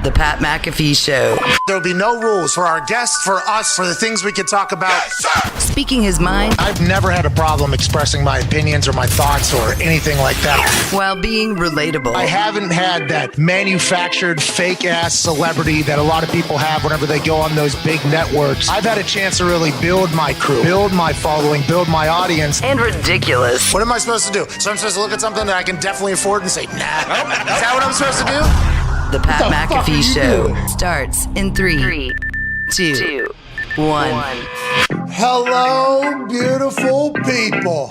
The Pat McAfee Show. There'll be no rules for our guests, for us, for the things we can talk about. Yes, speaking his mind. I've never had a problem expressing my opinions or my thoughts or anything like that. While being relatable. I haven't had that manufactured fake-ass celebrity that a lot of people have whenever they go on those big networks. I've had a chance to really build my crew, build my following, build my audience. And ridiculous. What am I supposed to do? So I'm supposed to look at something that I can definitely afford and say, nah. Is that what I'm supposed to do? The Pat McAfee Show starts in 3, 2, 1. Hello, beautiful people.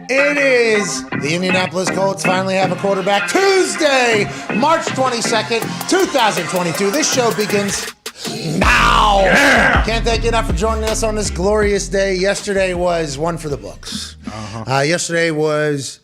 It is the Indianapolis Colts finally have a quarterback. Tuesday, March 22nd, 2022. This show begins now. Yeah. Can't thank you enough for joining us on this glorious day. Yesterday was one for the books. Yesterday was,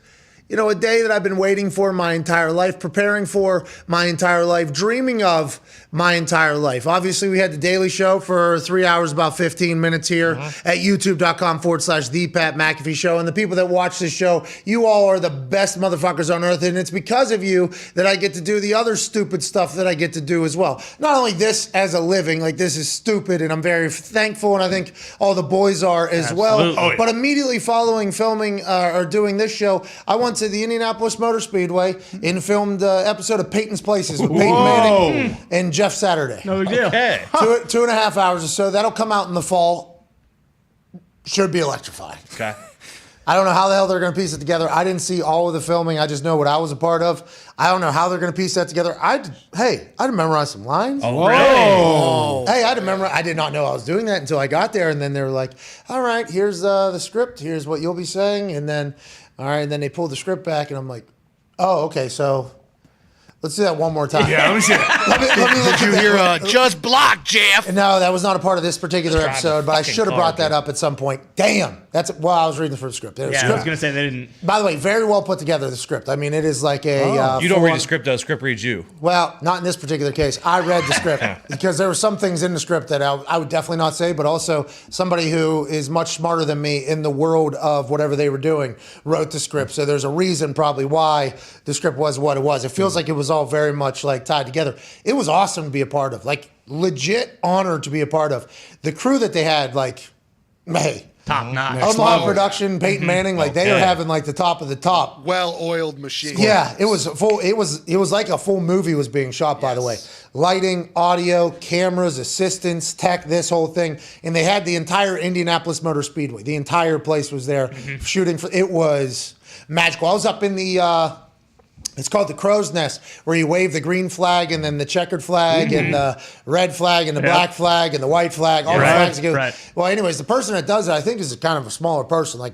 a day that I've been waiting for my entire life, preparing for my entire life, dreaming of my entire life. Obviously, we had the Daily Show for 3 hours, about 15 minutes here at youtube.com/The Pat McAfee Show. And the people that watch this show, you all are the best motherfuckers on earth. And it's because of you that I get to do the other stupid stuff that I get to do as well. Not only this as a living, like this is stupid, and I'm very thankful, and I think all the boys are as well. Oh, yeah. But immediately following filming or doing this show, I went to the Indianapolis Motor Speedway and filmed an episode of Peyton's Places with Peyton Manning and Jeff Saturday. No big deal. Okay. 2.5 hours or so. That'll come out in the fall. Should be electrifying. Okay. I don't know how the hell they're going to piece it together. I didn't see all of the filming. I just know what I was a part of. I don't know how they're going to piece that together. I'd memorize some lines. Oh, really? Hey, I did not know I was doing that until I got there. And then they were like, all right, here's the script. Here's what you'll be saying. And then, all right, and then they pulled the script back. And I'm like, oh, okay, so let's do that one more time. Yeah, let me see it. let me look Did you hear just block, Jeff? No, that was not a part of this particular episode, but I should have brought that up at some point. Damn. I was reading the first script. I was going to say they didn't. By the way, very well put together, the script. I mean, it is like a... you don't read the script, though. The script reads you. Well, not in this particular case. I read the script because there were some things in the script that I would definitely not say, but also somebody who is much smarter than me in the world of whatever they were doing wrote the script. So there's a reason probably why the script was what it was. It feels like it was all very much like tied together. It was awesome to be a part of. Like, legit honored to be a part of. The crew that they had, like, hey... Top notch. Omaha production, Peyton Manning, like they were having like the top of the top. Well-oiled machine. Yeah, it was full. It was like a full movie was being shot. By the way, lighting, audio, cameras, assistants, tech, this whole thing, and they had the entire Indianapolis Motor Speedway. The entire place was there shooting for. It was magical. I was up in the. It's called the Crow's Nest, where you wave the green flag and then the checkered flag and the red flag and the black flag and the white flag. All the flags go. Right. Well, anyways, the person that does it, I think, is kind of a smaller person, like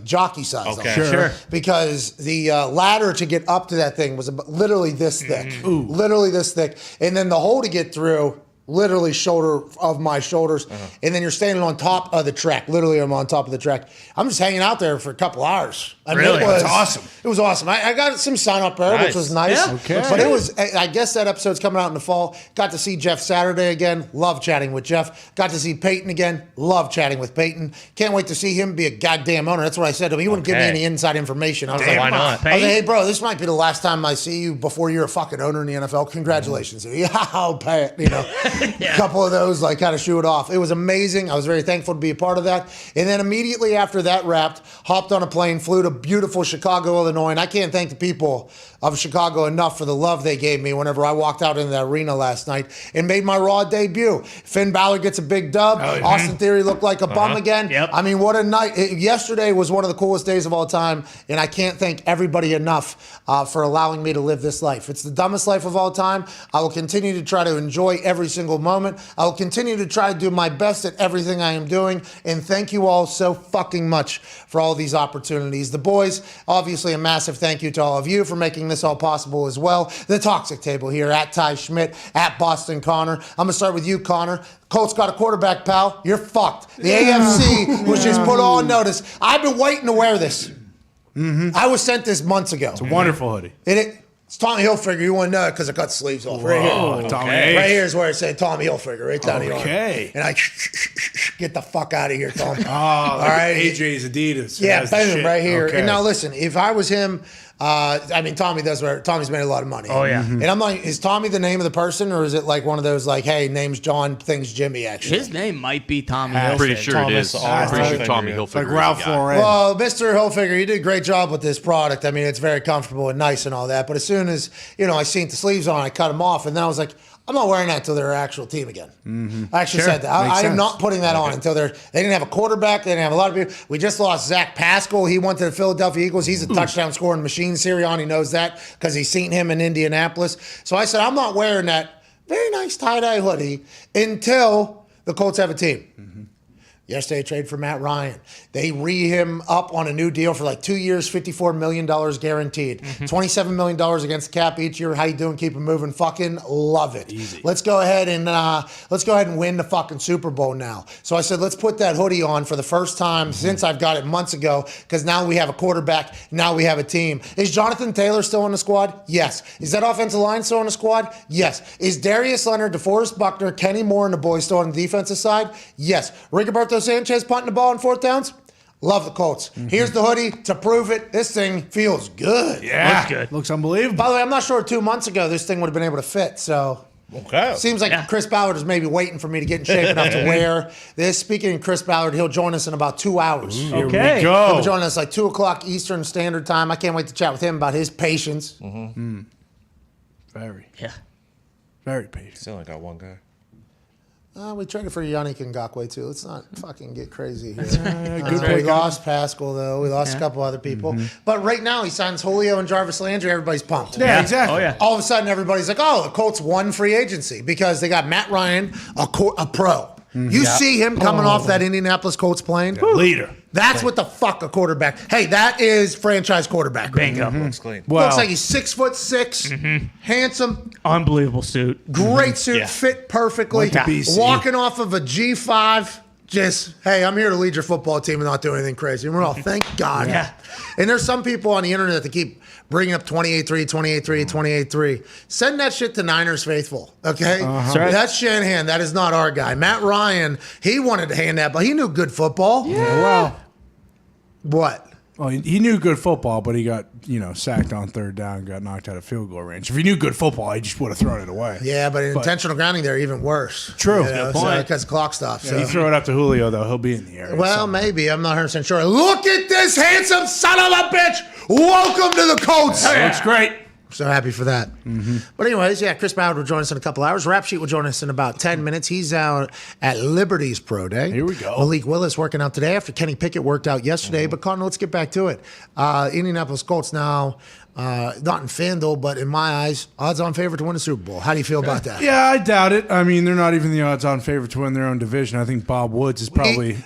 jockey size. Okay, sure. Because the ladder to get up to that thing was literally this thick, literally this thick, and then the hole to get through. Literally shoulder of my shoulders, and then you're standing on top of the track. Literally, I'm on top of the track. I'm just hanging out there for a couple hours. I mean, really? That's awesome. It was awesome. I got some sign up there, which was nice. Yeah. Okay. But it was, I guess that episode's coming out in the fall. Got to see Jeff Saturday again. Love chatting with Jeff. Got to see Peyton again. Love chatting with Peyton. Can't wait to see him be a goddamn owner. That's what I said to him. He wouldn't give me any inside information. I was like, why not? I was like, hey, bro, this might be the last time I see you before you're a fucking owner in the NFL. Congratulations. Yeah, I'll pay it. A couple of those, like, kind of shoot it off. It was amazing. I was very thankful to be a part of that. And then immediately after that wrapped, hopped on a plane, flew to beautiful Chicago, Illinois. And I can't thank the people of Chicago enough for the love they gave me whenever I walked out into that arena last night and made my Raw debut. Finn Ballard gets a big dub. Austin Theory looked like a bum again. Yep. I mean, what a night. Yesterday was one of the coolest days of all time, and I can't thank everybody enough for allowing me to live this life. It's the dumbest life of all time. I will continue to try to enjoy every single moment. I will continue to try to do my best at everything I am doing, and thank you all so fucking much for all these opportunities. The boys, obviously a massive thank you to all of you for making this all possible as well. The Toxic Table here, at Ty Schmidt, at Boston Connor. I'm going to start with you, Connor. Colts got a quarterback, pal. You're fucked. The AFC was just put on notice. I've been waiting to wear this. I was sent this months ago. It's a wonderful hoodie. It's Tommy Hilfiger. You want to know it because I cut the sleeves off. Right here. Tommy Right here is where it said Tommy Hilfiger, right down the arm. Okay. And I get the fuck out of here, Tom. All right. AJ's Adidas. Yeah, boom, right here. Okay. And now listen, if I was him, I mean, Tommy's made a lot of money. Oh, yeah. And I'm like, is Tommy the name of the person, or is it like one of those like, hey, name's John, thing's Jimmy? Actually, His name might be Tommy. I'm pretty Hilfiger. sure Thomas it is. R. I'm pretty sure Hilfiger, Tommy yeah. Hilfiger Like is Ralph the guy. Lauren. Well, Mr. Hilfiger, you did a great job with this product. I mean, it's very comfortable and nice and all that. But as soon as I seen the sleeves on, I cut them off, and then I was like, I'm not wearing that until they're an actual team again. I actually said that. I am not putting that on until they didn't have a quarterback. They didn't have a lot of people. We just lost Zach Pascal. He went to the Philadelphia Eagles. He's a touchdown scoring machine. Sirianni knows that because he's seen him in Indianapolis. So I said, I'm not wearing that very nice tie-dye hoodie until the Colts have a team. Yesterday, trade for Matt Ryan. They him up on a new deal for like 2 years, $54 million guaranteed. $27 million against the cap each year. How you doing? Keep it moving. Fucking love it. Easy. Let's go ahead and win the fucking Super Bowl now. So I said, let's put that hoodie on for the first time since I've got it months ago, because now we have a quarterback. Now we have a team. Is Jonathan Taylor still on the squad? Yes. Is that offensive line still on the squad? Yes. Is Darius Leonard, DeForest Buckner, Kenny Moore, and the boys still on the defensive side? Yes. Rigoberto Sanchez punting the ball on fourth downs? Love the Colts. Here's the hoodie to prove it. This thing feels good. Yeah. Looks good. Looks unbelievable. By the way, I'm not sure 2 months ago this thing would have been able to fit. So Okay. seems like Chris Ballard is maybe waiting for me to get in shape enough to wear this. Speaking of Chris Ballard, he'll join us in about 2 hours. Okay. He'll be joining us like 2 o'clock Eastern Standard Time. I can't wait to chat with him about his patience. Very, Yeah. very patient. Still only got one guy. We traded for Yannick Ngakoue, too. Let's not fucking get crazy here. Good We pick. lost Pascal, though. We lost a couple other people. But right now, he signs Julio and Jarvis Landry. Everybody's pumped. Yeah, exactly. Oh, yeah. All of a sudden, everybody's like, oh, the Colts won free agency because they got Matt Ryan, a pro. You see him coming off that Indianapolis Colts plane? Leader. That's what the fuck a quarterback. Hey, that is franchise quarterback. Right? Bingo. Looks clean. Well, Looks like he's 6'6", handsome, Unbelievable suit. great suit, Yeah. fit perfectly. Went to BC. Walking off of a G5. Just, hey, I'm here to lead your football team and not do anything crazy. And we're all, thank God. Yeah. And there's some people on the internet that keep bringing up 28-3, 28-3, 28-3. Send that shit to Niners faithful, okay? right. That's Shanahan. That is not our guy. Matt Ryan, he wanted to hand that, but he knew good football. Yeah, well, What? well, he knew good football, but he got sacked on third down, and got knocked out of field goal range. If he knew good football, he just would have thrown it away. Yeah, but intentional grounding there even worse. True. Good point. Because clock stuff. You throw it up to Julio, though, he'll be in the area. Well, maybe. I'm not 100% sure. Look at this handsome son of a bitch. Welcome to the Colts. Looks great. So happy for that. But anyways, Chris Ballard will join us in a couple hours. Rap Sheet will join us in about 10 minutes. He's out at Liberty's Pro Day. Here we go. Malik Willis working out today after Kenny Pickett worked out yesterday. But Connor, let's get back to it. Indianapolis Colts now, not in FanDuel, but in my eyes, odds-on favorite to win the Super Bowl. How do you feel about that? Yeah, I doubt it. I mean, they're not even the odds-on favorite to win their own division. I think Bob Woods is probably...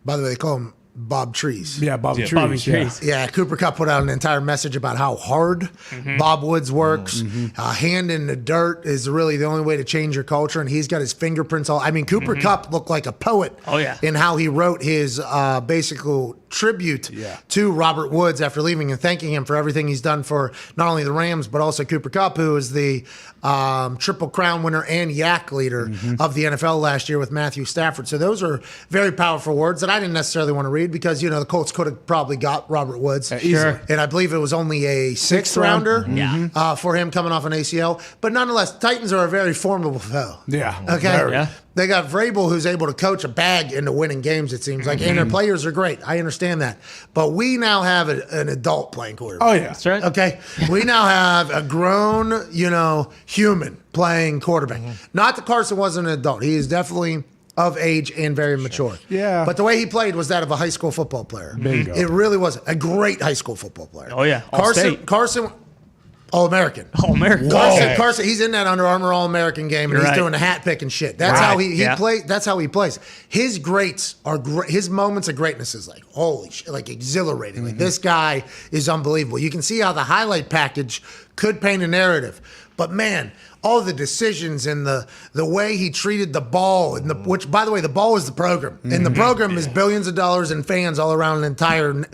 By the way, they call him Bob Trees. Yeah, Bobby Trees. Bobby yeah. Trees. Yeah, Cooper Kupp put out an entire message about how hard Bob Woods works. Hand in the dirt is really the only way to change your culture, and he's got his fingerprints all. I mean, Cooper Kupp looked like a poet in how he wrote his basic tribute to Robert Woods after leaving and thanking him for everything he's done for not only the Rams, but also Cooper Kupp, who is the Triple Crown winner and yak leader of the NFL last year with Matthew Stafford. So those are very powerful words that I didn't necessarily want to read because, the Colts could have probably got Robert Woods. Sure. And I believe it was only a sixth rounder for him coming off an ACL. But nonetheless, Titans are a very formidable foe. Yeah. Okay. Very. Yeah. They got Vrabel, who's able to coach a bag into winning games, it seems like. And their players are great. I understand that. But we now have an adult playing quarterback. Oh, yeah. That's right. Okay. We now have a grown, human playing quarterback. Not that Carson wasn't an adult. He is definitely of age and very mature. Yeah. But the way he played was that of a high school football player. Bingo. It really was a great high school football player. Oh, yeah. All-state. Carson, All-American. All-American. Carson, he's in that Under Armour All-American game, and You're he's right. doing the hat pick and shit. That's how he Yeah. plays. That's how he plays. His greats are great. His moments of greatness is like holy shit, like exhilarating. Like this guy is unbelievable. You can see how the highlight package could paint a narrative, but man, all the decisions and the way he treated the ball, and which by the way, the ball is the program, and the program is billions of dollars and fans all around an entire.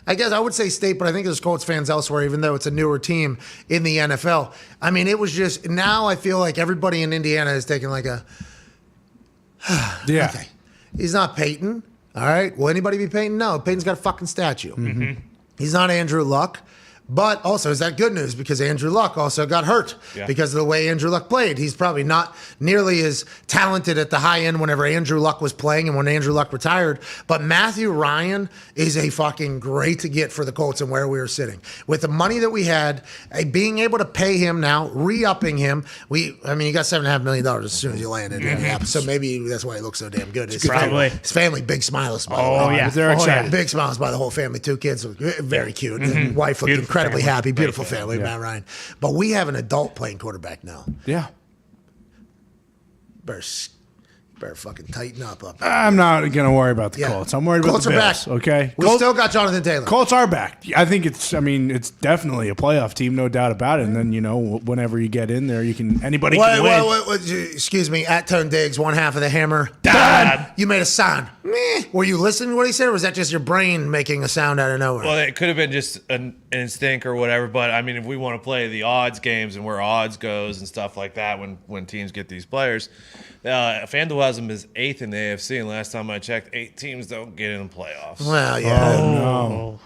I guess I would say state, but I think there's Colts fans elsewhere, even though it's a newer team in the NFL. I mean, it was just, now I feel like everybody in Indiana is taking like a, Yeah. okay, he's not Peyton. All right. Will anybody be Peyton? No. Peyton's got a fucking statue. He's not Andrew Luck. But also, is that good news? Because Andrew Luck also got hurt because of the way Andrew Luck played. He's probably not nearly as talented at the high end whenever Andrew Luck was playing and when Andrew Luck retired. But Matthew Ryan is a fucking great to get for the Colts and where we were sitting. With the money that we had, being able to pay him now, re-upping him, you got $7.5 million as soon as you landed. So maybe that's why he looks so damn good. His family, big smiles. By the way. They're excited. Big smiles by the whole family. 2 kids, very cute. And wife looked incredibly happy. Beautiful family, Matt Ryan. But we have an adult playing quarterback now. Yeah. Better fucking tighten up there. I'm not going to worry about the Colts. I'm worried about the Bills. Back. Okay. We still got Jonathan Taylor. Colts are back. I think it's definitely a playoff team, no doubt about it. And then, whenever you get in there, anybody can win. Excuse me, at Tone Diggs, one half of the hammer. Dahn! You made a sound. Meh. Were you listening to what he said, or was that just your brain making a sound out of nowhere? Well, it could have been just an instinct or whatever, but I mean, if we want to play the odds games and where odds goes and stuff like that when teams get these players, FanDuel has them as 8th in the AFC, and last time I checked, 8 teams don't get in the playoffs. Well, yeah. Oh, no.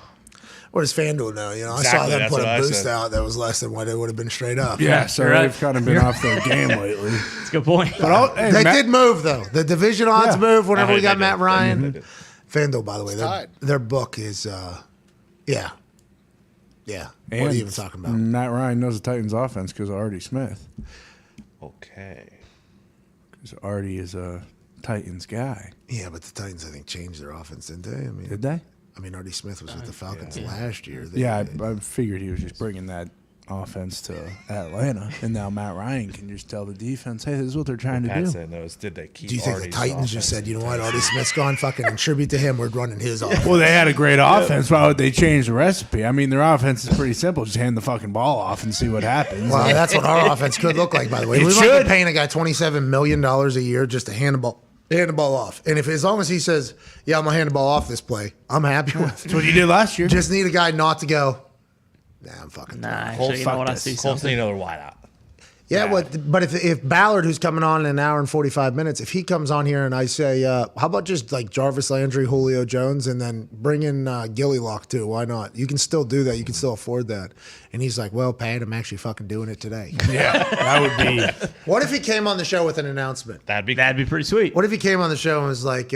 What does FanDuel know? Exactly, I saw them put a boost said. out that was less than what it would have been straight up. Yeah, so they've kind of been off their game lately. That's a good point. But they did move, though. The division odds moved whenever we got Matt Ryan. Mm-hmm. FanDuel, by the way, their book is, yeah. Yeah. What are you even talking about? Matt Ryan knows the Titans' offense because of Artie Smith. Okay. Because Artie is a Titans guy. Yeah, but the Titans, I think, changed their offense, didn't they? Did they? Artie Smith was with the Falcons last year. I figured he was just bringing that offense to Atlanta, and now Matt Ryan can just tell the defense, hey, this is what they're trying to do. Said, no, did they keep do you think Artie's the Titans offense just said, you know what, Artie Smith's gone, fucking attribute to him, we're running his offense? Well, they had a great offense. Why would they change the recipe? I mean, their offense is pretty simple. Just hand the fucking ball off and see what happens. Well, that's what our offense could look like, by the way. We might be paying a guy $27 million a year just to hand the ball off. And as long as he says, yeah, I'm going to hand the ball off this play, I'm happy with it. That's what you did last year. Just need a guy not to go, I'm fucking actually, you know what, I see Colts need something. another wideout. Yeah, but if Ballard, who's coming on in an hour and 45 minutes, if he comes on here and I say, how about just like Jarvis Landry, Julio Jones, and then bring in Gilly Lock too? Why not? You can still do that. You can still afford that. And he's like, well, Pat, I'm actually fucking doing it today. Yeah, that would be. What if he came on the show with an announcement? That'd be pretty sweet. What if he came on the show and was like,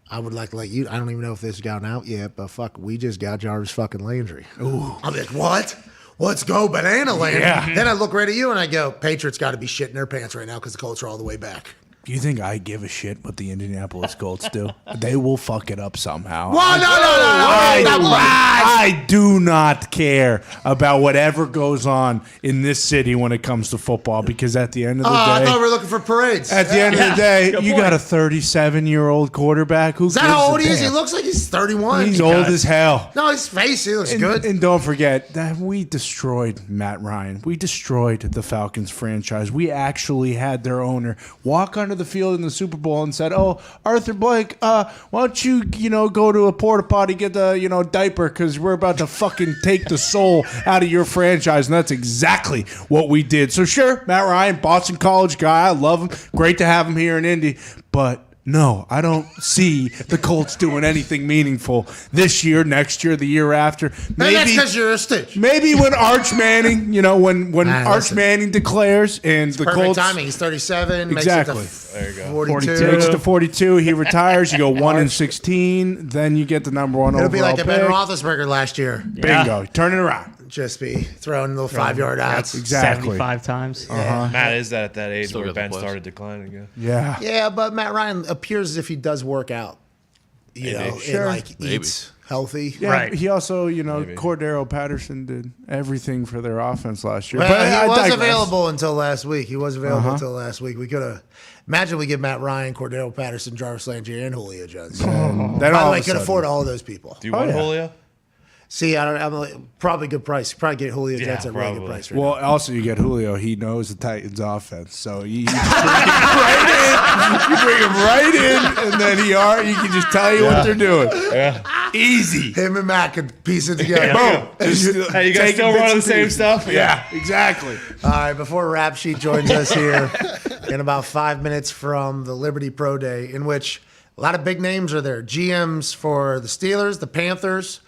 I would like to let you, I don't even know if this has gotten out yet, but fuck, we just got Jarvis fucking Landry. Ooh. I'm like, what? Let's go, banana land. Yeah. Then I look right at you and I go, Patriots got to be shitting their pants right now because the Colts are all the way back. Do you think I give a shit what the Indianapolis Colts do? They will fuck it up somehow. Well, no. I do not care about whatever goes on in this city when it comes to football because at the end of the day, I thought we were looking for parades. At the end of the day, you got a 37-year-old quarterback. Is that how old he is? He looks like he's 31. He's old as hell. No, his face, he looks good. And don't forget that we destroyed Matt Ryan. We destroyed the Falcons franchise. We actually had their owner walk onto the field in the Super Bowl and said, "Oh, Arthur Blank, why don't you, go to a porta potty, get the, diaper, because we're about to fucking take the soul out of your franchise." And that's exactly what we did. So sure, Matt Ryan, Boston College guy, I love him. Great to have him here in Indy, but no, I don't see the Colts doing anything meaningful this year, next year, the year after. Maybe that's because you're a stitch. Maybe when Arch Manning, when Arch Manning declares and the perfect Colts. timing. He's 37. Exactly. Makes it to There you go. 42. Makes it to 42. He retires. You go 1-16. Then you get the number one It'll overall be like a Ben pick. Roethlisberger last year. Bingo. Turn it around. Just be throwing little 5-yard outs. Exactly. 75 times. Matt is at that age Still where got the Ben plus. started declining again. Yeah. Yeah, but Matt Ryan appears as if he does work out. Sure. And eats healthy. Yeah, Right. he also, Cordero Patterson did everything for their offense last year. Well, But he I was digress. available until last week. We could have. Imagine we give Matt Ryan, Cordero Patterson, Jarvis Landry, and Julio Jones. Then By all the of way, a could sudden- afford all of those people. Do you want yeah. Julio? See, I'm like, probably good price. Probably get Julio Jones at a really good probably. price right Well, now. also you get Julio. He knows the Titans' offense, so you just bring him right in. You bring him right in, and then he can just tell you what they're doing. Yeah. Easy. Him and Matt could piece it together. Boom. Hey, you guys still running the same stuff? Yeah, exactly. All right, before Rap Sheet joins us here in about 5 minutes from the Liberty Pro Day, in which a lot of big names are there. GMs for the Steelers, the Panthers,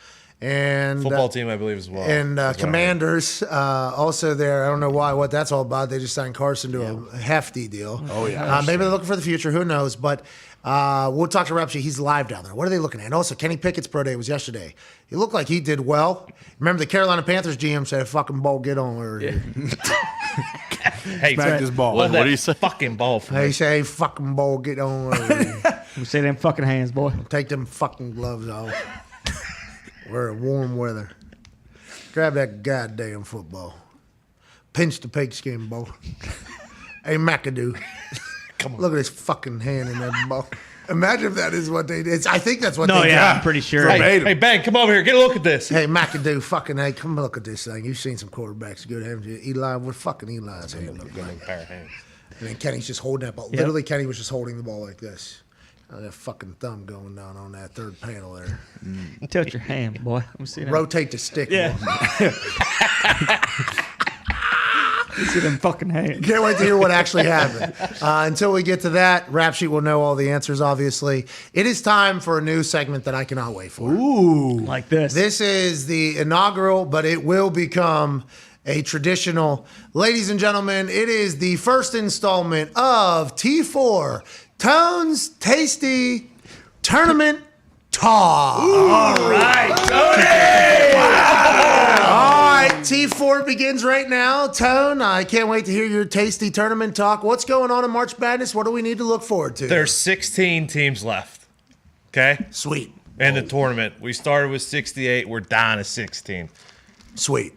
And Football team, I believe, as well. And As well. Commanders also there. I don't know what that's all about. They just signed Carson to a hefty deal. Oh, yeah. Maybe they're looking for the future. Who knows? But we'll talk to Rapshi. He's live down there. What are they looking at? And also, Kenny Pickett's pro day was yesterday. He looked like he did well. Remember the Carolina Panthers GM said, "Fucking ball, get on." Hey, Smack this ball. What What do you say? Fucking ball for Hey, me. say, "Fucking ball, get on." We say them fucking hands, boy. Take them fucking gloves off. We're in warm weather. Grab that goddamn football. Pinch the pigskin, boy. Hey, McAdoo. Come on. Look at his fucking hand in that ball. Imagine if that is what they did. I think that's what No, they yeah, did. I'm pretty sure. Hey, Ben, come over here. Get a look at this. Hey, McAdoo, fucking, hey, come look at this thing. You've seen some quarterbacks good, haven't you? Eli, what fucking Eli's hand look Good like? looking pair of hands. And then Kenny's just holding that ball. Yep. Literally, Kenny was just holding the ball like this. That fucking thumb going down on that third panel there. Tilt your hand, boy. Let me see that. Rotate the stick. Yeah. boy. Let me see them fucking hands. Can't wait to hear what actually happened. Until we get to that, Rap Sheet will know all the answers, obviously. It is time for a new segment that I cannot wait for. Ooh. Like this. This is the inaugural, but it will become a traditional. Ladies and gentlemen, it is the first installment of T4 Tones Tasty Tournament Talk. All right, T4 begins right now. Tone, I can't wait to hear your tasty tournament talk. What's going on in March Madness? What do we need to look forward to? There's 16 teams left. Okay? Sweet. In the tournament. We started with 68. We're down to 16. Sweet.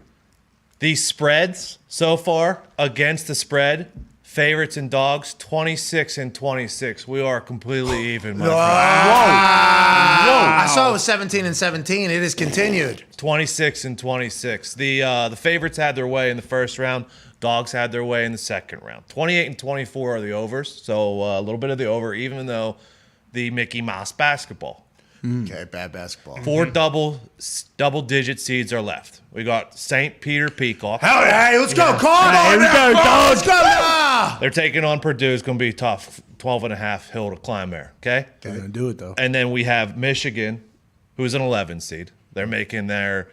These spreads so far against the spread, favorites and dogs, 26 and 26. We are completely even, my friend. I saw it was 17 and 17. It has continued. 26 and 26. The favorites had their way in the first round. Dogs had their way in the second round. 28 and 24 are the overs. So a little bit of the over, even though the Mickey Mouse basketball. Okay, bad basketball. 4 double-digit seeds are left. We got St. Peter Peacock. Hey, let's go. Come on. Here we go, Let's go. now. They're taking on Purdue. It's going to be tough. 12.5 hill to climb there. Okay? They're going to do it, though. And then we have Michigan, who's an 11 seed. They're making their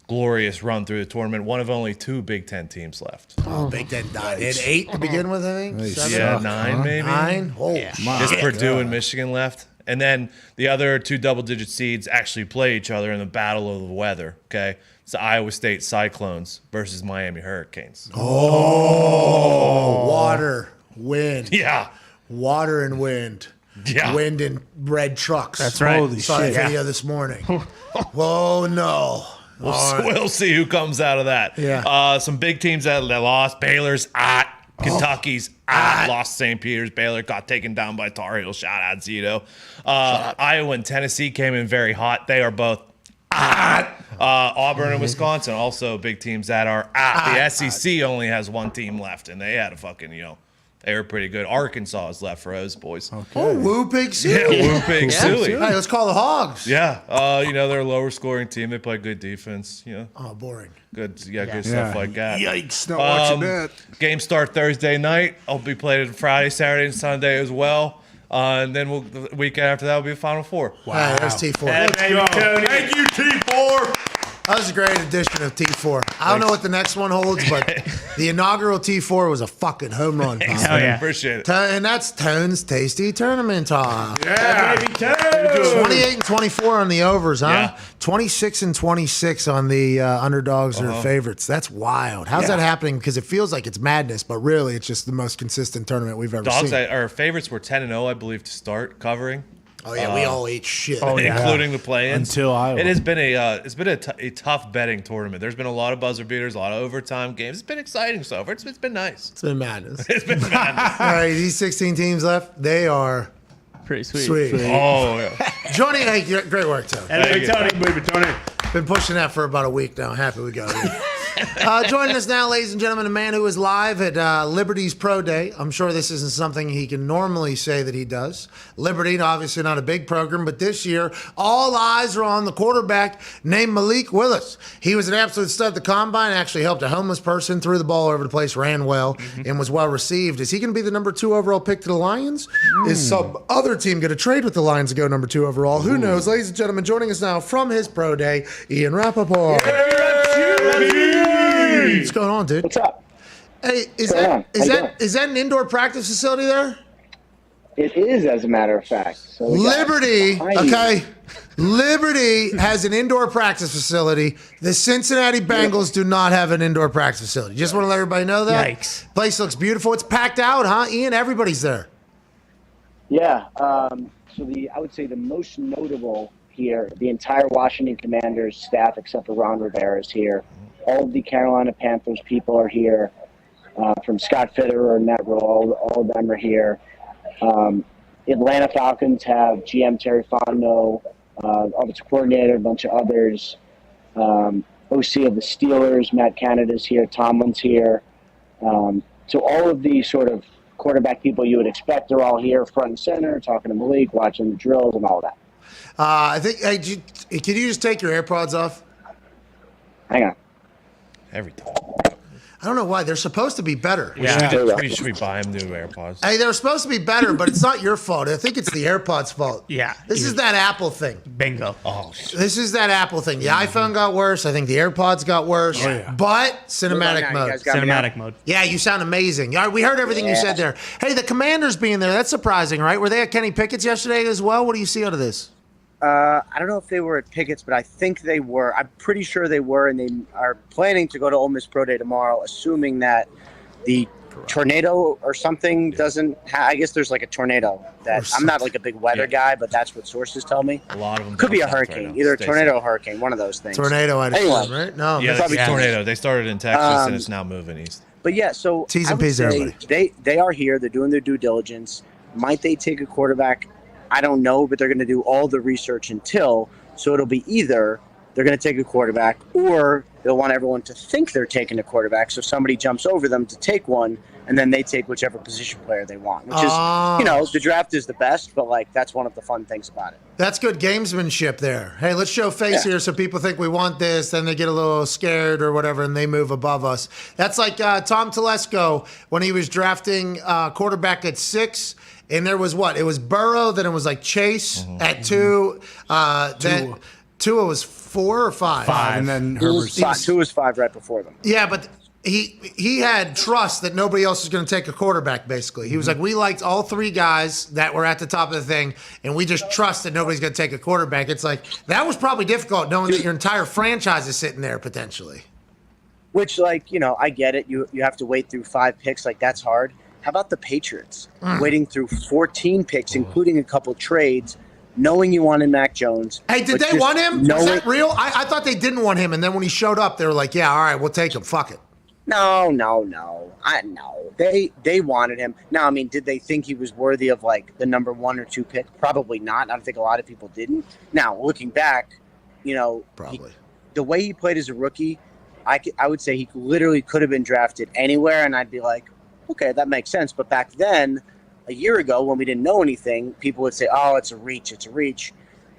glorious run through the tournament. One of only 2 Big Ten teams left. Oh, Big Ten died. They had 8 to begin with, I think. Nice. 7? Yeah, 9 maybe. 9? Oh, Just Purdue and Michigan left. And then the other 2 double-digit seeds actually play each other in the battle of the weather, okay? It's the Iowa State Cyclones versus Miami Hurricanes. water, wind. Yeah. Water and wind. Yeah. Wind and red trucks. That's right. Holy Saw that shit. video this morning. Whoa, no. We'll see who comes out of that. Yeah. Some big teams that lost. Baylor's at. Kentucky's lost St. Peter's. Baylor got taken down by Tar Heels. Shout out Zito. Iowa and Tennessee came in very hot. They are both Auburn and Wisconsin, also big teams that are the SEC only has 1 team left, and they had a fucking, they were pretty good. Arkansas is left for those boys. Oh, Woo Pig Suey. Yeah, Woo Pig Suey. Hey, let's call the Hogs. Yeah, they're a lower scoring team. They play good defense. Oh, boring. Good stuff like that. Yikes. Not watching that. Games start Thursday night. I'll be played Friday, Saturday, and Sunday as well. And then the weekend after that will be the Final Four. Wow. Hey, there's T4. Thank you, T4. That was a great edition of T4. I don't know what the next one holds, but the inaugural T4 was a fucking home run. Pop. Oh, yeah. Appreciate it. And that's Tone's Tasty Tournament Talk. Yeah. 28 and 24 on the overs, huh? Yeah. 26 and 26 on the underdogs or favorites. That's wild. How's that happening? Because it feels like it's madness, but really it's just the most consistent tournament we've ever Dogs, seen. our favorites were 10-0, I believe, to start covering. Oh yeah, we all ate shit. Oh, yeah. Including the play-ins. Until Iowa. It has been a tough betting tournament. There's been a lot of buzzer beaters, a lot of overtime games. It's been exciting so far. It's been nice. It's been madness. It's been madness. All right, these 16 teams left, they are Pretty sweet. sweet. Oh, yeah. Johnny, hey, great work, Tone. Hey, Tony, baby, Tony. Been pushing that for about a week now. Happy we got it. Joining us now, ladies and gentlemen, a man who is live at Liberty's Pro Day. I'm sure this isn't something he can normally say that he does. Liberty, obviously not a big program, but this year, all eyes are on the quarterback named Malik Willis. He was an absolute stud at the combine, actually helped a homeless person, threw the ball all over the place, ran well, and was well received. Is he going to be the number 2 overall pick to the Lions? Is some other team going to trade with the Lions to go number 2 overall? Who knows? Ladies and gentlemen, joining us now from his Pro Day, Ian Rappaport. What's going on, dude? What's up? Hey, is that an indoor practice facility there? It is, as a matter of fact. So Liberty, okay. Liberty has an indoor practice facility. The Cincinnati Bengals do not have an indoor practice facility. Just want to let everybody know that. Yikes. Place looks beautiful. It's packed out, huh, Ian? Everybody's there. Yeah. I would say the most notable here, the entire Washington Commanders staff, except for Ron Rivera, is here. All of the Carolina Panthers people are here. From Scott Fitterer and Matt Rule, all of them are here. Atlanta Falcons have GM Terry Fontenot, offensive coordinator, a bunch of others. OC of the Steelers, Matt Canada's here, Tomlin's here. So all of the sort of quarterback people you would expect are all here, front and center, talking to Malik, watching the drills and all that. I think. Hey, can you just take your AirPods off? Hang on. Every time. I don't know why. They're supposed to be better. Should we buy him new AirPods? Hey, they're supposed to be better, but it's not your fault. I think it's the AirPods' fault. Yeah. This is that Apple thing. Bingo. Oh, shit. This is that Apple thing. The iPhone got worse. I think the AirPods got worse. Oh, yeah. But cinematic mode. Cinematic mode. Yeah, you sound amazing. We heard everything you said there. Hey, the Commanders being there, that's surprising, right? Were they at Kenny Pickett's yesterday as well? What do you see out of this? I don't know if they were at Pickett's, but I think they were. I'm pretty sure they were, and they are planning to go to Ole Miss Pro Day tomorrow, assuming that the tornado or something doesn't I guess there's like a tornado. I'm not like a big weather guy, but that's what sources tell me. A lot of them could be a hurricane, either a tornado or hurricane, one of those things. Tornado, I'd assume, right? No, yeah, probably tornado. They started in Texas, and it's now moving east. But yeah, so T's and P's, everybody. They are here. They're doing their due diligence. Might they take a quarterback? I don't know, but they're going to do all the research until. So it'll be either they're going to take a quarterback or they'll want everyone to think they're taking a quarterback. So somebody jumps over them to take one, and then they take whichever position player they want, which is, the draft is the best, but like that's one of the fun things about it. That's good gamesmanship there. Hey, let's show face here so people think we want this, then they get a little scared or whatever, and they move above us. That's like Tom Telesco when he was drafting quarterback at 6. And there was what? It was Burrow, then it was like Chase at 2. Then Tua was 4 or 5? 5, and then Herbert. Tua was 5 right before them. Yeah, but he had trust that nobody else was going to take a quarterback, basically. He was like, we liked all 3 guys that were at the top of the thing, and we just trust that nobody's going to take a quarterback. It's like, that was probably difficult knowing that your entire franchise is sitting there potentially. Which, I get it. You have to wait through 5 picks. Like, that's hard. How about the Patriots waiting through 14 picks, including a couple trades, knowing you wanted Mac Jones? Hey, did they want him? Was that real? I thought they didn't want him, and then when he showed up, they were like, yeah, all right, we'll take him. Fuck it. No. They wanted him. Now, I mean, did they think he was worthy of, the number 1 or 2 pick? Probably not. I don't think a lot of people didn't. Now, looking back, probably the way he played as a rookie, I would say he literally could have been drafted anywhere, and I'd be like, okay, that makes sense. But back then, a year ago, when we didn't know anything, people would say, oh, it's a reach.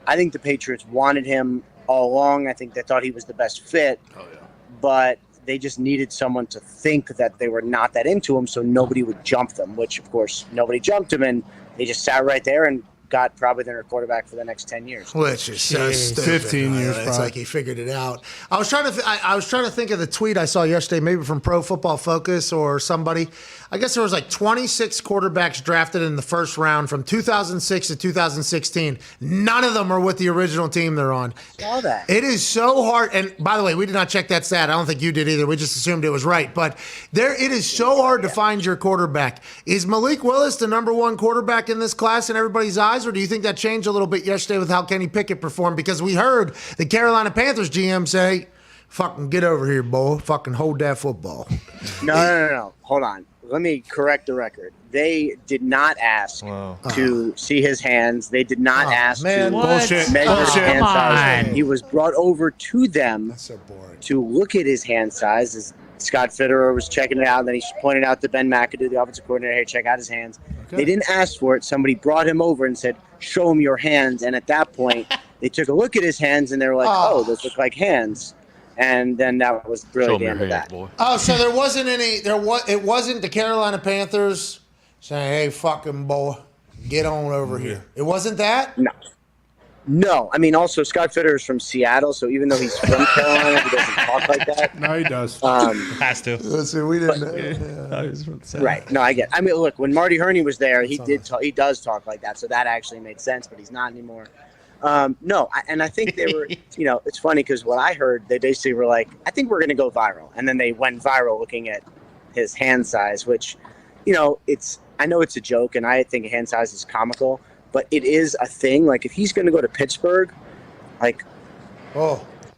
I think the Patriots wanted him all along. I think they thought he was the best fit. Oh, yeah. But they just needed someone to think that they were not that into him, so nobody would jump them, which, of course, nobody jumped him, and they just sat right there and got probably their quarterback for the next 10 years. Which is so stupid. 15 years, It's like he figured it out. I was trying to think of the tweet I saw yesterday, maybe from Pro Football Focus or somebody. I guess there was 26 quarterbacks drafted in the first round from 2006 to 2016. None of them are with the original team they're on. Saw that. It is so hard. And by the way, we did not check that stat. I don't think you did either. We just assumed it was right. But it is so hard to find your quarterback. Is Malik Willis the number 1 quarterback in this class in everybody's eyes? Or do you think that changed a little bit yesterday with how Kenny Pickett performed? Because we heard the Carolina Panthers GM say, fucking get over here, boy. Fucking hold that football. No. Hold on. let me correct the record. They did not ask to see his hands. They did not ask to Bullshit. measure his Bullshit. hand size. on. He was brought over to them That's so boring. to look at his hand size. As Scott Fitterer was checking it out, and then he pointed out to Ben McAdoo, the offensive coordinator, hey, check out his hands. Okay. They didn't ask for it. Somebody brought him over and said, show him your hands. And at that point, they took a look at his hands, and they were like, oh, those look like hands. And then that was really the end of that. Oh, so there wasn't any. It wasn't the Carolina Panthers saying, "Hey, fucking boy, get on over here." It wasn't that. No. I mean, also Scott Fitterer is from Seattle, so even though he's from Carolina, he doesn't talk like that. No, he does. Has to. Listen, we didn't. Right. No, I get. I mean, look, when Marty Herney was there, he does talk like that, so that actually made sense. But he's not anymore. And I think they were, it's funny because what I heard, they basically were like, I think we're going to go viral. And then they went viral looking at his hand size, which, I know it's a joke and I think hand size is comical, but it is a thing. Like if he's going to go to Pittsburgh, he's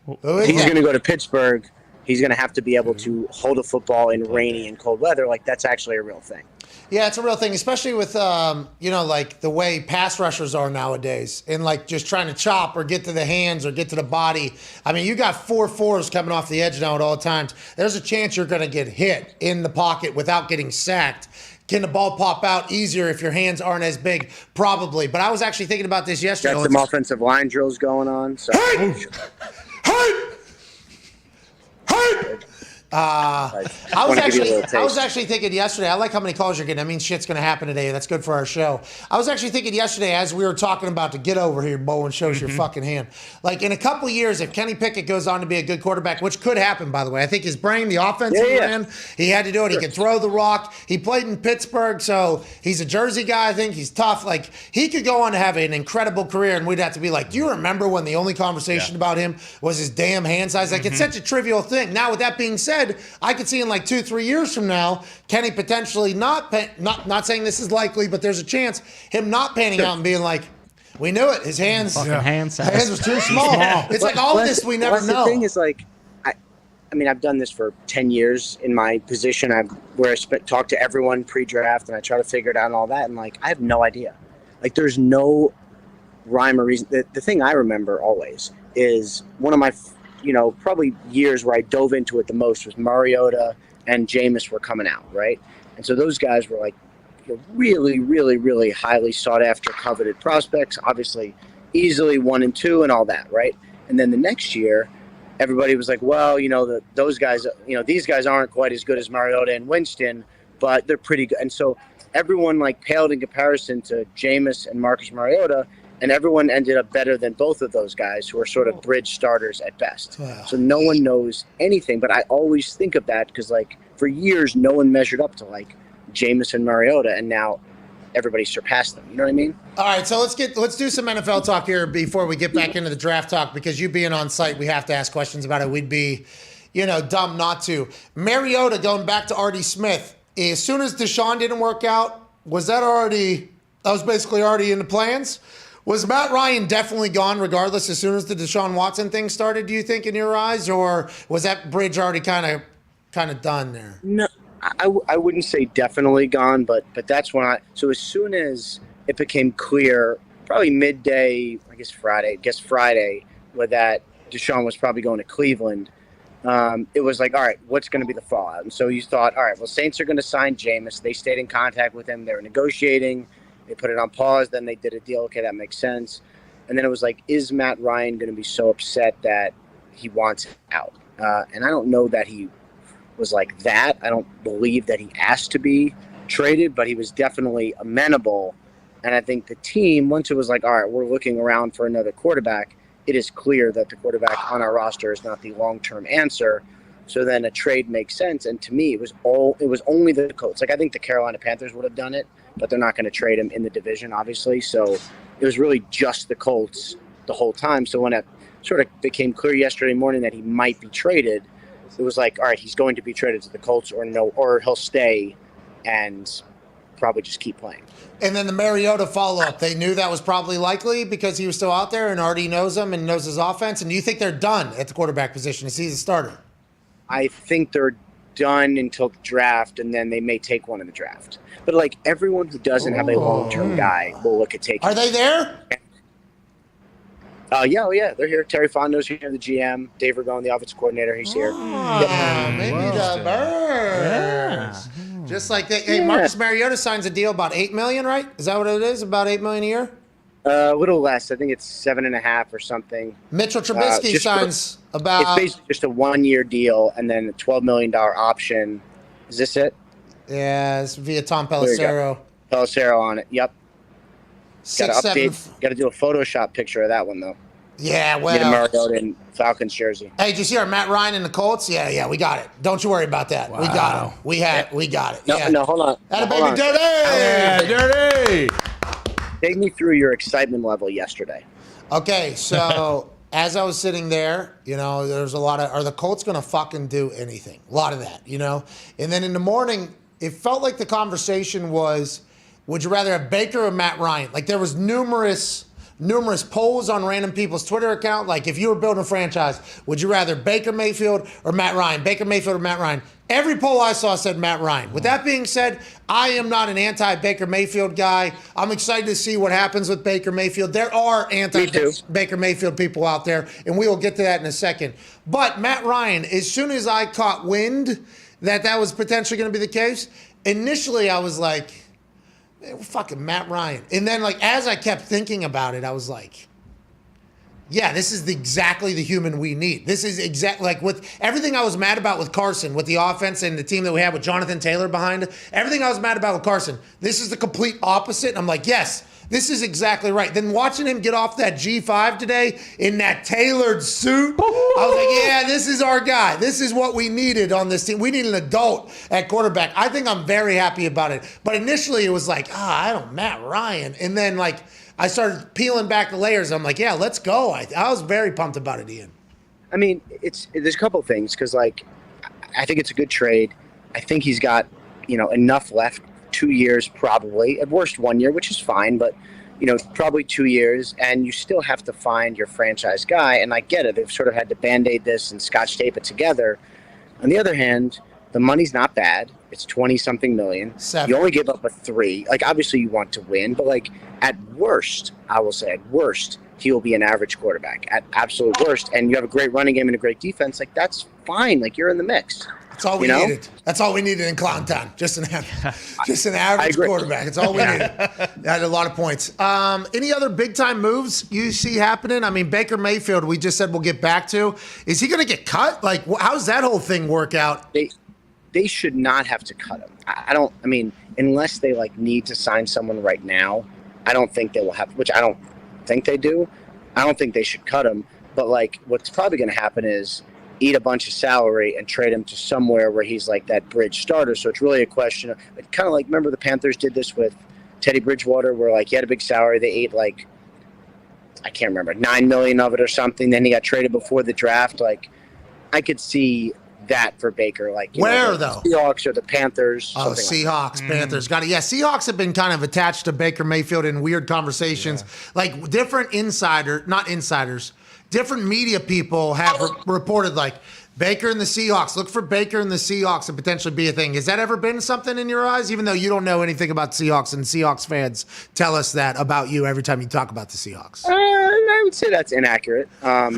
going to go to Pittsburgh, he's going to have to be able to hold a football in rainy and cold weather. Like that's actually a real thing. Yeah, it's a real thing, especially with like the way pass rushers are nowadays, and like just trying to chop or get to the hands or get to the body. I mean, you got 4.4s coming off the edge now at all times. There's a chance you're going to get hit in the pocket without getting sacked. Can the ball pop out easier if your hands aren't as big? Probably. But I was actually thinking about this yesterday. Got some offensive line drills going on. So. Hey! I was actually thinking yesterday. I like how many calls you're getting. I mean, shit's going to happen today. That's good for our show. I was actually thinking yesterday as we were talking about to get over here, Bo, and shows your fucking hand. Like in a couple of years, if Kenny Pickett goes on to be a good quarterback, which could happen, by the way. I think his brain, the offensive man, he had to do it. He could throw the rock. He played in Pittsburgh, so he's a Jersey guy. I think he's tough. Like he could go on to have an incredible career, and we'd have to be like, do you remember when the only conversation about him was his damn hand size? Like it's such a trivial thing. Now, with that being said, I could see in like 2-3 years from now, Kenny potentially not saying this is likely, but there's a chance him not panning out and being like, we knew it. His hands was too small. It's like all this we never know. The thing is like, I mean, I've done this for 10 years in my position. Where I talk to everyone pre-draft and I try to figure it out and all that. And like, I have no idea. Like, there's no rhyme or reason. The thing I remember always is one of my probably years where I dove into it the most was Mariota and Jameis were coming out, right? And so those guys were like really, really, really highly sought after, coveted prospects, obviously easily 1 and 2 and all that, right? And then the next year, everybody was like, well, those guys, these guys aren't quite as good as Mariota and Winston, but they're pretty good. And so everyone like paled in comparison to Jameis and Marcus Mariota, and everyone ended up better than both of those guys who are sort of bridge starters at best. Wow. So no one knows anything, but I always think of that because like for years, no one measured up to like Jameis and Mariota, and now everybody surpassed them. You know what I mean? All right, so let's do some NFL talk here before we get back into the draft talk, because you being on site, we have to ask questions about it. We'd be, dumb not to. Mariota going back to Artie Smith. As soon as Deshaun didn't work out, was basically already in the plans? Was Matt Ryan definitely gone regardless as soon as the Deshaun Watson thing started, do you think, in your eyes? Or was that bridge already kind of done there? No, I wouldn't say definitely gone, but that's when so as soon as it became clear, probably midday, Friday, where that Deshaun was probably going to Cleveland, it was like, all right, what's going to be the fallout? And so you thought, all right, well, Saints are going to sign Jameis. They stayed in contact with him. They were negotiating. They put it on pause. Then they did a deal. Okay, that makes sense. And then it was like, is Matt Ryan going to be so upset that he wants out? And I don't know that he was like that. I don't believe that he asked to be traded, but he was definitely amenable. And I think the team, once it was like, all right, we're looking around for another quarterback, it is clear that the quarterback on our roster is not the long-term answer. So then a trade makes sense. And to me, it was only the Colts. Like, I think the Carolina Panthers would have done it, but they're not going to trade him in the division, obviously. So it was really just the Colts the whole time. So when it sort of became clear yesterday morning that he might be traded, it was like, all right, he's going to be traded to the Colts or he'll stay and probably just keep playing. And then the Mariota follow-up, they knew that was probably likely because he was still out there and already knows him and knows his offense. And do you think they're done at the quarterback position? Is he the starter? I think they're done until the draft, and then they may take one in the draft. But like everyone who doesn't have a long-term guy will look at taking. Are they there? Yeah, they're here. Terry Fondo's here, the GM. Dave Ragone, the offensive coordinator, he's here. Maybe the Birds. Just like that. Hey, Marcus Mariota signs a deal about $8 million, right? Is that what it is? About $8 million a year? A little less. I think it's 7.5 or something. Mitchell Trubisky signs about. It's basically just a 1-year deal and then a $12 million option. Is this it? Yeah, it's via Tom Pelissero. Pelissero on it. Yep. Got to update. Got to do a Photoshop picture of that one though. Yeah, well. Get a Mariota in Falcons jersey. Hey, did you see our Matt Ryan and the Colts? Yeah, we got it. Don't you worry about that. Wow. We got it. We got it. No, hold on. That baby dirty. Yeah, dirty. Take me through your excitement level yesterday. Okay, so as I was sitting there, there's a lot of, are the Colts going to fucking do anything? A lot of that, And then in the morning, it felt like the conversation was, would you rather have Baker or Matt Ryan? Like there was numerous polls on random people's Twitter account. Like if you were building a franchise, would you rather Baker Mayfield or Matt Ryan? Baker Mayfield or Matt Ryan? Every poll I saw said Matt Ryan. With that being said, I am not an anti-Baker Mayfield guy. I'm excited to see what happens with Baker Mayfield. There are anti-Baker Mayfield people out there, and we will get to that in a second. But Matt Ryan, as soon as I caught wind that was potentially going to be the case, initially I was like, fucking Matt Ryan. And then, as I kept thinking about it, I was like, yeah, this is exactly the human we need. This is exactly with everything I was mad about with Carson, with the offense and the team that we had with Jonathan Taylor behind it. Everything I was mad about with Carson, this is the complete opposite. And I'm like, yes, this is exactly right. Then watching him get off that G5 today in that tailored suit, I was like, yeah, this is our guy. This is what we needed on this team. We need an adult at quarterback. I think I'm very happy about it. But initially it was like, Matt Ryan. And then I started peeling back the layers. I'm like, yeah, let's go. I was very pumped about it, Ian. I mean, there's a couple of things because I think it's a good trade. I think he's got, enough left. 2 years probably, at worst 1 year, which is fine, but probably 2 years, and you still have to find your franchise guy. And I get it; they've sort of had to band-aid this and scotch tape it together. On the other hand, the money's not bad. It's 20-something million. 7. You only give up a 3. Obviously you want to win, but at worst, I will say at worst, he will be an average quarterback. At absolute worst, and you have a great running game and a great defense. That's fine. You're in the mix. That's all we needed. That's all we needed in Clown Town. Just an average quarterback. That's all we needed. Had a lot of points. Any other big time moves you see happening? I mean, Baker Mayfield, we just said we'll get back to. Is he going to get cut? How's that whole thing work out? They should not have to cut him. Unless they need to sign someone right now, I don't think they will have, which I don't think they do. I don't think they should cut him. But what's probably going to happen is eat a bunch of salary and trade him to somewhere where he's that bridge starter. So it's really a question of kind of remember the Panthers did this with Teddy Bridgewater, where he had a big salary. They ate I can't remember, $9 million of it or something. Then he got traded before the draft. I could see that for Baker. Where though? Seahawks or the Panthers. Oh, Seahawks, Panthers. Got it. Yeah, Seahawks have been kind of attached to Baker Mayfield in weird conversations. Different different media people have reported Baker and the Seahawks. Look for Baker and the Seahawks to potentially be a thing. Has that ever been something in your eyes? Even though you don't know anything about Seahawks, and Seahawks fans tell us that about you every time you talk about the Seahawks. I would say that's inaccurate. I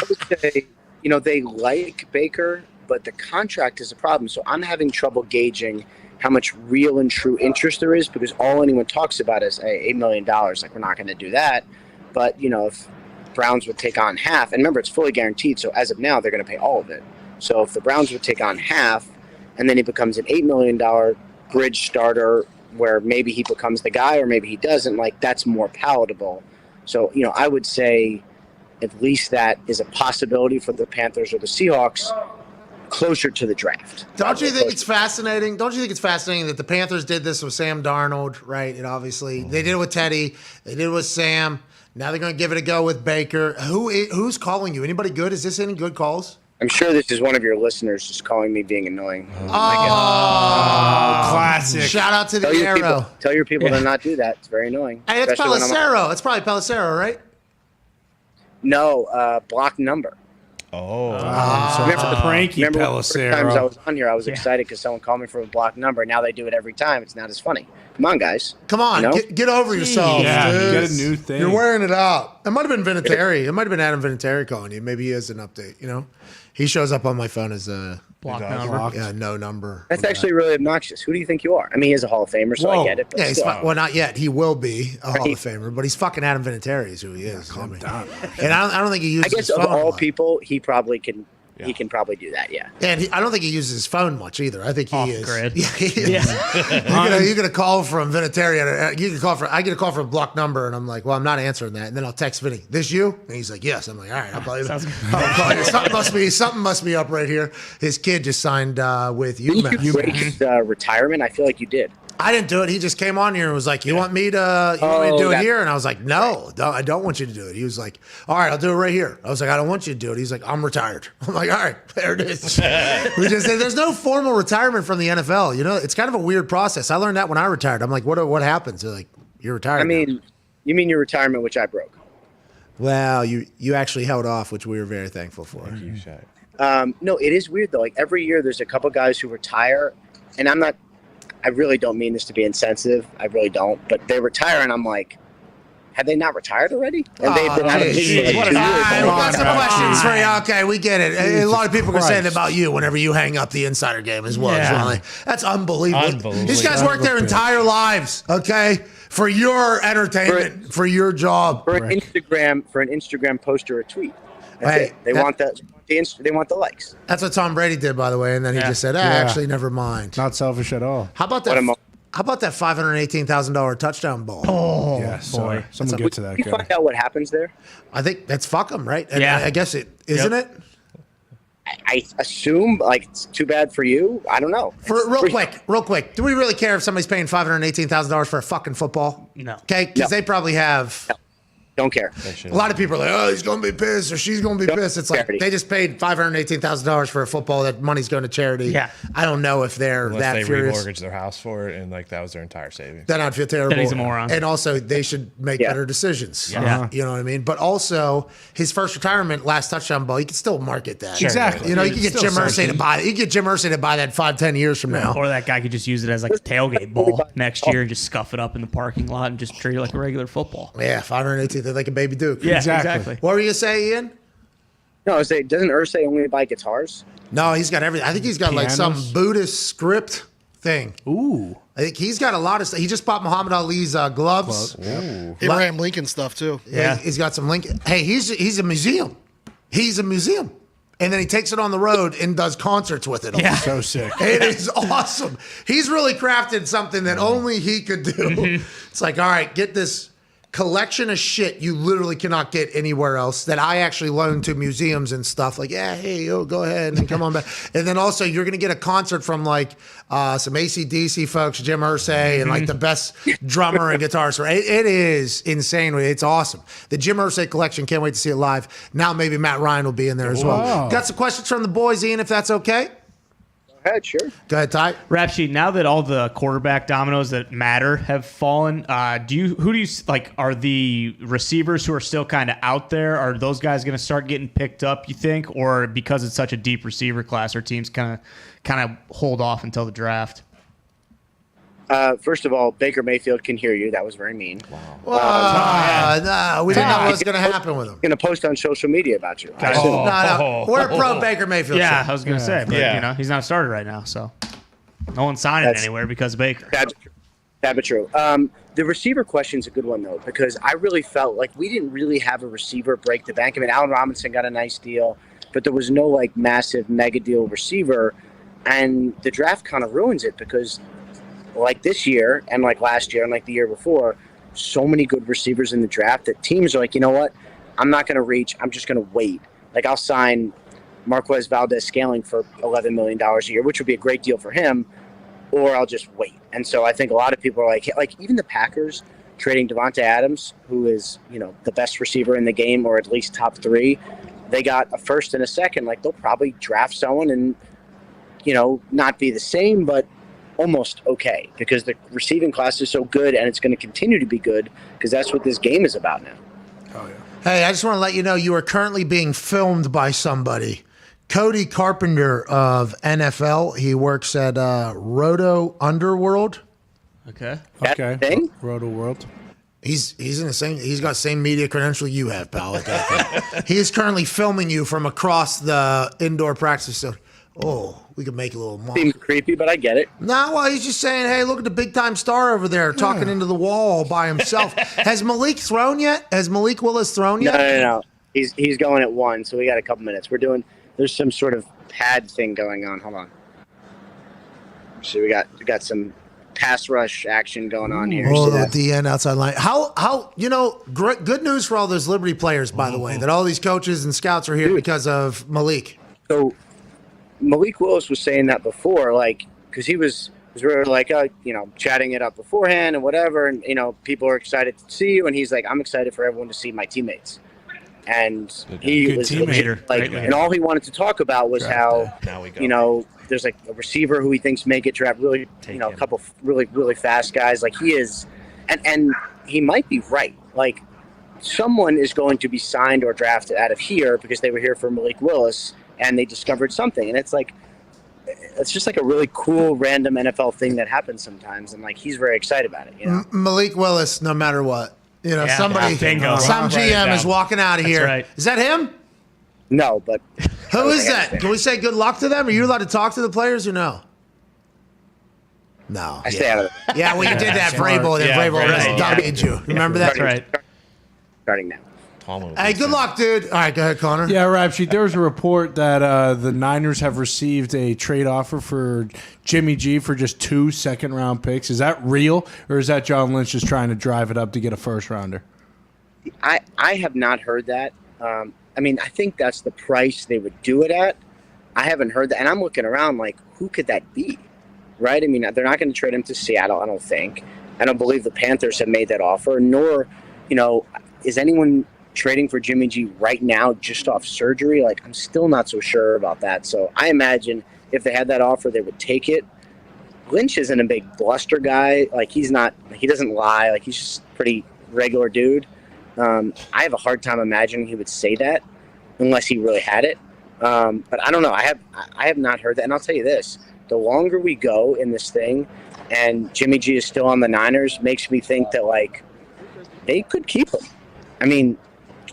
would say, they like Baker, but the contract is a problem. So I'm having trouble gauging how much real and true interest there is, because all anyone talks about is $8 million. We're not going to do that. But, if Browns would take on half, and remember, it's fully guaranteed, so as of now, they're going to pay all of it. So if the Browns would take on half, and then he becomes an $8 million bridge starter, where maybe he becomes the guy or maybe he doesn't, that's more palatable. So, I would say at least that is a possibility for the Panthers or the Seahawks closer to the draft. Don't you think it's fascinating? Don't you think it's fascinating that the Panthers did this with Sam Darnold, right? And obviously they did it with Teddy, they did it with Sam. Now they're going to give it a go with Baker. Who's calling you? Anybody good? Is this any good calls? I'm sure this is one of your listeners just calling me being annoying. Oh, classic. Shout out to the Arrow. Tell your people to not do that. It's very annoying. Hey, it's Pelissero. It's probably Pelissero, right? No, block number. Remember the pranky Remember the first times I was on here, I was Yeah. excited because someone called me from a blocked number. Now they do it every time. It's not as funny. Come on, guys. Come on, You know? get over yourself, Yeah, dude. get a new thing. You're wearing it out. It might have been Vinatieri. It might have been Adam Vinatieri calling you. Maybe he has an update, you know? He shows up on my phone as a Block number. no number. That's actually really obnoxious. Who do you think you are? I mean, he is a Hall of Famer, so I get it. But Yeah, he's still. well, not yet. He will be a Hall of Famer, but he's fucking Adam Vinatieri is who he is. Calm down. And I don't think he uses I guess his of phone a all lot. people, he probably can. He can probably do that. Yeah. And I don't think he uses his phone much either. I think he Off is. grid. Yeah, he is. You get a call from Vinatieri. You can call for. I get a call from a blocked number, and I'm like, well, I'm not answering that. And then I'll text Vinny, "This you?" And he's like, "Yes." I'm like, "All right, I'll call you." I'll call you. Something must be up right here. His kid just signed with Didn't you UMass. break his retirement? I feel like you did. I didn't do it. He just came on here and was like, "You want me to do it here?" And I was like, "No, I don't want you to do it." He was like, "All right, I'll do it right here." I was like, "I don't want you to do it." He's like, "I'm retired." I'm like, "All right, there it is." We just said there's no formal retirement from the NFL. You know, it's kind of a weird process. I learned that when I retired. I'm like, "What happens?" They're like, "You're retired." I mean, you mean your retirement, which I broke. well, you actually held off, which we were very thankful for. No, it is weird though. Like every year, there's a couple guys who retire, and I really don't mean this to be insensitive. I really don't. But they retire, and I'm like, have they not retired already? And they've been out of the league for like 2 years. All right, we got some on. questions for you. Okay, we get it. A lot of people are saying Christ. about you whenever you hang up the insider game as well. Yeah. Ronnie. That's unbelievable. Unbelievable. These guys work their entire lives, okay, for your entertainment, for your job. For an Instagram post or a tweet. That's Hey, it. They want the likes. That's what Tom Brady did, by the way, and then he just said, actually, never mind. Not selfish at all. How about that? How about that $518,000 touchdown ball? Oh, Yes, boy. someone get to that You guy. find out what happens there? I think that's fuck them, right? And Yeah. I guess it isn't it. I assume like it's too bad for you. I don't know. Real quick. Do we really care if somebody's paying $518,000 for a fucking football? No. Okay, because No. they probably have. Don't care. A lot of people are like, "Oh, he's going to be pissed or she's going to be pissed." It's like Charity. they just paid $518,000 for a football. That money's going to charity. Yeah. I don't know if they're Unless that they furious. remortgaged their house for it and like that was their entire savings. Then I'd feel terrible. Then he's a moron. And also, they should make Yeah. better decisions. Yeah. You know what I mean? But also, his first retirement, last touchdown ball, you can still market that. Exactly. You know, you can It's get still Jim Irsay to something. buy it. You can get Jim Irsay to buy that 5-10 years from now. Or that guy could just use it as like a tailgate ball next year and just scuff it up in the parking lot and just treat it like a regular football. Yeah, 518, they're like a baby Duke. Yeah, Exactly. exactly. What were you going to say, Ian? No, I say, doesn't Irsay only buy guitars? No, he's got everything. I think he's got like some Pianos? Buddhist script thing. Ooh. I think he's got a lot of stuff. He just bought Muhammad Ali's gloves. Abraham Lincoln stuff too. Yeah, he's got some Lincoln. Hey, he's a museum. He's a museum. And then he takes it on the road and does concerts with it. Yeah. So sick. It is awesome. He's really crafted something that only he could do. It's like, all right, get this collection of shit you literally cannot get anywhere else that I actually loan to museums and stuff. Like, yeah, hey, go ahead and come on back. And then also you're going to get a concert from like some AC/DC folks, Jim Irsay, and like the best drummer and guitarist. It is insane. It's awesome. The Jim Irsay collection, can't wait to see it live. Now maybe Matt Ryan will be in there as well. Wow. Got some questions from the boys, Ian, if that's okay? Go ahead, sure. Go ahead, Ty. Rap sheet. Now that all the quarterback dominoes that matter have fallen, who do you like? Are the receivers who are still kind of out there? Are those guys going to start getting picked up? You think, or because it's such a deep receiver class, are teams kind of hold off until the draft? First of all, Baker Mayfield can hear you. That was very mean. No, we didn't know what was going to happen with him. Going to post on social media about you. No, we're pro Baker Mayfield. Yeah, show. I was going to say, but Yeah. you know, he's not started right now, so no one's signing That's- anywhere because of Baker. That's true. The receiver question's a good one, though, because I really felt like we didn't really have a receiver break the bank. I mean, Allen Robinson got a nice deal, but there was no, like, massive mega deal receiver, and the draft kind of ruins it because, like this year and like last year and like the year before, so many good receivers in the draft that teams are like, you know what? I'm not going to reach. I'm just going to wait. Like, I'll sign Marquez Valdez-Scaling for $11 million a year, which would be a great deal for him, or I'll just wait. And so I think a lot of people are like even the Packers trading Devontae Adams, who is, you know, the best receiver in the game or at least top 3. They got a first and a second. Like, they'll probably draft someone and, you know, not be the same, but almost okay because the receiving class is so good and it's going to continue to be good because that's what this game is about now. Oh, yeah. Hey, I just want to let you know you are currently being filmed by somebody. Cody Carpenter of NFL. He works at Roto Underworld. Okay. Okay. Thing? Roto World. He's in the same. He's got the same media credential you have, pal. Like that. He is currently filming you from across the indoor practice facility. Oh, we could make a little more. Seems creepy, but I get it. No, well, he's just saying, hey, look at the big time star over there talking into the wall all by himself. Has Malik thrown yet? Has Malik Willis thrown yet? No. He's going at 1, so we got a couple minutes. There's some sort of pad thing going on. Hold on. So we got some pass rush action going on here. Oh, the DN outside line. How good news for all those Liberty players, by the way, that all these coaches and scouts are here because of Malik. So Malik Willis was saying that before, like, because he was really like, chatting it up beforehand and whatever, and people are excited to see you, and he's like, I'm excited for everyone to see my teammates, and he was legit, like, and all he wanted to talk about was how there's like a receiver who he thinks may get drafted, really, a couple really really fast guys, like he is, and he might be right, like someone is going to be signed or drafted out of here because they were here for Malik Willis. And they discovered something, and it's just like a really cool random NFL thing that happens sometimes, and like he's very excited about it. Malik Willis, no matter what, some GM is walking out of here. Right. Is that him? No, but who is that? Can we say good luck to them? Are you allowed to talk to the players or no? No. I stay out of it. Yeah, well, you did that Vrabel, and then Vrabel just dominated you. Remember that? That's right. Starting now. Hey, good luck, dude. All right, go ahead, Connor. Yeah, Rap Sheet, there was a report that the Niners have received a trade offer for Jimmy G for just 2 second-round picks. Is that real, or is that John Lynch just trying to drive it up to get a first-rounder? I have not heard that. I think that's the price they would do it at. I haven't heard that, and I'm looking around like, who could that be, right? I mean, they're not going to trade him to Seattle, I don't think. I don't believe the Panthers have made that offer, nor, is anyone trading for Jimmy G right now just off surgery? Like, I'm still not so sure about that. So I imagine if they had that offer, they would take it. Lynch isn't a big bluster guy. Like, he doesn't lie. Like, he's just a pretty regular dude. I have a hard time imagining he would say that unless he really had it. But I don't know. I have not heard that. And I'll tell you this, the longer we go in this thing and Jimmy G is still on the Niners makes me think that, like, they could keep him. I mean,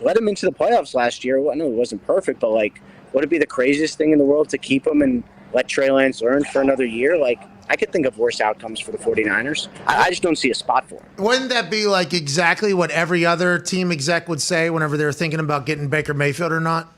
let him into the playoffs last year. Well, I know it wasn't perfect, but, like, would it be the craziest thing in the world to keep him and let Trey Lance learn for another year? Like, I could think of worse outcomes for the 49ers. I just don't see a spot for him. Wouldn't that be, like, exactly what every other team exec would say whenever they're thinking about getting Baker Mayfield or not?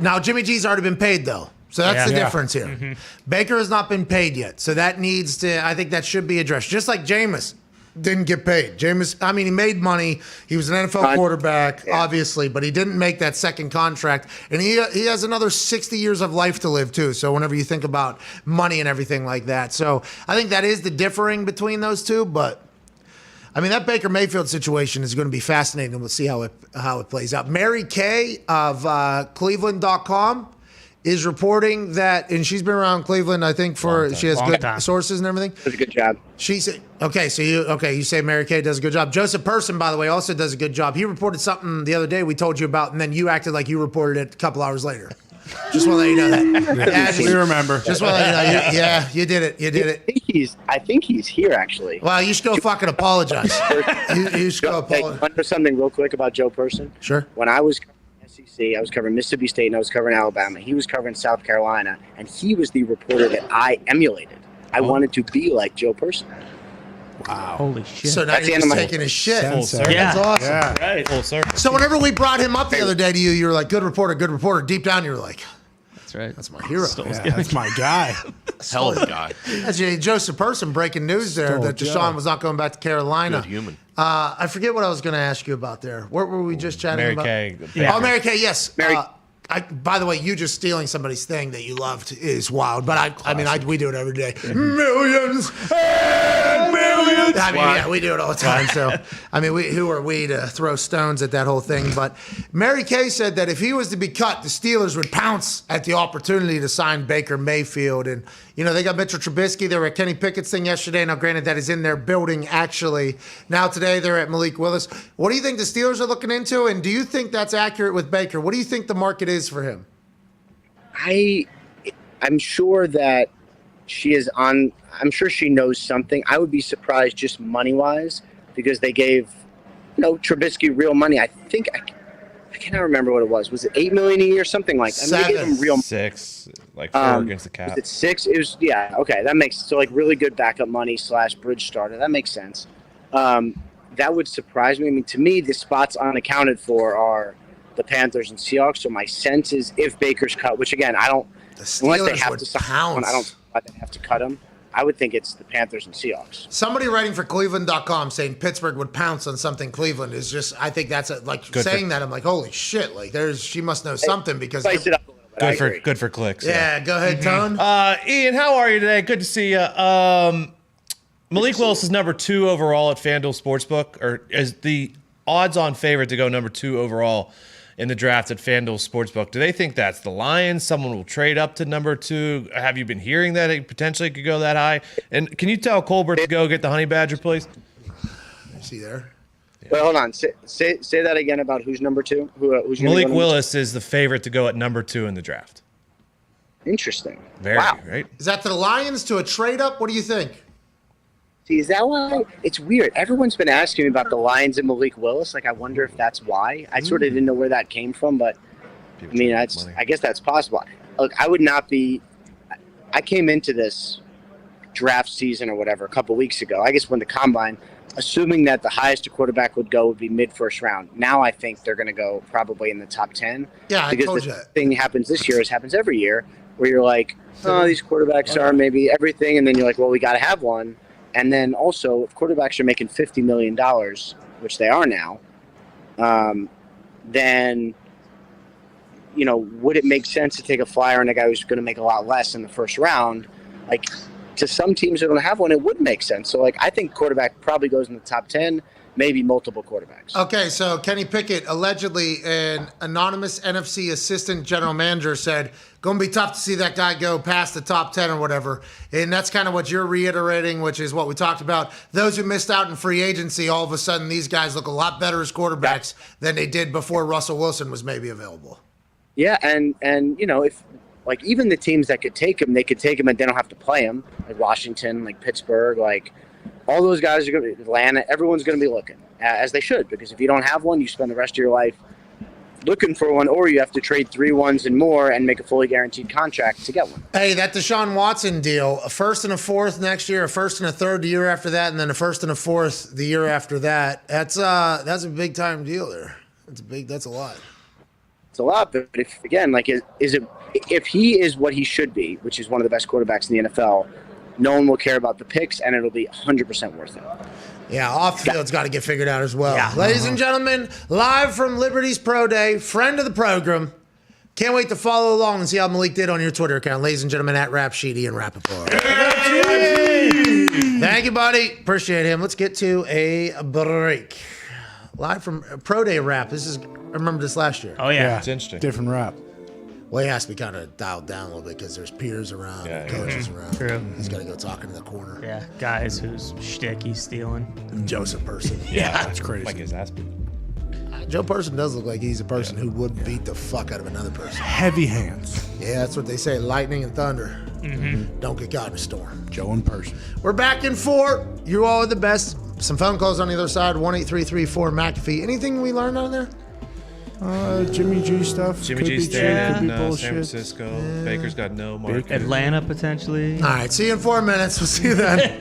Now, Jimmy G's already been paid, though. So that's the difference here. Mm-hmm. Baker has not been paid yet. So that needs to, I think that should be addressed. Just like Jameis didn't get paid. Jameis, he made money. He was an NFL quarterback, obviously, but he didn't make that second contract. And he has another 60 years of life to live, too. So whenever you think about money and everything like that. So I think that is the differing between those two. But, that Baker Mayfield situation is going to be fascinating. We'll see how it plays out. Mary Kay of Cleveland.com is reporting that, and she's been around Cleveland, I think, she has good sources and everything. Does a good job. She said, you say Mary Kay does a good job. Joseph Person, by the way, also does a good job. He reported something the other day we told you about, and then you acted like you reported it a couple hours later. Just want to let you know that. We remember. Just want to let you know. You did it. You did it. I think he's here, actually. Well, you should go fucking apologize. You should go apologize. Want to know something real quick about Joe Person? Sure. When I was SEC, I was covering Mississippi State, and I was covering Alabama. He was covering South Carolina, and he was the reporter that I emulated. I wanted to be like Joe Person. Wow. Holy shit. So now you're just taking his shit. That's awesome. Yeah. Right. Full circle. So whenever we brought him up the other day to you, you were like, good reporter. Deep down, you were like, that's right. That's my hero. That's my guy. Hell of a guy. That's Joseph Person breaking news there that Deshaun was not going back to Carolina. Good human. I forget what I was going to ask you about there. What were we just chatting about? Mary Kay. Oh, Mary Kay, yes. By the way, you just stealing somebody's thing that you loved is wild. But we do it every day. Millions and millions. I mean, yeah, we do it all the time. So, I mean, who are we to throw stones at that whole thing? But Mary Kay said that if he was to be cut, the Steelers would pounce at the opportunity to sign Baker Mayfield. And, they got Mitchell Trubisky. They were at Kenny Pickett's thing yesterday. Now, granted, that is in their building, actually. Now, today, they're at Malik Willis. What do you think the Steelers are looking into? And do you think that's accurate with Baker? What do you think the market is for him? I'm sure that I'm sure she knows something. I would be surprised just money-wise because they gave, Trubisky real money. I think I cannot remember what it was. Was it $8 million a year, something like that? They gave him real 6, like 4 against the cap. Was it 6? It was okay. That makes so really good backup money / bridge starter. That makes sense. That would surprise me. I mean, to me, the spots unaccounted for are the Panthers and Seahawks. So my sense is if Baker's cut, which again I don't. Unless they have to sign one, I don't think they have to cut him. I would think it's the Panthers and Seahawks. Somebody writing for Cleveland.com saying Pittsburgh would pounce on something Cleveland is just, I think that's saying that. I'm like, holy shit. She must know something because. Spice it up a little bit. Good for clicks. Yeah, go ahead, Tone. Ian, how are you today? Good to see you. Malik Willis is number 2 overall at FanDuel Sportsbook, or is the odds-on favorite to go number 2 overall in the draft at FanDuel Sportsbook. Do they think that's the Lions? Someone will trade up to number 2. Have you been hearing that it potentially could go that high? And can you tell Colbert to go get the Honey Badger, please? Is he there? Yeah. Wait, hold on. Say that again about who's number 2. Who's Malik Willis is the favorite to go at number 2 in the draft. Interesting. Very, wow. Right? Is that to the Lions, to a trade up? What do you think? See, is that why? It's weird. Everyone's been asking me about the Lions and Malik Willis. I wonder if that's why. I sort of didn't know where that came from, but I guess that's possible. Look, I would not be. I came into this draft season or whatever a couple weeks ago. I guess when the combine, assuming that the highest a quarterback would go would be mid-first round. Now I think they're going to go probably in the top 10. Yeah, because I told the you. thing happens this year, as happens every year, where you're like, oh, these quarterbacks are maybe everything, and then you're like, well, we got to have one. And then also, if quarterbacks are making $50 million, which they are now, then, would it make sense to take a flyer on a guy who's going to make a lot less in the first round? Like, to some teams that don't have one, it would make sense. So, I think quarterback probably goes in the top 10, maybe multiple quarterbacks. Okay, so Kenny Pickett, allegedly an anonymous NFC assistant general manager, said, going to be tough to see that guy go past the top 10 or whatever. And that's kind of what you're reiterating, which is what we talked about. Those who missed out in free agency, all of a sudden these guys look a lot better as quarterbacks than they did before Russell Wilson was maybe available. Yeah, and if even the teams that could take him, they could take him and they don't have to play him, like Washington, like Pittsburgh, all those guys are going to be Atlanta. Everyone's going to be looking, as they should, because if you don't have one, you spend the rest of your life looking for one, or you have to trade 3 ones and more and make a fully guaranteed contract to get one. Hey, that Deshaun Watson deal, a first and a fourth next year, a first and a third the year after that, and then a first and a fourth the year after that. That's a big time deal there. That's a lot. It's a lot, but if he is what he should be, which is one of the best quarterbacks in the NFL, no one will care about the picks, and it'll be 100% worth it. Yeah, off the field's got to get figured out as well. Yeah. Ladies and gentlemen, live from Liberty's Pro Day, friend of the program. Can't wait to follow along and see how Malik did on your Twitter account. Ladies and gentlemen, at Rap Sheedy and Rappaport. Thank you, buddy. Appreciate him. Let's get to a break. Live from Pro Day Rap. I remember this last year. Oh, yeah. It's interesting. Different rap. Well, he has to be kind of dialed down a little bit because there's peers around, coaches around. True. He's got to go talking in the corner. Yeah, guys whose shtick he's stealing. Joseph Person. Yeah, that's crazy. Like his ass beat. Joe Person does look like he's a person who would beat the fuck out of another person. Heavy hands. Yeah, that's what they say. Lightning and thunder. Don't get caught in a storm. Joe in person. We're back in 4. You all are the best. Some phone calls on the other side. 1-833-4 McAfee. Anything we learned out of there? Jimmy G stuff. Jimmy could G be stayed true, in could be bullshit. San Francisco. Baker's got no market. Atlanta, potentially. All right, see you in 4 minutes. We'll see you then.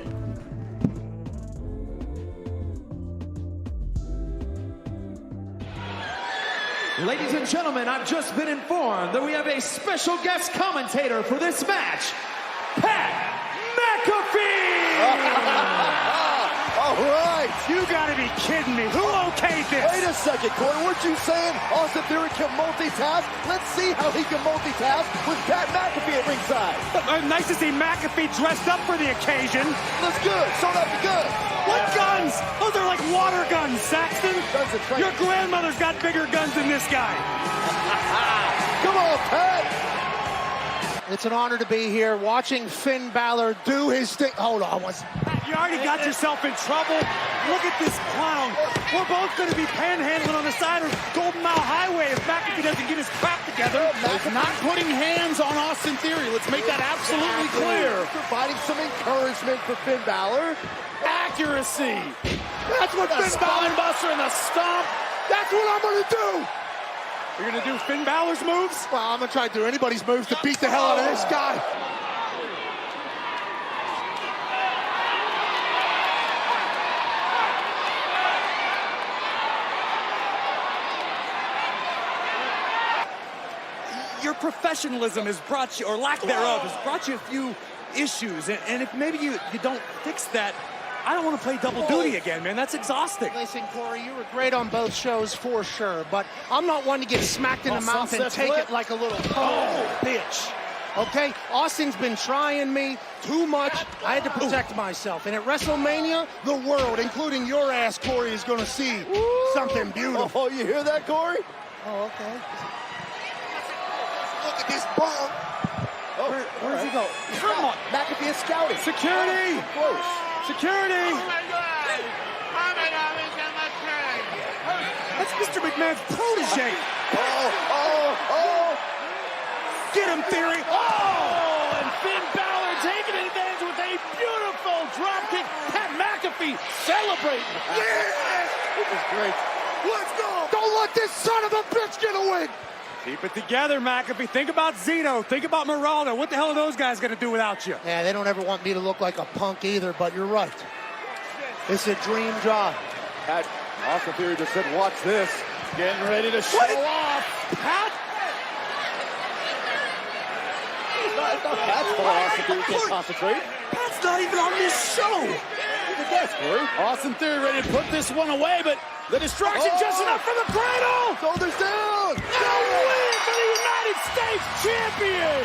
Ladies and gentlemen, I've just been informed that we have a special guest commentator for this match, Pat McAfee! All right. You gotta be kidding me. Who okayed this? Wait a second, Corey. Weren't you saying Austin Theory can multitask? Let's see how he can multitask with Pat McAfee at ringside. Nice to see McAfee dressed up for the occasion. Looks good. Showed up good. What guns? Those are like water guns, Saxton. Guns of strength. Your grandmother's got bigger guns than this guy. Come on, Pat. It's an honor to be here watching Finn Ballard do his thing. Hold on. You already got yourself in trouble. Look at this clown. We're both going to be panhandling on the side of Golden Mile Highway if McAfee doesn't get his crap together. He's not putting hands on Austin Theory. Let's make that absolutely clear. Providing some encouragement for Finn Balor. Accuracy. That's what Finn Balor buster and the stomp. That's what I'm going to do. You're going to do Finn Balor's moves? Well, I'm going to try to do anybody's moves to beat the hell out of this guy. Your professionalism has brought you, or lack thereof, has brought you a few issues. And if maybe you don't fix that, I don't want to play double duty again, man. That's exhausting. Listen, Corey, you were great on both shows for sure, but I'm not one to get smacked in the mouth and take it like a little bitch. Okay? Austin's been trying me too much. I had to protect myself. And at WrestleMania, the world, including your ass, Corey, is going to see something beautiful. Oh, you hear that, Corey? Oh, okay. Look at this bump. Where does he go? Come on. McAfee is scouting. Security! Close. Security! Oh my God, he's on my train. That's Mr. McMahon's protege. Oh. Get him, Theory. Oh, and Finn Balor taking advantage with a beautiful dropkick. Pat McAfee celebrating. Yeah! This is great. Let's go! Don't let this son of a bitch get a win! Keep it together, McAfee. Think about Zeno. Think about Moraldo. What the hell are those guys going to do without you? Yeah, they don't ever want me to look like a punk either, but you're right. It's a dream job. Pat, Austin Theory just said, watch this. Getting ready to show off. Pat? Pat's for Austin Theory can't concentrate. Pat's not even on this show. Look at that, Corey. Austin Theory ready to put this one away, but the distraction just enough for the cradle. Shoulders down. No win for the United States champion.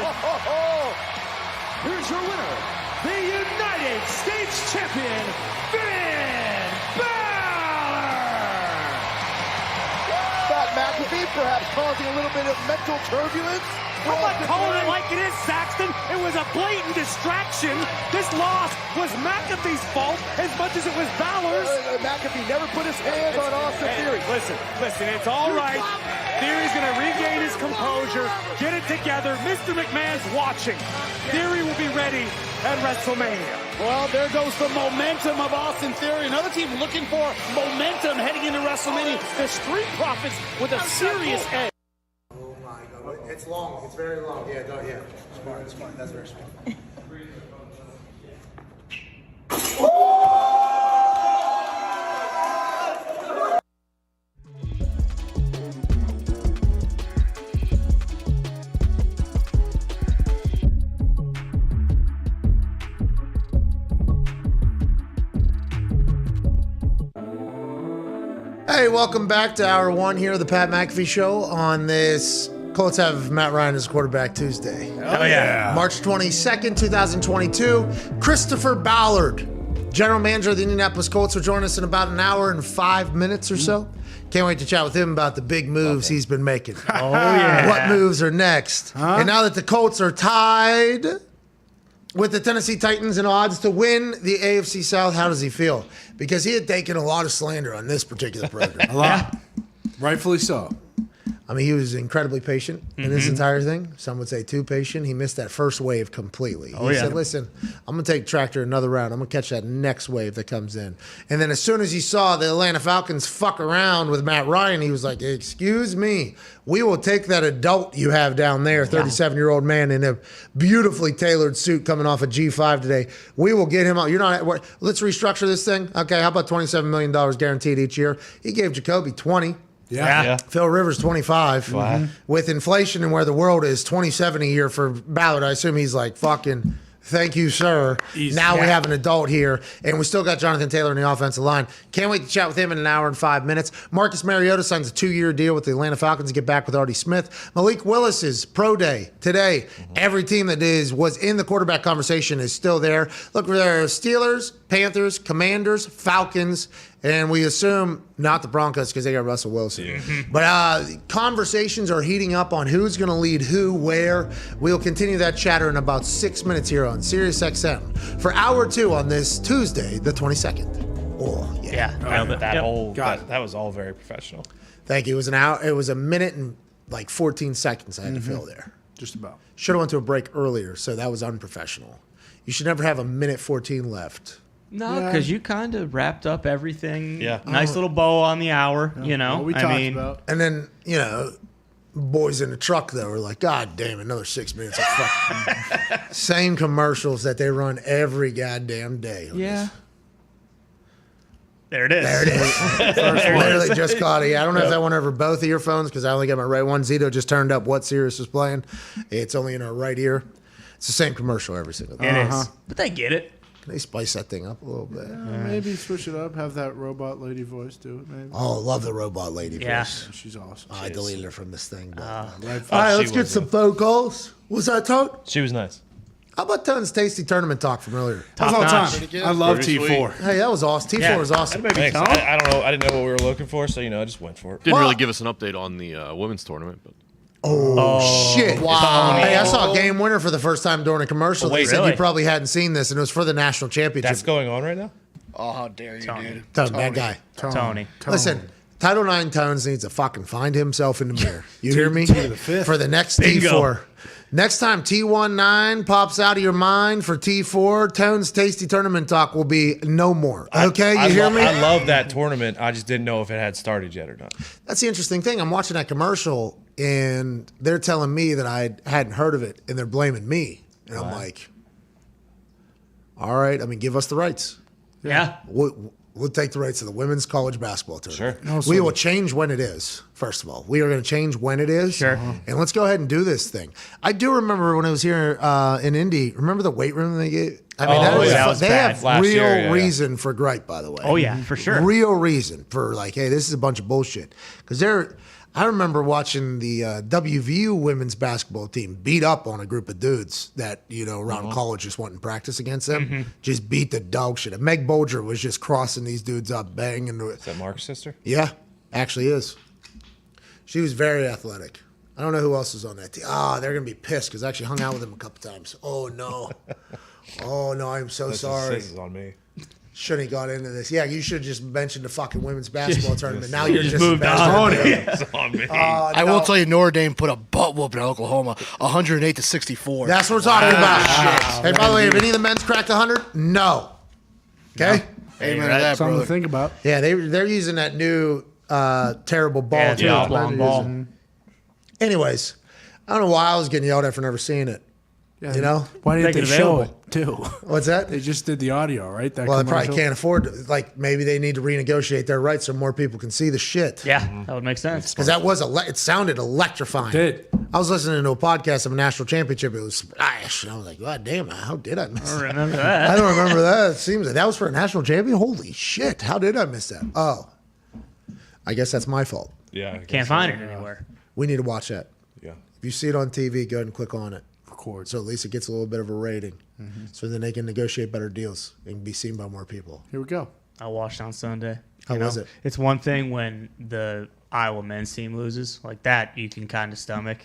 Here's your winner, the United States champion, Finn Balor. Pat McAfee perhaps causing a little bit of mental turbulence. I'm not calling it like it is, Saxton. It was a blatant distraction. This loss was McAfee's fault as much as it was Balor's. McAfee never put his hands on Austin Theory. Listen, it's all right. Theory's going to regain his composure, get it together. Mr. McMahon's watching. Theory will be ready at WrestleMania. Well, there goes the momentum of Austin Theory. Another team looking for momentum heading into WrestleMania. The Street Profits with a serious edge. Oh my God. It's long. It's very long. Yeah, Smart. That's very smart. Hey, welcome back to Hour 1 here of the Pat McAfee Show on this Colts have Matt Ryan as quarterback Tuesday. Oh, yeah. March 22nd, 2022. Christopher Ballard, general manager of the Indianapolis Colts, will join us in about an hour and 5 minutes or so. Can't wait to chat with him about the big moves he's been making. Oh, yeah. What moves are next? And now that the Colts are tied with the Tennessee Titans in odds to win the AFC South, how does he feel? Because he had taken a lot of slander on this particular program. A lot. Rightfully so. I mean, he was incredibly patient in this entire thing. Some would say too patient. He missed that first wave completely. He said, listen, I'm going to take Tractor another round. I'm going to catch that next wave that comes in. And then as soon as he saw the Atlanta Falcons fuck around with Matt Ryan, he was like, excuse me, we will take that adult you have down there, 37-year-old man in a beautifully tailored suit coming off a G5 today. We will get him out. Let's restructure this thing. Okay, how about $27 million guaranteed each year? He gave Jacoby 20. Yeah. Phil Rivers 25. Wow. With inflation and where the world is, 27 a year for Ballard. I assume he's like fucking Thank you, sir. Now we have an adult here, and we still got Jonathan Taylor in the offensive line. Can't wait to chat with him in an hour and 5 minutes. Marcus Mariota signs a 2-year deal with the Atlanta Falcons to get back with Artie Smith. Malik Willis's pro day today. Every team that was in the quarterback conversation is still there. Look for their Steelers, Panthers, Commanders, Falcons, and we assume not the Broncos because they got Russell Wilson. Yeah. But conversations are heating up on who's going to lead who, where. We'll continue that chatter in about 6 minutes here on SiriusXM for hour 2 on this Tuesday, the 22nd. Oh, yeah. That was all very professional. Thank you. It was an hour. It was a minute and like 14 seconds I had to fill there. Just about. Should have went to a break earlier, so that was unprofessional. You should never have a minute 14 left. No, because you kind of wrapped up everything. Yeah. Nice little bow on the hour, you know. What we talked about. And then, boys in the truck, though, were like, God damn, another 6 minutes of fucking same commercials that they run every goddamn day. Yeah. There it is. There it is. Literally just caught it. I don't know if that went over both of your phones because I only got my right one. Zito just turned up what Sirius was playing. It's only in our right ear. It's the same commercial every single day. It is. But they get it. Can they spice that thing up a little bit? Maybe switch it up. Have that robot lady voice do it, maybe. Oh, love the robot lady voice. She's awesome. I deleted her from this thing. But, All right, let's get some phone calls. Was that Tone? She was nice. How about Tone's tasty tournament talk from earlier? Top all time. I love T4. Hey, that was awesome. T4 was awesome. Thanks. I don't know. I didn't know what we were looking for, so I just went for it. Didn't really give us an update on the women's tournament, but. Oh, shit. Wow. Hey, I saw a game winner for the first time during a commercial. They said you probably hadn't seen this, and it was for the national championship. That's going on right now? Oh, how dare you, dude. Tone, bad guy. Tony. Listen, Title IX Tones needs to fucking find himself in the mirror. You hear me? For the next T4. Next time T19 pops out of your mind for T4, Tone's Tasty Tournament Talk will be no more. Okay, you hear me? I love that tournament. I just didn't know if it had started yet or not. That's the interesting thing. I'm watching that commercial, and they're telling me that I hadn't heard of it, and they're blaming me. And I'm like, all right, give us the rights. Yeah. We'll take the rights to the women's college basketball tournament. Sure. We will change when it is, first of all. We are going to change when it is. Sure. And let's go ahead and do this thing. I do remember when I was here in Indy, remember the weight room they gave? They have real reason for gripe, by the way. Oh, yeah, for sure. Real reason for hey, this is a bunch of bullshit. Because I remember watching the WVU women's basketball team beat up on a group of dudes that, around college just wanting to practice against them. Just beat the dog shit. And Meg Bolger was just crossing these dudes up, banging. Is that Mark's sister? Yeah, actually is. She was very athletic. I don't know who else is on that team. They're going to be pissed because I actually hung out with them a couple times. Oh, no. Oh, no, I'm so sorry. This is on me. Shouldn't have got into this. Yeah, you should have just mentioned the fucking women's basketball tournament. Now you're just moved on. It's on me. I will tell you, Notre Dame put a butt whooping in Oklahoma, 108-64. That's what we're talking about. Hey, by the way, have any of the men's cracked 100? No. Okay? Amen to that, Something brother. to think about. Yeah, they're using that new terrible ball. too. Long ball. Anyways, I don't know why I was getting yelled at for never seeing it. Yeah, why didn't they show it too? What's that? They just did the audio, right? That Well, they commercial? probably can't afford to. Maybe they need to renegotiate their rights so more people can see the shit. Yeah, that would make sense. Because that was it sounded electrifying. It did. I was listening to a podcast of a national championship. It was Splash. And I was like, God damn, how did I miss I that? remember that. I don't remember that. It seems like that was for a national champion. Holy shit. How did I miss that? Oh, I guess that's my fault. Yeah. Can't find it anywhere. We need to watch that. Yeah. If you see it on TV, go ahead and click on it. Record. So at least it gets a little bit of a rating. So then they can negotiate better deals and be seen by more people. Here we go. I watched on Sunday. How was it? It's one thing when the Iowa men's team loses. Like that, you can kind of stomach.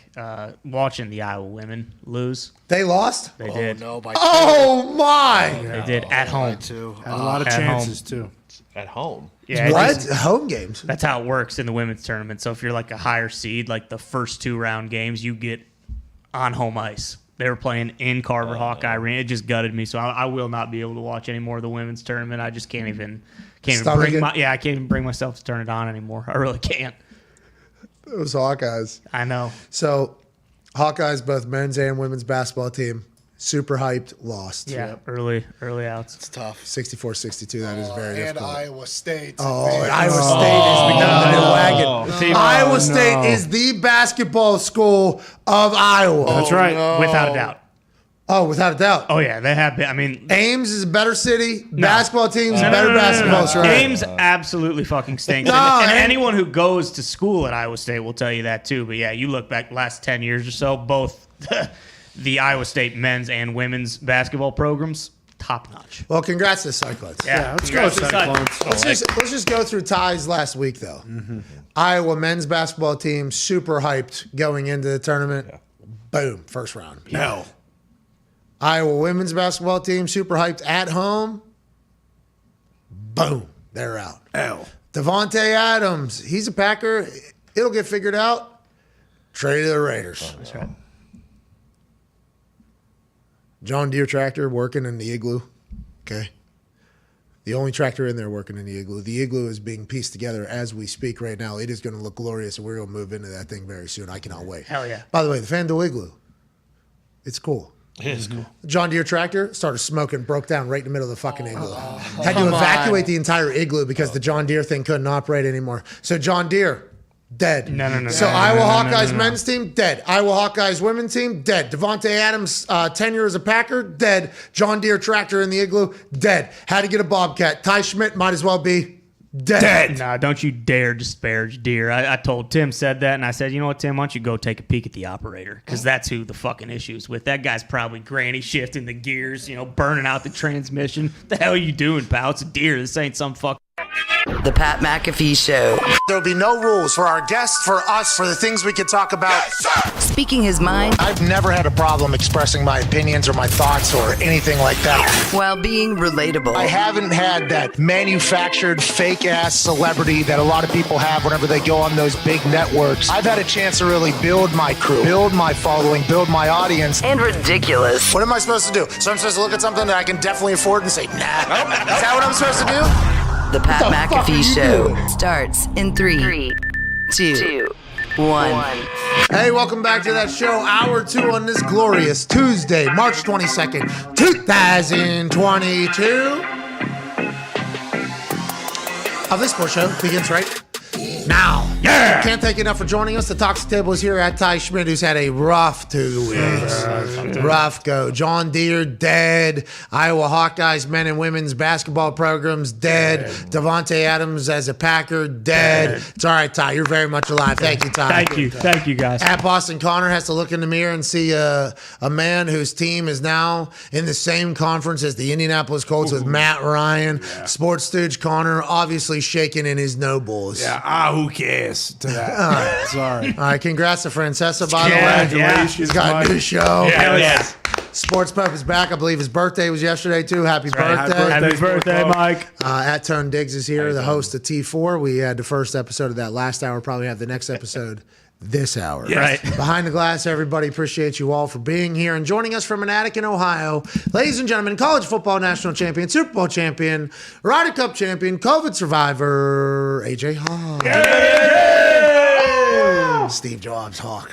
Watching the Iowa women lose. They lost? They did. No, by Oh, my. They did at home. two. Had a lot of at chances too. At home. Yeah, What? Home games? That's how it works in the women's tournament. So if you're like a higher seed, like the first 2 round games, you get on home ice. They were playing in Carver Hawkeye Arena. It just gutted me. So I will not be able to watch any more of the women's tournament. I just can't even I can't even bring myself to turn it on anymore. I really can't. Those Hawkeyes. I know. So Hawkeyes, both men's and women's basketball team, super hyped, lost. Yeah, early outs. It's tough. 64-62. That is very And difficult. Iowa State. Oh, and Iowa State has become the new wagon. Iowa State is the basketball school of Iowa. That's right. No. Without a doubt. Oh, without a doubt. Oh yeah, they have been. I mean, Ames is a better city. Basketball team's a better basketball team. Ames absolutely fucking stinks. And anyone who goes to school at Iowa State will tell you that too. But yeah, you look back last 10 years or so, both the Iowa State men's and women's basketball programs, top notch. Well, congrats to the Cyclones. Yeah, let's go, Cyclones. Let's just go through ties last week, though. Mm-hmm. Iowa men's basketball team, super hyped going into the tournament. Yeah. Boom, first round. No. Iowa women's basketball team, super hyped at home. Boom, they're out. L. Devontae Adams, he's a Packer. It'll get figured out. Trade to the Raiders. That's right. John Deere tractor working in the igloo. Okay. The only tractor in there working in the igloo. The igloo is being pieced together as we speak right now. It is going to look glorious, and we're going to move into that thing very soon. I cannot wait. Hell yeah. By the way, the FanDuel igloo, it's cool. It is cool. John Deere tractor started smoking, broke down right in the middle of the fucking igloo. Had to evacuate the entire igloo because the John Deere thing couldn't operate anymore. So John Deere, dead. No. So Iowa Hawkeyes men's team, dead. Iowa Hawkeyes women's team, dead. Devontae Adams, tenure as a Packer, dead. John Deere tractor in the igloo, dead. Had to get a Bobcat. Ty Schmidt might as well be dead. Nah, don't you dare disparage Deere. I told Tim said that, and I said, you know what, Tim, why don't you go take a peek at the operator? Because that's who the fucking issue's with. That guy's probably granny shifting the gears, burning out the transmission. The hell are you doing, pal? It's a Deere. This ain't some fuck. The Pat McAfee Show. There'll be no rules for our guests, for us, for the things we can talk about. Yes, Speaking his mind I've never had a problem expressing my opinions or my thoughts or anything like that. while being relatable. I haven't had that manufactured fake-ass celebrity that a lot of people have whenever they go on those big networks. I've had a chance to really build my crew, build my following, build my audience. And ridiculous. What am I supposed to do? So I'm supposed to look at something that I can definitely afford and say, nah. Is that what I'm supposed to do? The Pat McAfee Show starts in 3, 2, 1. Hey, welcome back to that show. Hour 2 on this glorious Tuesday, March 22nd, 2022. This sports show begins right now. Yeah! Can't thank you enough for joining us. The Toxic Table is here at Ty Schmidt, who's had a rough 2 weeks. Rough go. John Deere, dead. Iowa Hawkeyes men and women's basketball programs, dead. Devontae Adams as a Packer, dead. It's all right, Ty. You're very much alive. Thank you, Ty. Thank you, guys. At Boston Connor has to look in the mirror and see a man whose team is now in the same conference as the Indianapolis Colts with Matt Ryan. Yeah. Sports Stooge Connor obviously shaking in his nobles. Yeah, who cares to that? Sorry. All right, congrats to Francesa, by the way. Congratulations. He's got a new show. Yeah. Sports Pup is back. I believe his birthday was yesterday, too. Happy birthday. Happy birthday, Mike. At Tone Diggs is here, the host of T4. We had the first episode of that last hour. Probably have the next episode this hour. Yes. Right. Behind the glass, everybody, appreciate you all for being here and joining us from an attic in Ohio. Ladies and gentlemen, college football national champion, Super Bowl champion, Ryder Cup champion, COVID survivor, AJ Hawk. Yeah! Steve Jobs Hawk.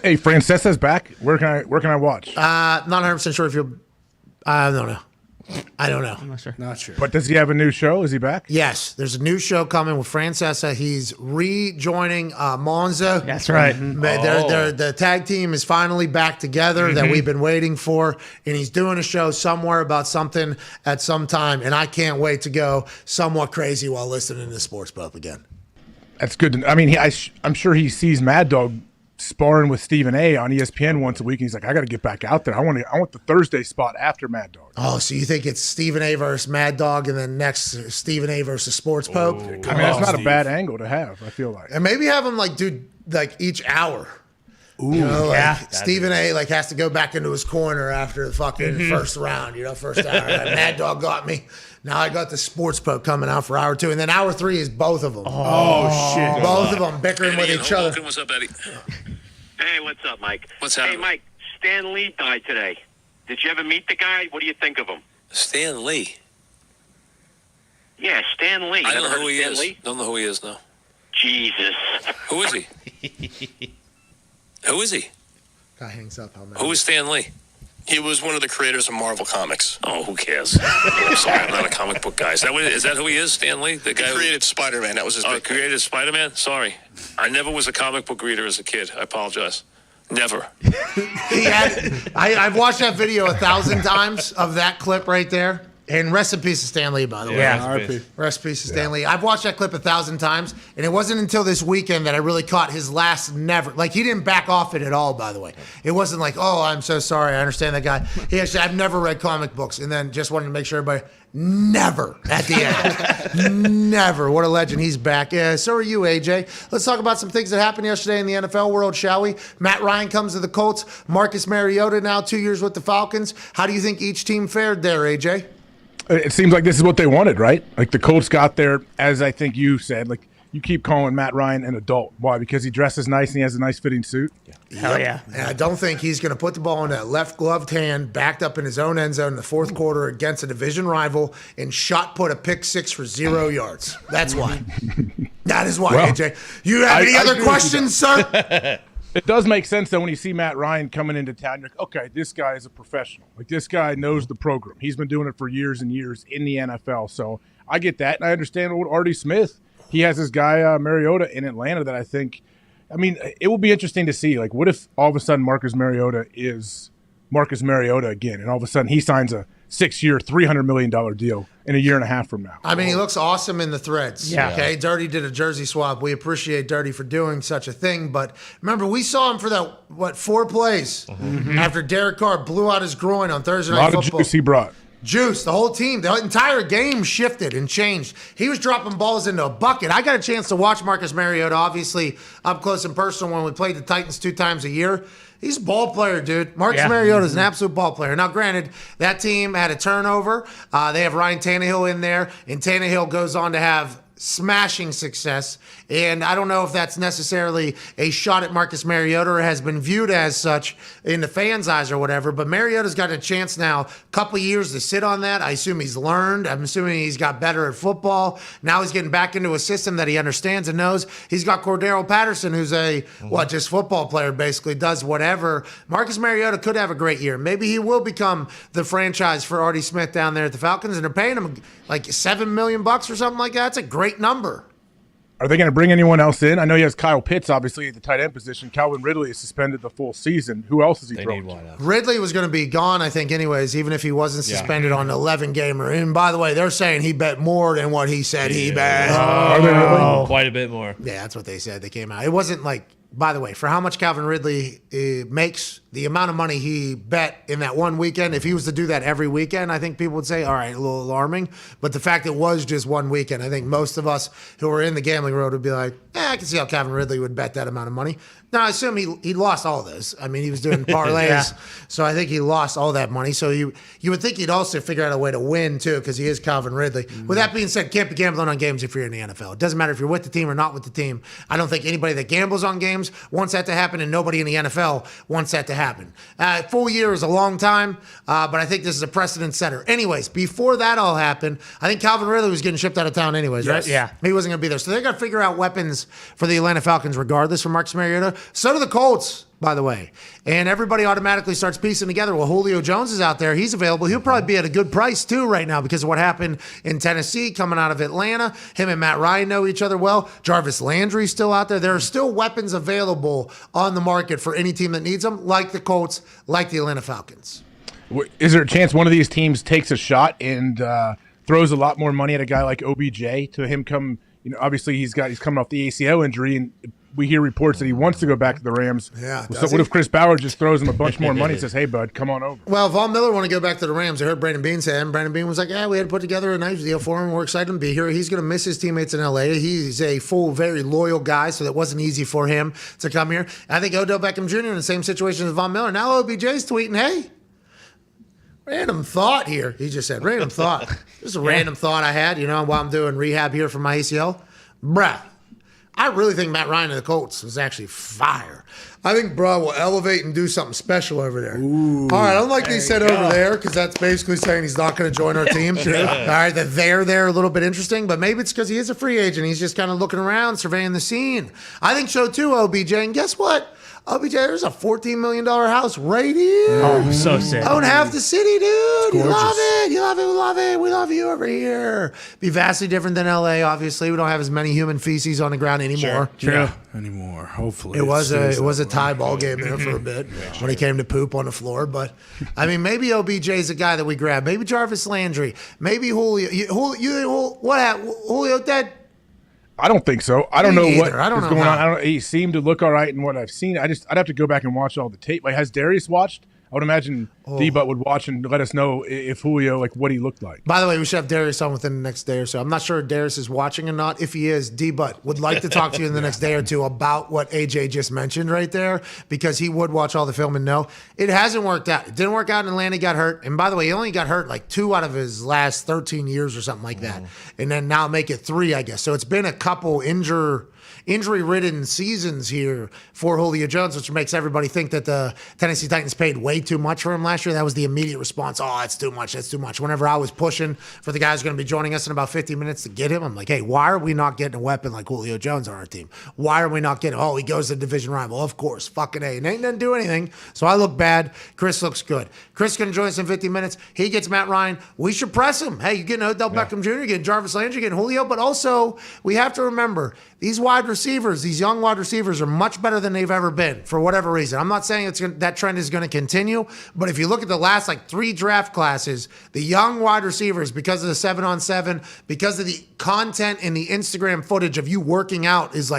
Hey, Francesa's back. Where can I watch? Not 100% sure if you'll. I don't know. I'm not sure. But does he have a new show? Is he back? Yes, there's a new show coming with Francesa. He's rejoining Monza. That's right. The tag team is finally back together that we've been waiting for, and he's doing a show somewhere about something at some time, and I can't wait to go somewhat crazy while listening to Sports Pup again. That's good. I mean, I'm sure he sees Mad Dog sparring with Stephen A on ESPN once a week, and he's like, I got to get back out there. I want the Thursday spot after Mad Dog. Oh, so you think it's Stephen A versus Mad Dog, and then next Stephen A versus Sports Pope? I mean, that's not a bad angle to have, I feel like. And maybe have him do each hour. Ooh, Stephen A has to go back into his corner after the fucking first round, first hour. Mad Dog got me. Now I got the Sports Pope coming out for hour 2, and then hour 3 is both of them. Oh shit! Both of them bickering with each other. What's up, Eddie? Hey, what's up, Mike? What's happening? Hey, Mike, Stan Lee died today. Did you ever meet the guy? What do you think of him? Stan Lee. Yeah, Stan Lee. I don't know Never who he heard of is. Stan Lee? Don't know who he is, no. Jesus. Who is he? Who is he? Guy hangs up. Who is Stan Lee? He was one of the creators of Marvel Comics. Oh, who cares? I'm sorry, I'm not a comic book guy. Is that who he is, Stan Lee? The guy who created Spider-Man. That was his big created Spider-Man? Sorry. I never was a comic book reader as a kid. I apologize. Never. I've watched that video 1,000 times of that clip right there. And rest in peace to Stan Lee, by the way. Yeah. Rest in peace to Stan Lee. I've watched that clip 1,000 times, and it wasn't until this weekend that I really caught his last never. Like, he didn't back off it at all, by the way. It wasn't like, oh, I'm so sorry. I understand that guy. He actually, I've never read comic books, and then just wanted to make sure everybody, never at the end. Never. What a legend. He's back. Yeah, so are you, AJ. Let's talk about some things that happened yesterday in the NFL world, shall we? Matt Ryan comes to the Colts. Marcus Mariota now 2 years with the Falcons. How do you think each team fared there, AJ? It seems like this is what they wanted, right? Like the Colts got there, as I think you said, like you keep calling Matt Ryan an adult. Why? Because he dresses nice and he has a nice fitting suit? Hell yeah. And I don't think he's going to put the ball in that left gloved hand, backed up in his own end zone in the fourth quarter against a division rival and shot put a pick 6 for 0 yards. That's why. That is why, AJ. You have any other questions, sir? It does make sense, though, when you see Matt Ryan coming into town. You're like, okay, this guy is a professional. Like, this guy knows the program. He's been doing it for years and years in the NFL. So I get that, and I understand old Artie Smith. He has this guy, Mariota, in Atlanta that I think – I mean, it will be interesting to see. Like, what if all of a sudden Marcus Mariota is Marcus Mariota again, and all of a sudden he signs a 6-year, $300 million deal in a year and a half from now? I mean, he looks awesome in the threads. Yeah. Okay, Dirty did a jersey swap. We appreciate Dirty for doing such a thing. But remember, we saw him for that, 4 plays after Derek Carr blew out his groin on Thursday Night Football. A lot of juice he brought. Juice, the whole team, the entire game shifted and changed. He was dropping balls into a bucket. I got a chance to watch Marcus Mariota, obviously, up close and personal when we played the Titans 2 times a year. He's a ball player, dude. Marcus Mariota is an absolute ball player. Now, granted, that team had a turnover. They have Ryan Tannehill in there, and Tannehill goes on to have smashing success. And I don't know if that's necessarily a shot at Marcus Mariota or has been viewed as such in the fans' eyes or whatever. But Mariota's got a chance now, a couple of years to sit on that. I assume he's learned. I'm assuming he's got better at football. Now he's getting back into a system that he understands and knows. He's got Cordero Patterson, who's just football player, basically, does whatever. Marcus Mariota could have a great year. Maybe he will become the franchise for Artie Smith down there at the Falcons, and they're paying him like $7 million or something like that. That's a great number. Are they going to bring anyone else in? I know he has Kyle Pitts, obviously, at the tight end position. Calvin Ridley is suspended the full season. Who else is he throwing? Ridley was going to be gone, I think, anyways, even if he wasn't suspended on an 11-gamer. And by the way, they're saying he bet more than what he said he bet. Are they really? Quite a bit more. Yeah, that's what they said. They came out. It wasn't like, by the way, for how much Calvin Ridley makes, the amount of money he bet in that one weekend, if he was to do that every weekend, I think people would say, all right, a little alarming. But the fact it was just one weekend, I think most of us who were in the gambling world would be like, I can see how Calvin Ridley would bet that amount of money. Now, I assume he lost all this. I mean, he was doing parlays, so I think he lost all that money. So you would think he'd also figure out a way to win, too, because he is Calvin Ridley. With that being said, can't be gambling on games if you're in the NFL. It doesn't matter if you're with the team or not with the team. I don't think anybody that gambles on games wants that to happen, and nobody in the NFL wants that to happen. Full year is a long time, but I think this is a precedent setter. Anyways, before that all happened, I think Calvin Ridley was getting shipped out of town anyways, right? Yeah. He wasn't going to be there. So they got to figure out weapons for the Atlanta Falcons regardless for Marcus Mariota. So do the Colts, by the way. And everybody automatically starts piecing together, well, Julio Jones is out there. He's available. He'll probably be at a good price, too, right now because of what happened in Tennessee coming out of Atlanta. Him and Matt Ryan know each other well. Jarvis Landry's still out there. There are still weapons available on the market for any team that needs them, like the Colts, like the Atlanta Falcons. Is there a chance one of these teams takes a shot and throws a lot more money at a guy like OBJ to him come, obviously he's coming off the ACL injury, and we hear reports that he wants to go back to the Rams. Yeah. So what if Chris Ballard just throws him a bunch more money and says, hey, bud, come on over? Well, Von Miller want to go back to the Rams. I heard Brandon Beane say, and Brandon Beane was like, we had to put together a nice deal for him. We're excited to be here. He's going to miss his teammates in L.A. He's a full, very loyal guy, so that wasn't easy for him to come here. I think Odell Beckham Jr. in the same situation as Von Miller. Now OBJ's tweeting, hey, random thought here. He just said, random thought. This is a random thought I had, while I'm doing rehab here for my ACL. Bruh. I really think Matt Ryan of the Colts is actually fire. I think Bro will elevate and do something special over there. Ooh, all right, I don't like they said over there because that's basically saying he's not going to join our team. All right, the there a little bit interesting, but maybe it's because he is a free agent. He's just kind of looking around, surveying the scene. I think so too, OBJ. And guess what? OBJ, there's a $14 million house right here. Oh, so sick. Own half the city, dude. You love it. You love it. We love it. We love you over here. Be vastly different than LA, obviously. We don't have as many human feces on the ground anymore. True. Anymore, hopefully. It was a tie ball game there for a bit when he came to poop on the floor. But, I mean, maybe OBJ is a guy that we grab. Maybe Jarvis Landry. Maybe Julio. What happened? Julio dead? I don't think so. I don't know what is going how. on. He seemed to look all right in what I've seen. I'd have to go back and watch all the tape. Like, has Darius watched? I would imagine D-Butt would watch and let us know if Julio, like, what he looked like. By the way, we should have Darius on within the next day or so. I'm not sure if Darius is watching or not. If he is, D-Butt would like to talk to you in the next day or two about what AJ just mentioned right there, because he would watch all the film and know. It hasn't worked out. It didn't work out in Atlanta. He got hurt. And by the way, he only got hurt like 2 out of his last 13 years or something like that. And then now make it 3, I guess. So it's been a couple injury-ridden seasons here for Julio Jones, which makes everybody think that the Tennessee Titans paid way too much for him last year. That was the immediate response. Oh, that's too much. That's too much. Whenever I was pushing for the guys going to be joining us in about 50 minutes to get him, I'm like, hey, why are we not getting a weapon like Julio Jones on our team? Why are we not getting, he goes to division rival. Of course, fucking A. And ain't didn't do anything. So I look bad. Chris looks good. Chris going to join us in 50 minutes. He gets Matt Ryan. We should press him. Hey, you're getting Odell Beckham Jr., you're getting Jarvis Landry, you're getting Julio. But also, we have to remember, these wide receivers, these young wide receivers are much better than they've ever been for whatever reason. I'm not saying that trend is going to continue, but if you look at the last 3 draft classes, the young wide receivers, because of the 7-on-7, because of the content and the Instagram footage of you working out is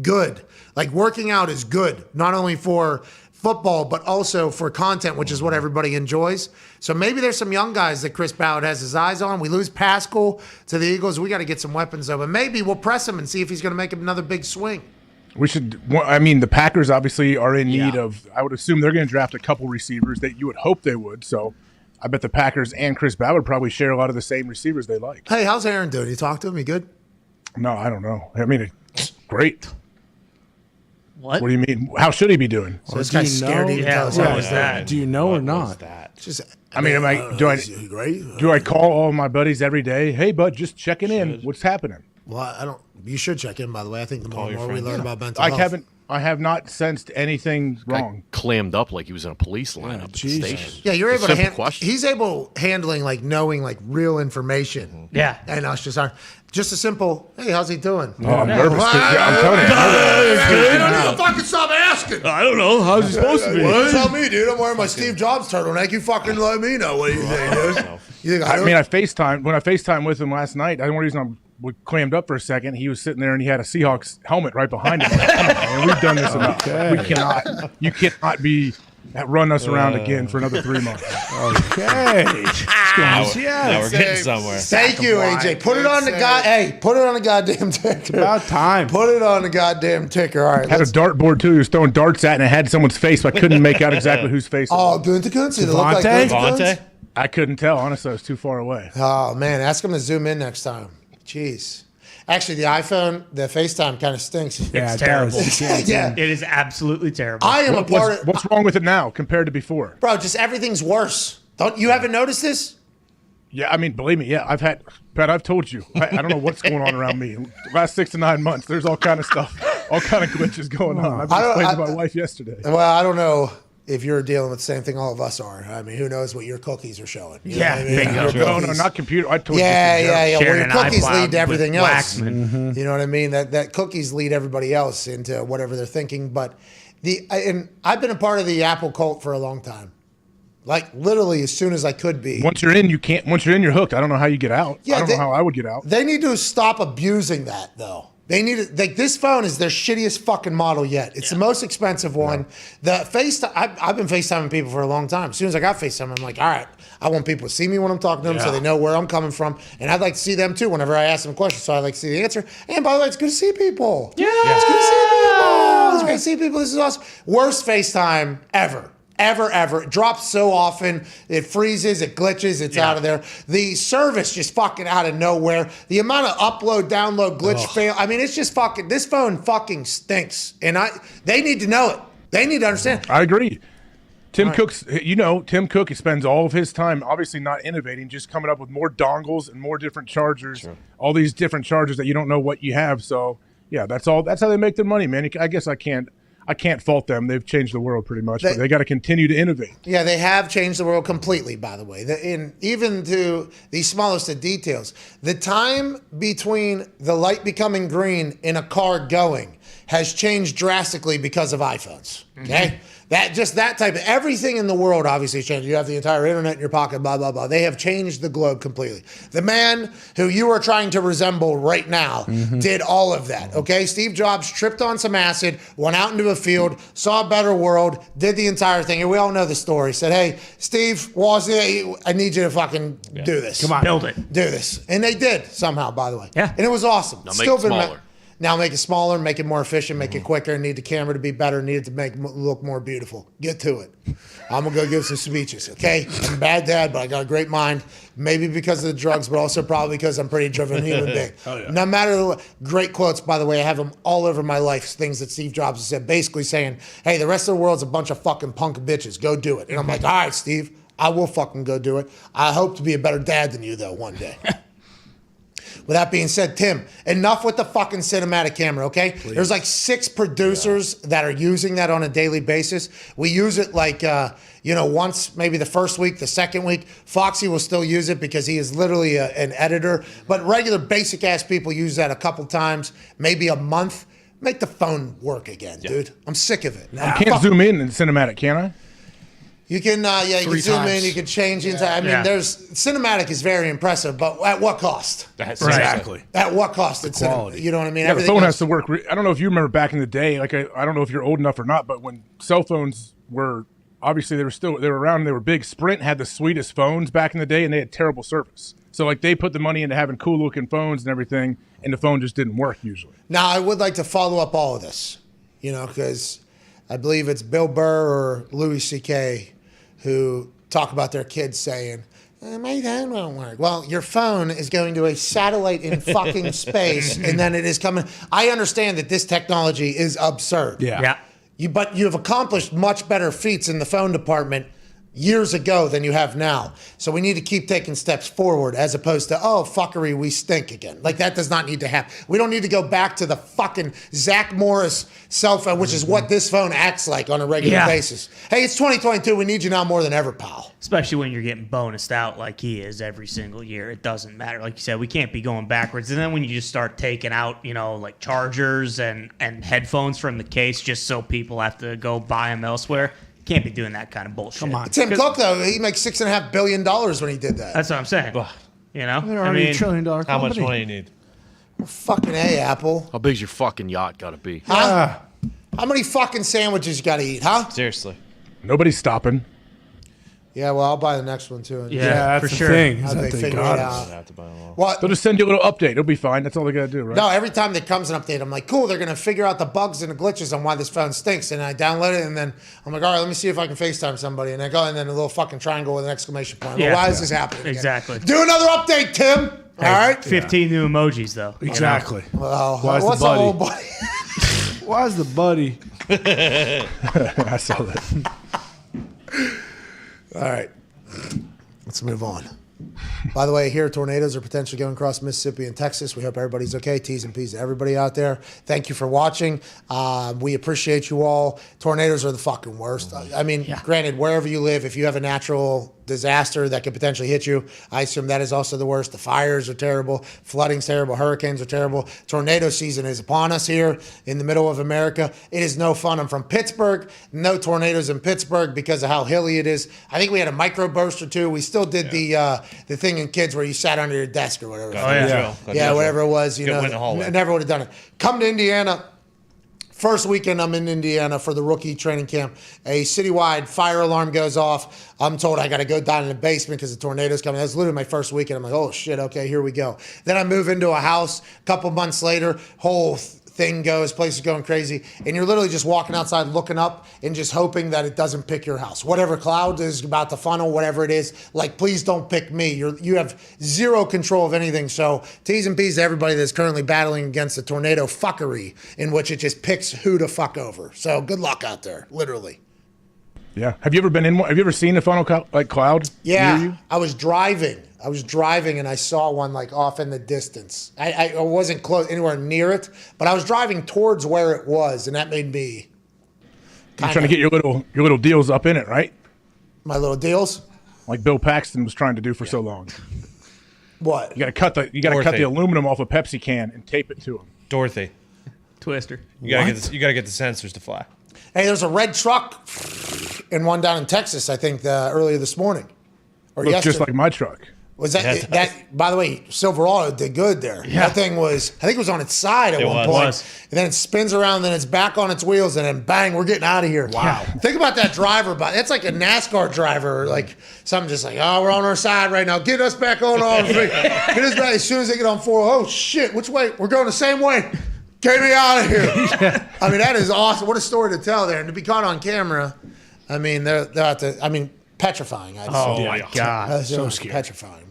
good. Like, working out is good, not only for football, but also for content, which is what everybody enjoys. So maybe there's some young guys that Chris Ballard has his eyes on. We lose Pascal to the Eagles. We got to get some weapons, though. But maybe we'll press him and see if he's going to make another big swing. We should. I mean, the Packers obviously are in need of. I would assume they're going to draft a couple receivers that you would hope they would. So I bet the Packers and Chris Ballard probably share a lot of the same receivers they like. Hey, how's Aaron doing? You talk to him? He good? No, I don't know. I mean, it's great. What? What do you mean? How should he be doing? So this guy's scared to even tell us how he's doing. Do you know or not? Just, do I call all my buddies every day? Hey, bud, just checking in. What's happening? Well, I don't. You should check in. By the way, I think the more and more we learn about mental health. I have not sensed anything wrong. Clammed up like he was in a police lineup at the station. Yeah, you're able to handle. Question. He's able handling knowing real information. Yeah, and us just a simple. Hey, how's he doing? Oh, I'm nervous. I'm telling you. You don't need to fucking stop asking. I don't know. How's he supposed to be? Well, tell me, dude. I'm wearing my Steve Jobs turtleneck. You fucking let me know what you think, dude. You think I FaceTime when I FaceTime with him last night. The only reason we clammed up for a second. He was sitting there and he had a Seahawks helmet right behind him. Come on, man, we've done this enough. You cannot run us around again for another 3 months. Okay. Now we're getting somewhere. Thank you, AJ. Put it on the put it on the goddamn ticker. It's about time. Put it on the goddamn ticker. All right. Had a dartboard too. He was throwing darts at, and it had someone's face, but I couldn't make out exactly whose face. Gunther Kuntz. Did it look like Gunther Kuntz? I couldn't tell. Honestly, I was too far away. Oh man, ask him to zoom in next time. Jeez. Actually, the iPhone, the FaceTime kind of stinks. It's terrible. Yeah. It is absolutely terrible. I am What's wrong with it now compared to before? Bro, just everything's worse. You haven't noticed this? Yeah, I mean, believe me, yeah. I've told you. I don't know what's going on around me. The last 6 to 9 months, there's all kind of stuff, all kind of glitches going on. I've explained to my wife yesterday. Well, I don't know if you're dealing with the same thing all of us are. I mean, who knows what your cookies are showing? You know what I mean? No, not computer. I told yeah. Well, your cookies iCloud lead to everything else. Mm-hmm. You know what I mean? That cookies lead everybody else into whatever they're thinking. But and I've been a part of the Apple cult for a long time. Like literally as soon as I could be. Once you're in, you can't. Once you're in, you're hooked. I don't know how you get out. Yeah, I don't know how I would get out. They need to stop abusing that though. They need to, this phone is their shittiest fucking model yet. It's the most expensive one. The FaceTime, I've been FaceTiming people for a long time. As soon as I got FaceTime, I'm like, all right, I want people to see me when I'm talking to them so they know where I'm coming from. And I'd like to see them too whenever I ask them questions. So I like to see the answer. And by the way, it's good to see people. Yeah. It's good to see people. It's good to see people. This is awesome. Worst FaceTime ever. Ever. It drops so often. It freezes. It glitches. It's out of there. The service just fucking out of nowhere. The amount of upload, download, glitch, fail. I mean, it's just fucking, this phone fucking stinks. And they need to know it. They need to understand. I agree. Tim Cook spends all of his time obviously not innovating, just coming up with more dongles and more different chargers, all these different chargers that you don't know what you have. So, yeah, that's how they make their money, man. I guess I can't fault them. They've changed the world pretty much, but they got to continue to innovate. Yeah, they have changed the world completely, by the way. Even to the smallest of details. The time between the light becoming green and a car going has changed drastically because of iPhones. Okay? That type of everything in the world obviously changed. You have the entire internet in your pocket, blah, blah, blah. They have changed the globe completely. The man who you are trying to resemble right now did all of that. Okay? Steve Jobs tripped on some acid, went out into a field, saw a better world, did the entire thing. And we all know the story. Said, hey, Steve Wozniak, I need you to fucking do this. Come on. Build it. Do this. And they did somehow, by the way. Yeah. And it was awesome. Now make it smaller. Now make it smaller, make it more efficient, make it quicker, need the camera to be better, need it to make it look more beautiful. Get to it. I'm going to go give some speeches, okay? I'm a bad dad, but I got a great mind. Maybe because of the drugs, but also probably because I'm a pretty driven human being. No matter what, great quotes, by the way, I have them all over my life, things that Steve Jobs has said, basically saying, hey, the rest of the world's a bunch of fucking punk bitches. Go do it. And I'm like, all right, Steve, I will fucking go do it. I hope to be a better dad than you, though, one day. With that being said, Tim, enough with the fucking cinematic camera, okay? Please. There's like 6 producers that are using that on a daily basis. We use it like, once, maybe the first week, the second week. Foxy will still use it because he is literally an editor. But regular basic-ass people use that a couple times, maybe a month. Make the phone work again, dude. I'm sick of it. I can't zoom in cinematic, can I? You can, you can zoom in, you can change into. I mean, there's cinematic is very impressive, but at what cost? That's exactly. At what cost? The quality. You know what I mean? Yeah, the phone has to work. I don't know if you remember back in the day. Like I don't know if you're old enough or not, but when cell phones were obviously they were around. And they were big. Sprint had the sweetest phones back in the day, and they had terrible service. So like they put the money into having cool looking phones and everything, and the phone just didn't work usually. Now I would like to follow up all of this, because I believe it's Bill Burr or Louis C.K. who talk about their kids saying, my phone won't work. Well, your phone is going to a satellite in fucking space, and then it is coming. I understand that this technology is absurd. Yeah. But you have accomplished much better feats in the phone department years ago than you have now. So we need to keep taking steps forward as opposed to, oh, fuckery, we stink again. Like, that does not need to happen. We don't need to go back to the fucking Zach Morris cell phone, which is what this phone acts like on a regular basis. Hey, it's 2022. We need you now more than ever, pal. Especially when you're getting bonused out like he is every single year. It doesn't matter. Like you said, we can't be going backwards. And then when you just start taking out, like chargers and headphones from the case just so people have to go buy them elsewhere, can't be doing that kind of bullshit. Come on. Tim Cook, though, he makes $6.5 billion when he did that. That's what I'm saying. They're already $1 trillion company. How much money you need? Fucking A, Apple. How big's your fucking yacht got to be? Huh? How many fucking sandwiches you got to eat, huh? Seriously. Nobody's stopping. Yeah, well, I'll buy the next one, too. Yeah, that's for the sure. thing. How they figure it out. Well, they'll just send you a little update. It'll be fine. That's all they got to do, right? No, every time there comes an update, I'm like, cool, they're going to figure out the bugs and the glitches on why this phone stinks. And I download it, and then I'm like, all right, let me see if I can FaceTime somebody. And I go, and then a little fucking triangle with an exclamation point. Yeah. Why is this happening again? Exactly. Do another update, Tim. Hey, all right? 15 new emojis, though. Exactly. Well, Why's what's the buddy? the old buddy? Why's the buddy? I saw that. All right. Let's move on. By the way, here, tornadoes are potentially going across Mississippi and Texas. We hope everybody's okay. T's and P's to everybody out there. Thank you for watching. We appreciate you all. Tornadoes are the fucking worst. I mean, granted, wherever you live, if you have a natural disaster that could potentially hit you, I assume that is also the worst. The fires are terrible. Flooding's terrible. Hurricanes are terrible. Tornado season is upon us here in the middle of America. It is no fun. I'm from Pittsburgh. No tornadoes in Pittsburgh because of how hilly it is. I think we had a microburst or two. We still did the thing in kids where you sat under your desk or whatever. Whatever it was. Never would have done it. Come to Indiana. First weekend I'm in Indiana for the rookie training camp. A citywide fire alarm goes off. I'm told I got to go down in the basement because the tornado's coming. That's literally my first weekend. I'm like, oh, shit, okay, here we go. Then I move into a house. A couple months later, whole thing goes, place is going crazy. And you're literally just walking outside looking up and just hoping that it doesn't pick your house. Whatever cloud is about to funnel, whatever it is, like, please don't pick me. You have zero control of anything. So T's and P's to everybody that's currently battling against the tornado fuckery in which it just picks who to fuck over. So good luck out there, literally. Yeah. Have you ever been in one? Have you ever seen a funnel cloud? Yeah. Near you? I was driving and I saw one like off in the distance. I wasn't close anywhere near it, but I was driving towards where it was, and that made me. You're trying to get your little deals up in it, right? My little deals, like Bill Paxton was trying to do for so long. What? You got to cut the aluminum off a Pepsi can and tape it to him. Dorothy. Twister. You gotta get the sensors to fly. Hey, there's a red truck and one down in Texas, I think, earlier this morning. Or Looks yesterday. just like my truck. Was that by the way, Silverado did good there. Yeah. That thing was, I think it was on its side at one point. And then it spins around, then it's back on its wheels, and then bang, we're getting out of here. Wow. Think about that driver, but that's like a NASCAR driver, like something just like, oh, we're on our side right now. Get us back on our feet. Get us back as soon as they get on 4. Oh shit, which way? We're going the same way. Get me out of here. I mean, that is awesome. What a story to tell there. And to be caught on camera, I mean, they're at the, I mean, petrifying. Oh my God. So scary. Petrifying.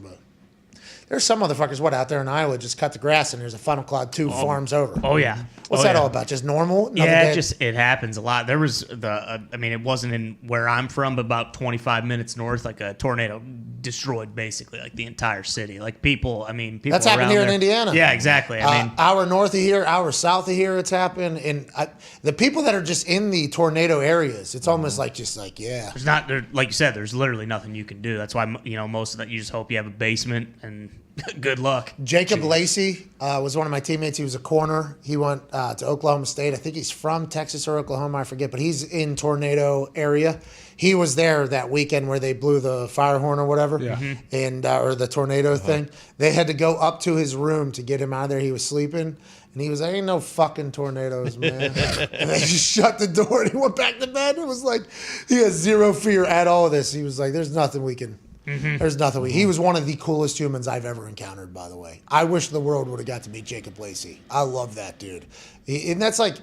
There's some motherfuckers, out there in Iowa, just cut the grass and there's a funnel cloud 2 farms over. Oh, yeah. What's that all about? Just normal? It happens a lot. There was it wasn't in where I'm from, but about 25 minutes north, like a tornado destroyed basically like the entire city. Like people That's happened here in Indiana. Yeah, exactly. Hour north of here, hour south of here, it's happened. And the people that are just in the tornado areas, it's almost like yeah. There's not, like you said, there's literally nothing you can do. That's why, most of that, you just hope you have a basement and good luck. Jacob Lacey was one of my teammates. He was a corner. He went to Oklahoma State. I think he's from Texas or Oklahoma. I forget, but he's in tornado area. He was there that weekend where they blew the fire horn or whatever, and or the tornado thing. They had to go up to his room to get him out of there. He was sleeping, and he was like, "Ain't no fucking tornadoes, man." And they just shut the door, and he went back to bed. It was like he has zero fear at all of this. He was like, "There's nothing we can." There's nothing. He was one of the coolest humans I've ever encountered, by the way. I wish the world would have got to meet Jacob Lacey. I love that dude. And that's like,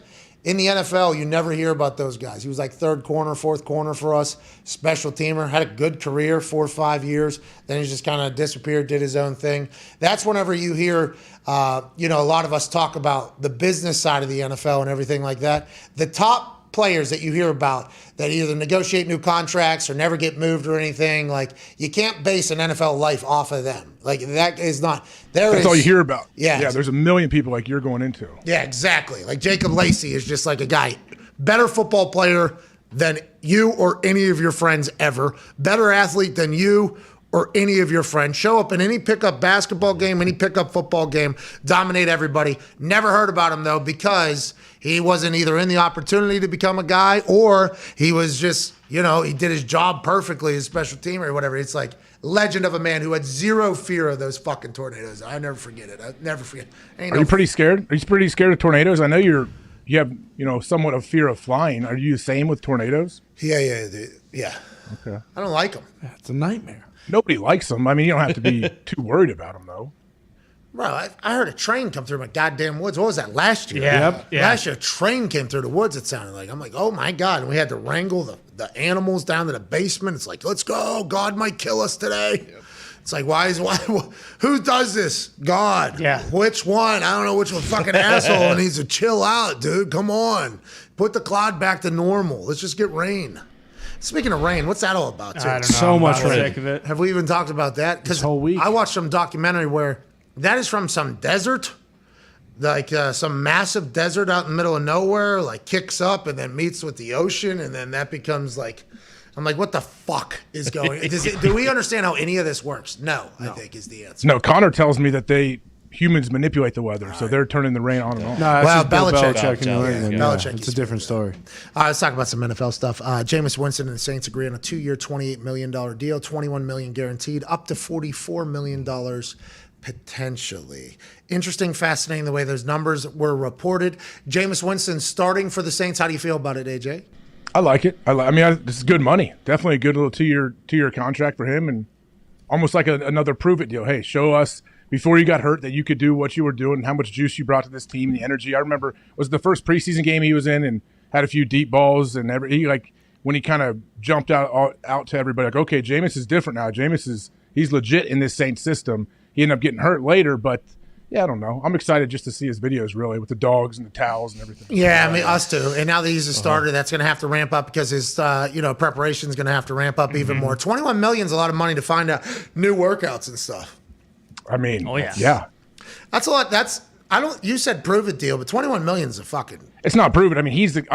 in the NFL, you never hear about those guys. He was like third corner, fourth corner for us, special teamer, had a good career, 4 or 5 years. Then he just kind of disappeared, did his own thing. That's whenever you hear, a lot of us talk about the business side of the NFL and everything like that. The top players that you hear about that either negotiate new contracts or never get moved or anything, like you can't base an NFL life off of them. Like that is not there. That's all you hear about. Yeah, there's a million people like you're going into. Yeah, exactly. Like Jacob Lacey is just like a guy, better football player than you or any of your friends ever, better athlete than you or any of your friends. Show up in any pickup basketball game, any pickup football game, dominate everybody. Never heard about him though because he wasn't either in the opportunity to become a guy or he was just, he did his job perfectly as special teamer or whatever. It's like legend of a man who had zero fear of those fucking tornadoes. I never forget it. I never forget. Are you pretty scared? Are you pretty scared of tornadoes? I know you have, somewhat of fear of flying. Are you the same with tornadoes? Yeah. Okay. I don't like them. Yeah, it's a nightmare. Nobody likes them. I mean, you don't have to be too worried about them, though. Bro, I heard a train come through my goddamn woods. What was that, last year? Yeah. Last year, a train came through the woods, it sounded like. I'm like, oh, my God. And we had to wrangle the animals down to the basement. It's like, let's go. God might kill us today. Yep. It's like, why? Who does this? God. Yeah. Which one? I don't know which one. Fucking asshole needs to chill out, dude. Come on. Put the cloud back to normal. Let's just get rain. Speaking of rain, what's that all about, too? I don't know. So much rain. Sick of it. Have we even talked about that? This whole week. I watched some documentary where that is from some desert, like some massive desert out in the middle of nowhere, like kicks up and then meets with the ocean, and then that becomes like, I'm like, what the fuck is going? Do we understand how any of this works? No, I think is the answer. No, Connor tells me that humans manipulate the weather, so they're turning the rain on and off. No, that's well, Belichick in New England. Belichick. It's a different story. Let's talk about some NFL stuff. Jameis Winston and the Saints agree on a 2-year, $28 million deal, $21 million guaranteed, up to $44 million potentially. Interesting, fascinating the way those numbers were reported. Jameis Winston starting for the Saints. How do you feel about it, AJ? I like it. This is good money. Definitely a good little two-year contract for him, and almost like another prove-it deal. Hey, show us before you got hurt that you could do what you were doing and how much juice you brought to this team, the energy. I remember it was the first preseason game he was in and had a few deep balls, and when he kind of jumped out to everybody, like, okay, Jameis is different now. He's legit in this Saints system. He ended up getting hurt later, but yeah, I don't know. I'm excited just to see his videos, really, with the dogs and the towels and everything. Yeah, I mean, us too. And now that he's a starter, that's going to have to ramp up because his, preparation is going to have to ramp up even more. $21 million is a lot of money to find out new workouts and stuff. I mean, oh, yeah. That's a lot. You said prove it deal, but $21 million is a fucking. It's not prove it. I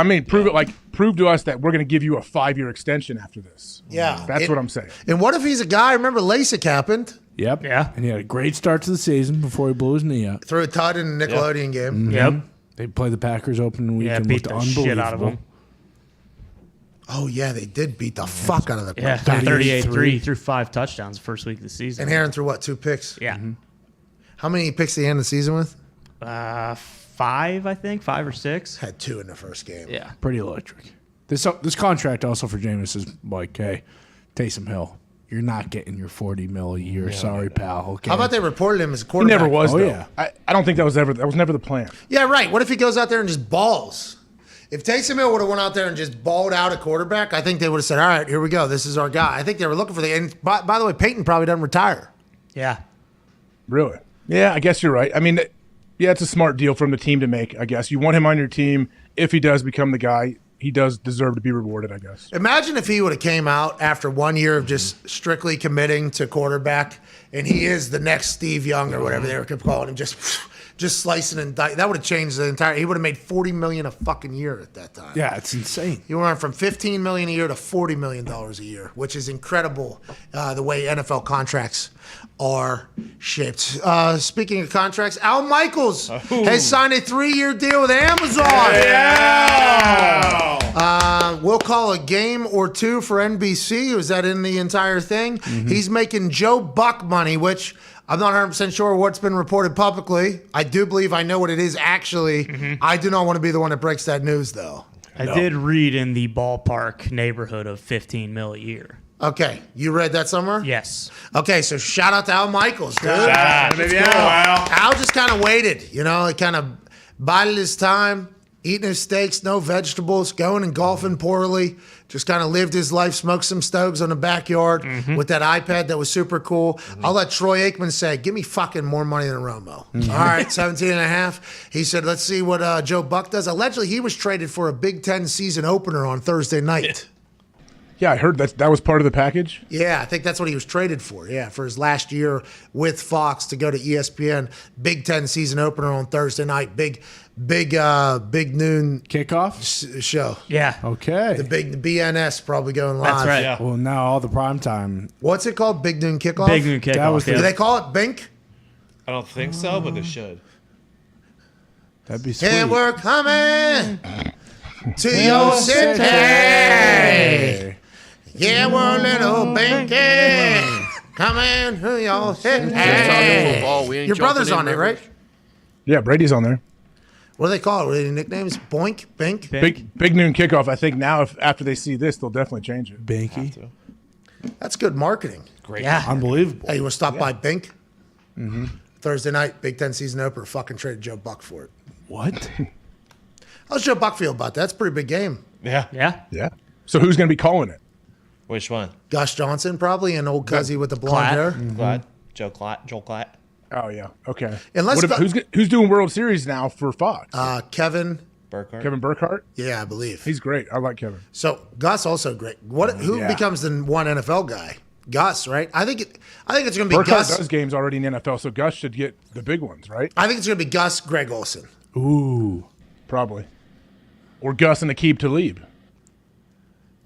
mean, prove to us that we're going to give you a 5-year extension after this. Yeah. That's what I'm saying. And what if he's a guy? Remember LASIK happened? Yep. Yeah. And he had a great start to the season before he blew his knee out. Threw a tud in the Nickelodeon game. Mm-hmm. Yep. They play the Packers opening week and beat looked the unbelievable. shit out of them. Oh, yeah, they did beat the fuck out of the Yeah, Packers. 38-3 through 5 touchdowns first week of the season. And Aaron threw what, 2 picks? Yeah. How many picks did he end the season with? 5, I think, 5 or 6. Had 2 in the first game. Yeah. Pretty electric. This contract also for Jameis is like, hey, Taysom Hill, you're not getting your $40 million a year. Sorry, pal. Okay. How about they reported him as a He quarterback? never was, Oh, though. yeah. I don't think that was never the plan. Yeah, right. What if he goes out there and just balls? If Taysom Hill would have went out there and just balled out a quarterback, I think they would have said, all right, here we go. This is our guy. I think they were looking for the – and by the way, Peyton probably doesn't retire. Yeah. Really? Yeah, I guess you're right. I mean, yeah, it's a smart deal from the team to make, I guess. You want him on your team. If he does become the guy, he does deserve to be rewarded, I guess. Imagine if he would have came out after 1 year of just strictly committing to quarterback, and he is the next Steve Young or whatever they were calling him, just slicing and dicing. That would have changed the entire. He would have made $40 million a fucking year at that time. Yeah, it's insane. He went from $15 million a year to $40 million a year, which is incredible. The way NFL contracts are shaped. Speaking of contracts, Al Michaels has signed a 3-year deal with Amazon. We'll call a game or 2 for NBC. Was that in the entire thing? He's making Joe Buck money, which I'm not 100% sure what's been reported publicly. I do believe I know what it is actually. I do not want to be the one that breaks that news, though. I did read in the ballpark neighborhood of $15 million a year. Okay, you read that somewhere? Yes. Okay, so shout out to Al Michaels, dude. Shout out, baby. Al just kind of waited, he kind of bided his time, eating his steaks, no vegetables, going and golfing poorly, just kind of lived his life, smoked some stoves on the backyard with that iPad that was super cool. I'll let Troy Aikman say, give me fucking more money than Romo. All right, 17 and a half. He said, let's see what Joe Buck does. Allegedly, he was traded for a Big Ten season opener on Thursday night. Yeah, I heard that was part of the package. Yeah, I think that's what he was traded for. Yeah, for his last year with Fox to go to ESPN. Big Ten season opener on Thursday night. Big noon kickoff show. Yeah. Okay. The BNS probably going live. That's right. Yeah. Well, now all the prime time. What's it called? Big noon kickoff. Big noon kickoff. That was Do they call it Bink? I don't think so, but they should. That'd be sweet. And we're coming to your city. Yeah, we're a little binky. Coming to your city. Your brother's on there, right? Yeah, Brady's on there. What do they call it? What are the nicknames? Boink? Bink? Big noon kickoff. I think now, after they see this, they'll definitely change it. Binky. That's good marketing. Great. Yeah. Unbelievable. Hey, you want to stop by Bink? Thursday night, Big Ten season opener. Fucking traded Joe Buck for it. What? How's Joe Buck feel about that? That's a pretty big game. Yeah. Yeah. Yeah. So who's going to be calling it? Which one? Gus Johnson, probably, an old cuzzy with the blonde hair. Glad. Joel Klatt. Oh yeah. Okay. Unless who's doing World Series now for Fox? Kevin Burkhardt. Yeah, I believe. He's great. I like Kevin. So Gus also great. Who becomes the one NFL guy? Gus, right? I think it's going to be Burkhardt Gus. does games already in the NFL, so Gus should get the big ones, right? I think it's going to be Gus, Greg Olson. Ooh. Probably. Or Gus and Aqib Talib.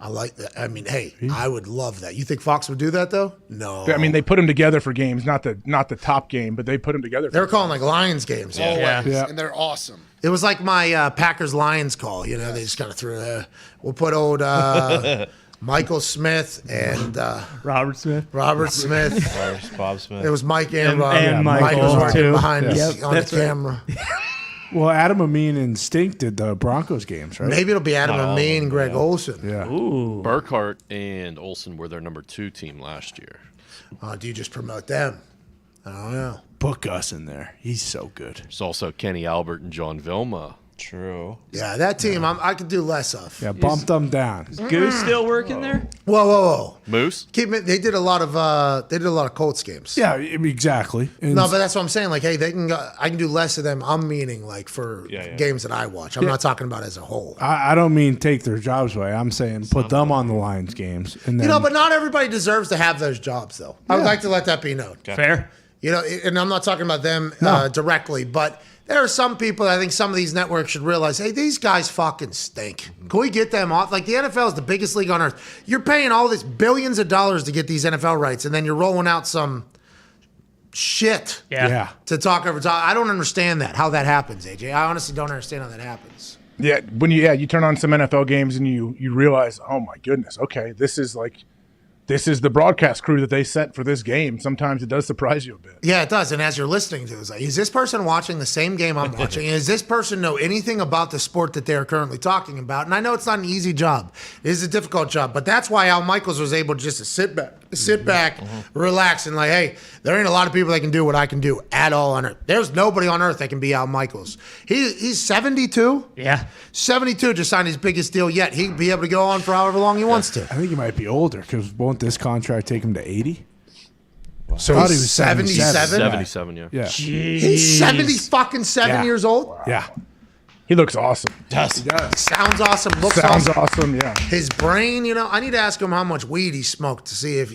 I like that. I mean, hey, I would love that. You think Fox would do that though? No. I mean, they put them together for games, not the top game, but they put them together. They were calling like Lions games. Always. Yeah. And they're awesome. It was like my Packers Lions call. They just kind of threw. We'll put old Michael Smith and Robert Smith. Bob Smith. It was Mike and Rob. And Mike was Michael, working too. behind us Yep, on the that's right. camera. Well, Adam Amin and Stink did the Broncos games, right? Maybe it'll be Adam Amin and Greg Olson. Yeah. Ooh. Burkhardt and Olsen were their number 2 team last year. Do you just promote them? I don't know. Put Gus in there. He's so good. There's also Kenny Albert and John Vilma. True. Yeah, that team I could do less of. Yeah, bump them down. Is Goose still working there? Whoa. Moose? Keep it. They did a lot of Colts games. Yeah, exactly. And No, but that's what I'm saying. Like, hey, they can. I can do less of them. I'm meaning like for games that I watch. I'm not talking about as a whole. I don't mean take their jobs away. I'm saying put them on the Lions games. And then, But not everybody deserves to have those jobs, though. I would like to let that be known. Fair. And I'm not talking about them directly, but there are some people that I think some of these networks should realize, hey, these guys fucking stink. Can we get them off? Like, the NFL is the biggest league on earth. You're paying all this billions of dollars to get these NFL rights, and then you're rolling out some shit Yeah. to talk over top. I don't understand that, how that happens, AJ. I honestly don't understand how that happens. Yeah, when you turn on some NFL games and you realize, oh my goodness, okay, this is the broadcast crew that they set for this game. Sometimes it does surprise you a bit. Yeah, it does. And as you're listening to it, it's like, is this person watching the same game I'm watching? And does this person know anything about the sport that they're currently talking about? And I know it's not an easy job. It is a difficult job. But that's why Al Michaels was able just to sit back, relax, and like, hey, there ain't a lot of people that can do what I can do at all on earth. There's nobody on earth that can be Al Michaels. He's 72. Yeah. 72, just signed his biggest deal yet. He'd be able to go on for however long he wants to. I think he might be older because won't this contract take him to 80? So I thought he's he was 77? 77, yeah. Yeah. He's 77 years old? Yeah. He looks awesome. Does. Sounds awesome. Looks Sounds awesome. awesome, yeah. His brain, I need to ask him how much weed he smoked to see if,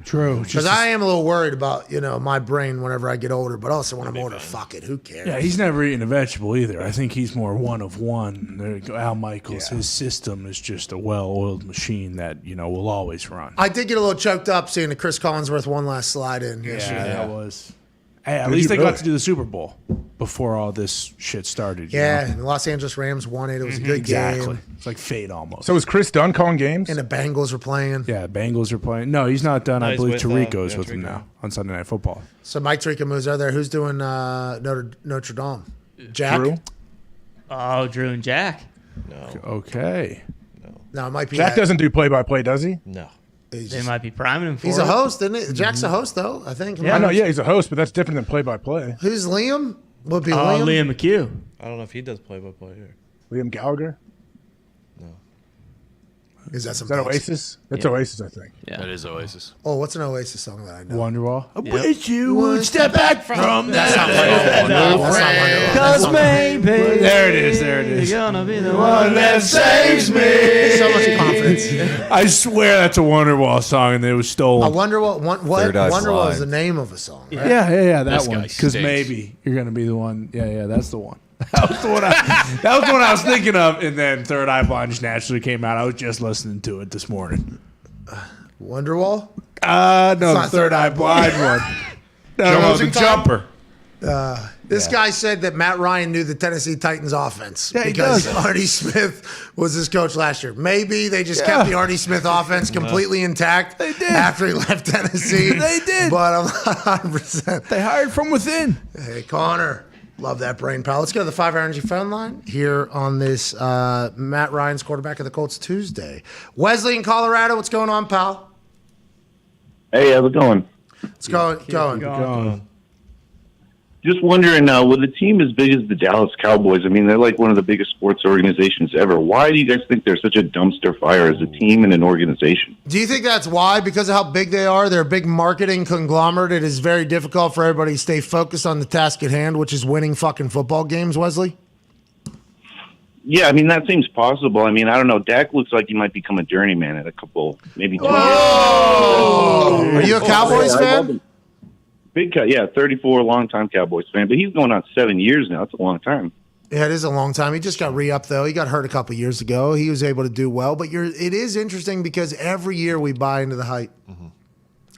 True. Because I am a little worried about, my brain whenever I get older, but also when I'm older, fuck it, who cares? Yeah, he's never eaten a vegetable either. I think he's more one of one. There you go. Al Michaels, his system is just a well-oiled machine that, will always run. I did get a little choked up seeing the Chris Collinsworth one last slide in yesterday. That was. Hey, at least they got to do the Super Bowl before all this shit started. Yeah, and the Los Angeles Rams won it. It was a good Exactly. game. It's like fate almost. So is Chris Dunn calling games? And the Bengals were playing. Yeah, Bengals are playing. No, he's not done. No, I he's believe with, Tarico's yeah, with him Tirico. now on Sunday Night Football. So Mike Tirico moves out there. Who's doing Notre Dame? Jack? Drew? Oh, Drew and Jack. No. Okay. No, it might be Jack doesn't do play-by-play, does he? No. They might be priming him for He's it. a host, isn't he? Jack's a host, though, I think. I know, yeah, he's a host, but that's different than play-by-play. Who's Liam? Would be Oh, Liam? Liam McHugh. I don't know if he does play-by-play here. Liam Gallagher? Is that Is something? that Oasis? That's Oasis, I think. Yeah. That is Oasis. Oh, what's an Oasis song that I know? Wonderwall. I Yep. wish you would step back from That's not that. Wonderwall. That's not Wonderwall. Cause That's not- maybe There it is. There it is. you're gonna be the one that saves me. So much confidence. I swear that's a Wonderwall song, and it was A stolen. Wonderwall. What? Third Eye Wonderwall is Blind. the name of a song. Right? Yeah, that This one. guy Because stinks. maybe you're gonna be the one. Yeah, that's the one. That was the one. That was the one I was thinking of, and then Third Eye Blind just naturally came out. I was just listening to it this morning. Wonderwall. No, the not Third Eye Blind one. No, the jumper. This guy said that Matt Ryan knew the Tennessee Titans offense Yeah, he because does. Artie Smith was his coach last year. Maybe they just kept the Artie Smith offense completely intact after he left Tennessee. They did. But I'm not 100%. They hired from within. Hey, Connor. Love that brain power. Let's go to the 5 Energy phone line here on this Matt Ryan's quarterback of the Colts Tuesday. Wesley in Colorado, what's going on, pal? Hey, how's it going? It's going. Just wondering, with a team as big as the Dallas Cowboys, I mean, they're like one of the biggest sports organizations ever. Why do you guys think they're such a dumpster fire as a team and an organization? Do you think that's why? Because of how big they are? They're a big marketing conglomerate. It is very difficult for everybody to stay focused on the task at hand, which is winning fucking football games, Wesley? Yeah, I mean, that seems possible. I mean, I don't know. Dak looks like he might become a journeyman at a couple, maybe 2 years. Are you a Cowboys fan? Big cut, yeah, 34, long-time Cowboys fan. But he's going on 7 years now. That's a long time. Yeah, it is a long time. He just got re-upped, though. He got hurt a couple years ago. He was able to do well. But it is interesting because every year we buy into the hype.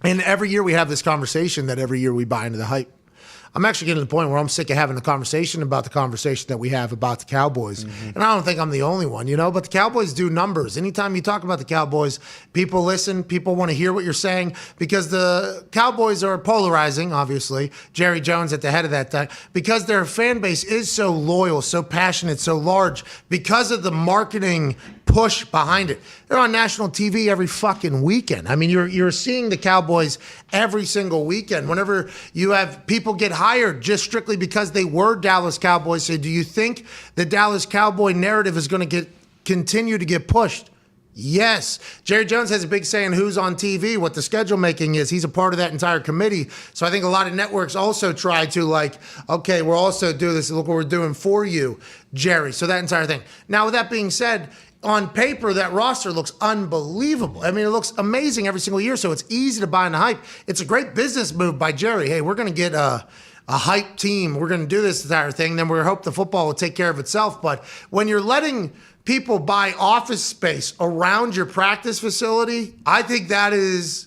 And every year we have this conversation that every year we buy into the hype. I'm actually getting to the point where I'm sick of having the conversation about the conversation that we have about the Cowboys. And I don't think I'm the only one, but the Cowboys do numbers. Anytime you talk about the Cowboys, people listen, people want to hear what you're saying because the Cowboys are polarizing, obviously. Jerry Jones at the head of that thing, because their fan base is so loyal, so passionate, so large, because of the marketing push behind it. They're on national TV every fucking weekend. I mean, you're seeing the Cowboys every single weekend. Whenever you have people get hired just strictly because they were Dallas Cowboys, so do you think the Dallas Cowboy narrative is going to continue to get pushed? Yes. Jerry Jones has a big say in who's on TV, what the schedule making is. He's a part of that entire committee. So I think a lot of networks also try to okay, we'll also do this. Look what we're doing for you, Jerry. So that entire thing. Now, with that being said, on paper, that roster looks unbelievable. I mean, it looks amazing every single year, so it's easy to buy in the hype. It's a great business move by Jerry. Hey, we're going to get a hype team. We're going to do this entire thing. Then we hope the football will take care of itself. But when you're letting people buy office space around your practice facility, I think that is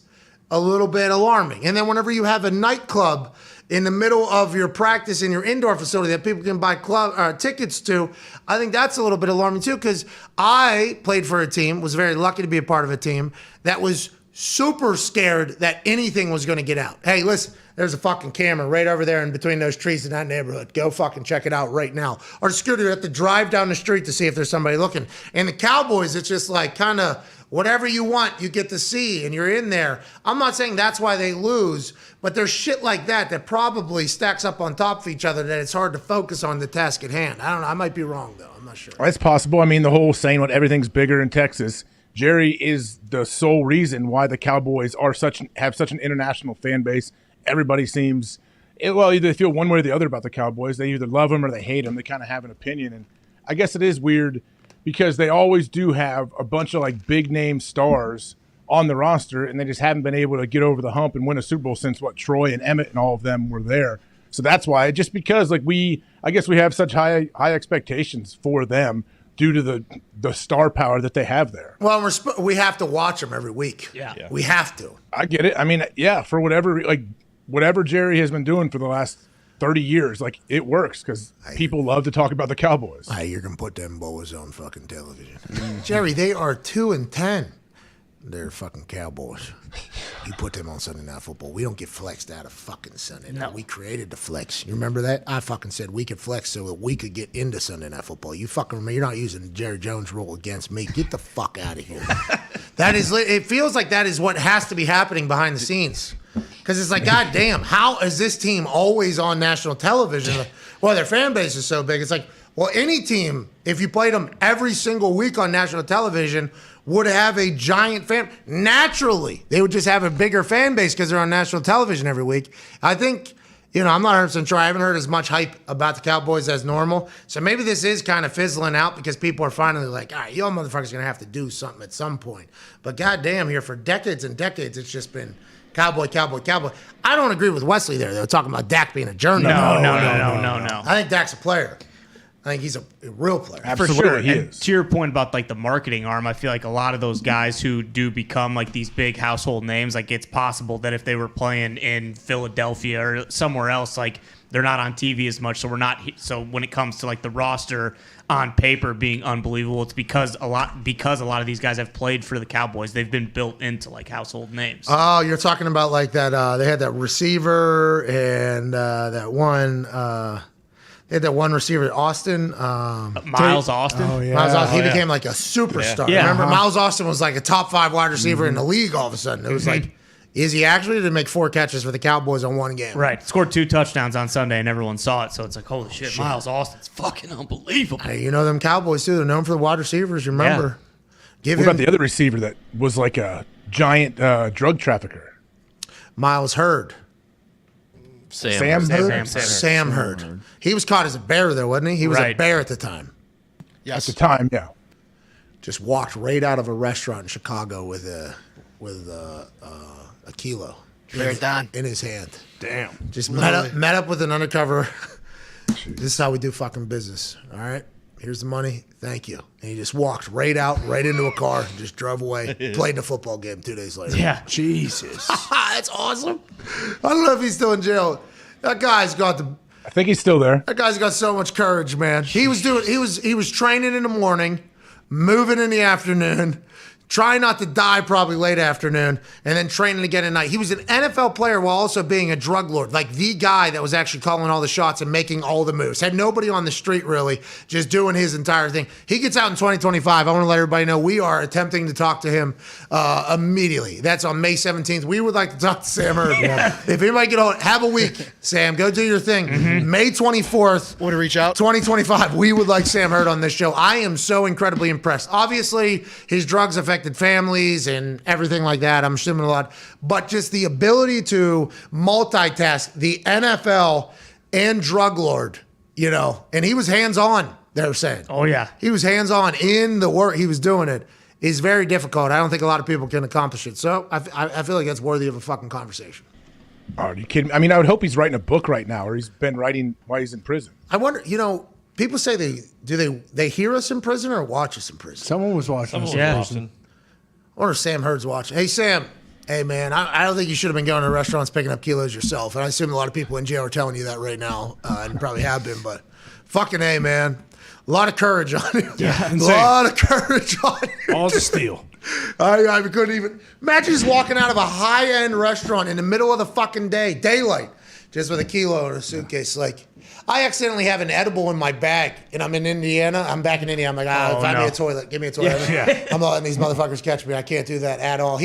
a little bit alarming. And then whenever you have a nightclub in the middle of your practice in your indoor facility that people can buy tickets to, I think that's a little bit alarming too, because I played for a team, was very lucky to be a part of a team that was super scared that anything was going to get out. Hey, listen, there's a fucking camera right over there in between those trees in that neighborhood. Go fucking check it out right now. Our security would have to drive down the street to see if there's somebody looking. And the Cowboys, it's just like kind of whatever you want, you get to see, and you're in there. I'm not saying that's why they lose, but there's shit like that probably stacks up on top of each other that it's hard to focus on the task at hand. I don't know. I might be wrong, though. I'm not sure. It's possible. I mean, the whole saying when everything's bigger in Texas, Jerry is the sole reason why the Cowboys have such an international fan base. Everybody seems, either they feel one way or the other about the Cowboys. They either love them or they hate them. They kind of have an opinion. And I guess it is weird because they always do have a bunch of like big name stars on the roster, and they just haven't been able to get over the hump and win a Super Bowl since Troy and Emmett and all of them were there. So that's why, just because I guess we have such high expectations for them due to the star power that they have there. Well, we have to watch them every week. Yeah. We have to. I get it. I mean, yeah, for whatever Jerry has been doing for the last 30 years, it works because people love to talk about the Cowboys. Hey, you're going to put them boys on fucking television. Jerry, they are 2-10. They're fucking Cowboys. You put them on Sunday Night Football. We don't get flexed out of fucking Sunday Night. No. We created the flex. You remember that? I fucking said we could flex so that we could get into Sunday Night Football. You fucking remember? You're not using the Jerry Jones rule against me. Get the fuck out of here. It feels like that is what has to be happening behind the scenes. Because it's like, God damn, how is this team always on national television? Well, their fan base is so big. It's like, well, any team, if you played them every single week on national television, would have a giant fan. Naturally, they would just have a bigger fan base because they're on national television every week. I think, I'm not 100% sure. I haven't heard as much hype about the Cowboys as normal. So maybe this is kind of fizzling out because people are finally like, all right, y'all motherfuckers going to have to do something at some point. But goddamn, here for decades and decades, it's just been Cowboy, Cowboy, Cowboy. I don't agree with Wesley there. They were talking about Dak being a journeyman. No. I think Dak's a player. I think he's a real player. Absolutely, for sure. He is. To your point about the marketing arm, I feel like a lot of those guys who do become these big household names, it's possible that if they were playing in Philadelphia or somewhere else, they're not on TV as much. So when it comes to the roster on paper being unbelievable, it's because a lot of these guys have played for the Cowboys. They've been built into household names. Oh, you're talking about that? They had that receiver and that one. They had that one receiver, Austin. Miles Austin? Oh, yeah. Miles Austin. He became a superstar. Yeah. Remember, Miles Austin was a top 5 wide receiver in the league all of a sudden. It was is he actually? Did make 4 catches for the Cowboys on one game? Right. Scored 2 touchdowns on Sunday, and everyone saw it. So it's holy shit, Miles Austin's fucking unbelievable. Hey, them Cowboys, too. They're known for the wide receivers. You remember. Yeah. What about the other receiver that was a giant drug trafficker? Miles Hurd. Sam Hurd? Sam Hurd. He was caught as a bear, though, wasn't he? He was a bear at the time. Yes. At the time, yeah. Just walked right out of a restaurant in Chicago with a kilo. Bear Dahn in his hand. Damn. Just met up with an undercover. This is how we do fucking business. All right. Here's the money. Thank you. And he just walked right out, right into a car, and just drove away. Played in a football game 2 days later. Yeah. Jesus. That's awesome. I don't know if he's still in jail. That guy's got the. I think he's still there. That guy's got so much courage, man. He was training in the morning, moving in the afternoon, trying not to die probably late afternoon, and then training again at night. He was an NFL player while also being a drug lord, the guy that was actually calling all the shots and making all the moves. Had nobody on the street really, just doing his entire thing. He gets out in 2025. I want to let everybody know we are attempting to talk to him immediately. That's on May 17th. We would like to talk to Sam Hurd. Yeah. If anybody get on, have a week, Sam. Go do your thing. Mm-hmm. May 24th. Want to reach out? 2025. We would like Sam Hurd on this show. I am so incredibly impressed. Obviously, his drugs affect families and everything like that. I'm assuming a lot. But just the ability to multitask the NFL and drug lord, and he was hands-on, they're saying. Oh, yeah. He was hands-on in the work. He was doing it. Is very difficult. I don't think a lot of people can accomplish it. So I feel like that's worthy of a fucking conversation. Are you kidding me? I mean, I would hope he's writing a book right now, or he's been writing while he's in prison. I wonder, people say they hear us in prison or watch us in prison? Someone was watching us in prison. I wonder if Sam Hurd's watching. Hey, Sam, Hey, man, I don't think you should have been going to restaurants picking up kilos yourself. And I assume a lot of people in jail are telling you that right now, and probably have been. But fucking A, man. A lot of courage on you. Yeah, a lot of courage on you. All to steal. I couldn't even. Imagine just walking out of a high-end restaurant in the middle of the fucking day, daylight, just with a kilo in a suitcase. Like, I accidentally have an edible in my bag, and I'm in Indiana. I'm back in India. I'm like, find me a toilet. Give me a toilet. Yeah. I'm not letting these motherfuckers catch me. I can't do that at all.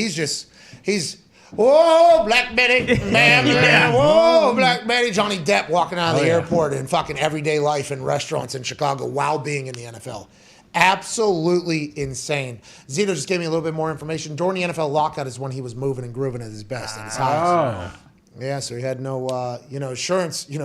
Whoa, Black Betty, man, whoa, Black Betty. Johnny Depp walking out of the airport in fucking everyday life in restaurants in Chicago while being in the NFL. Absolutely insane. Zito just gave me a little bit more information. During the NFL lockout is when he was moving and grooving at his best, at his highest. Yeah, so he had no, insurance. He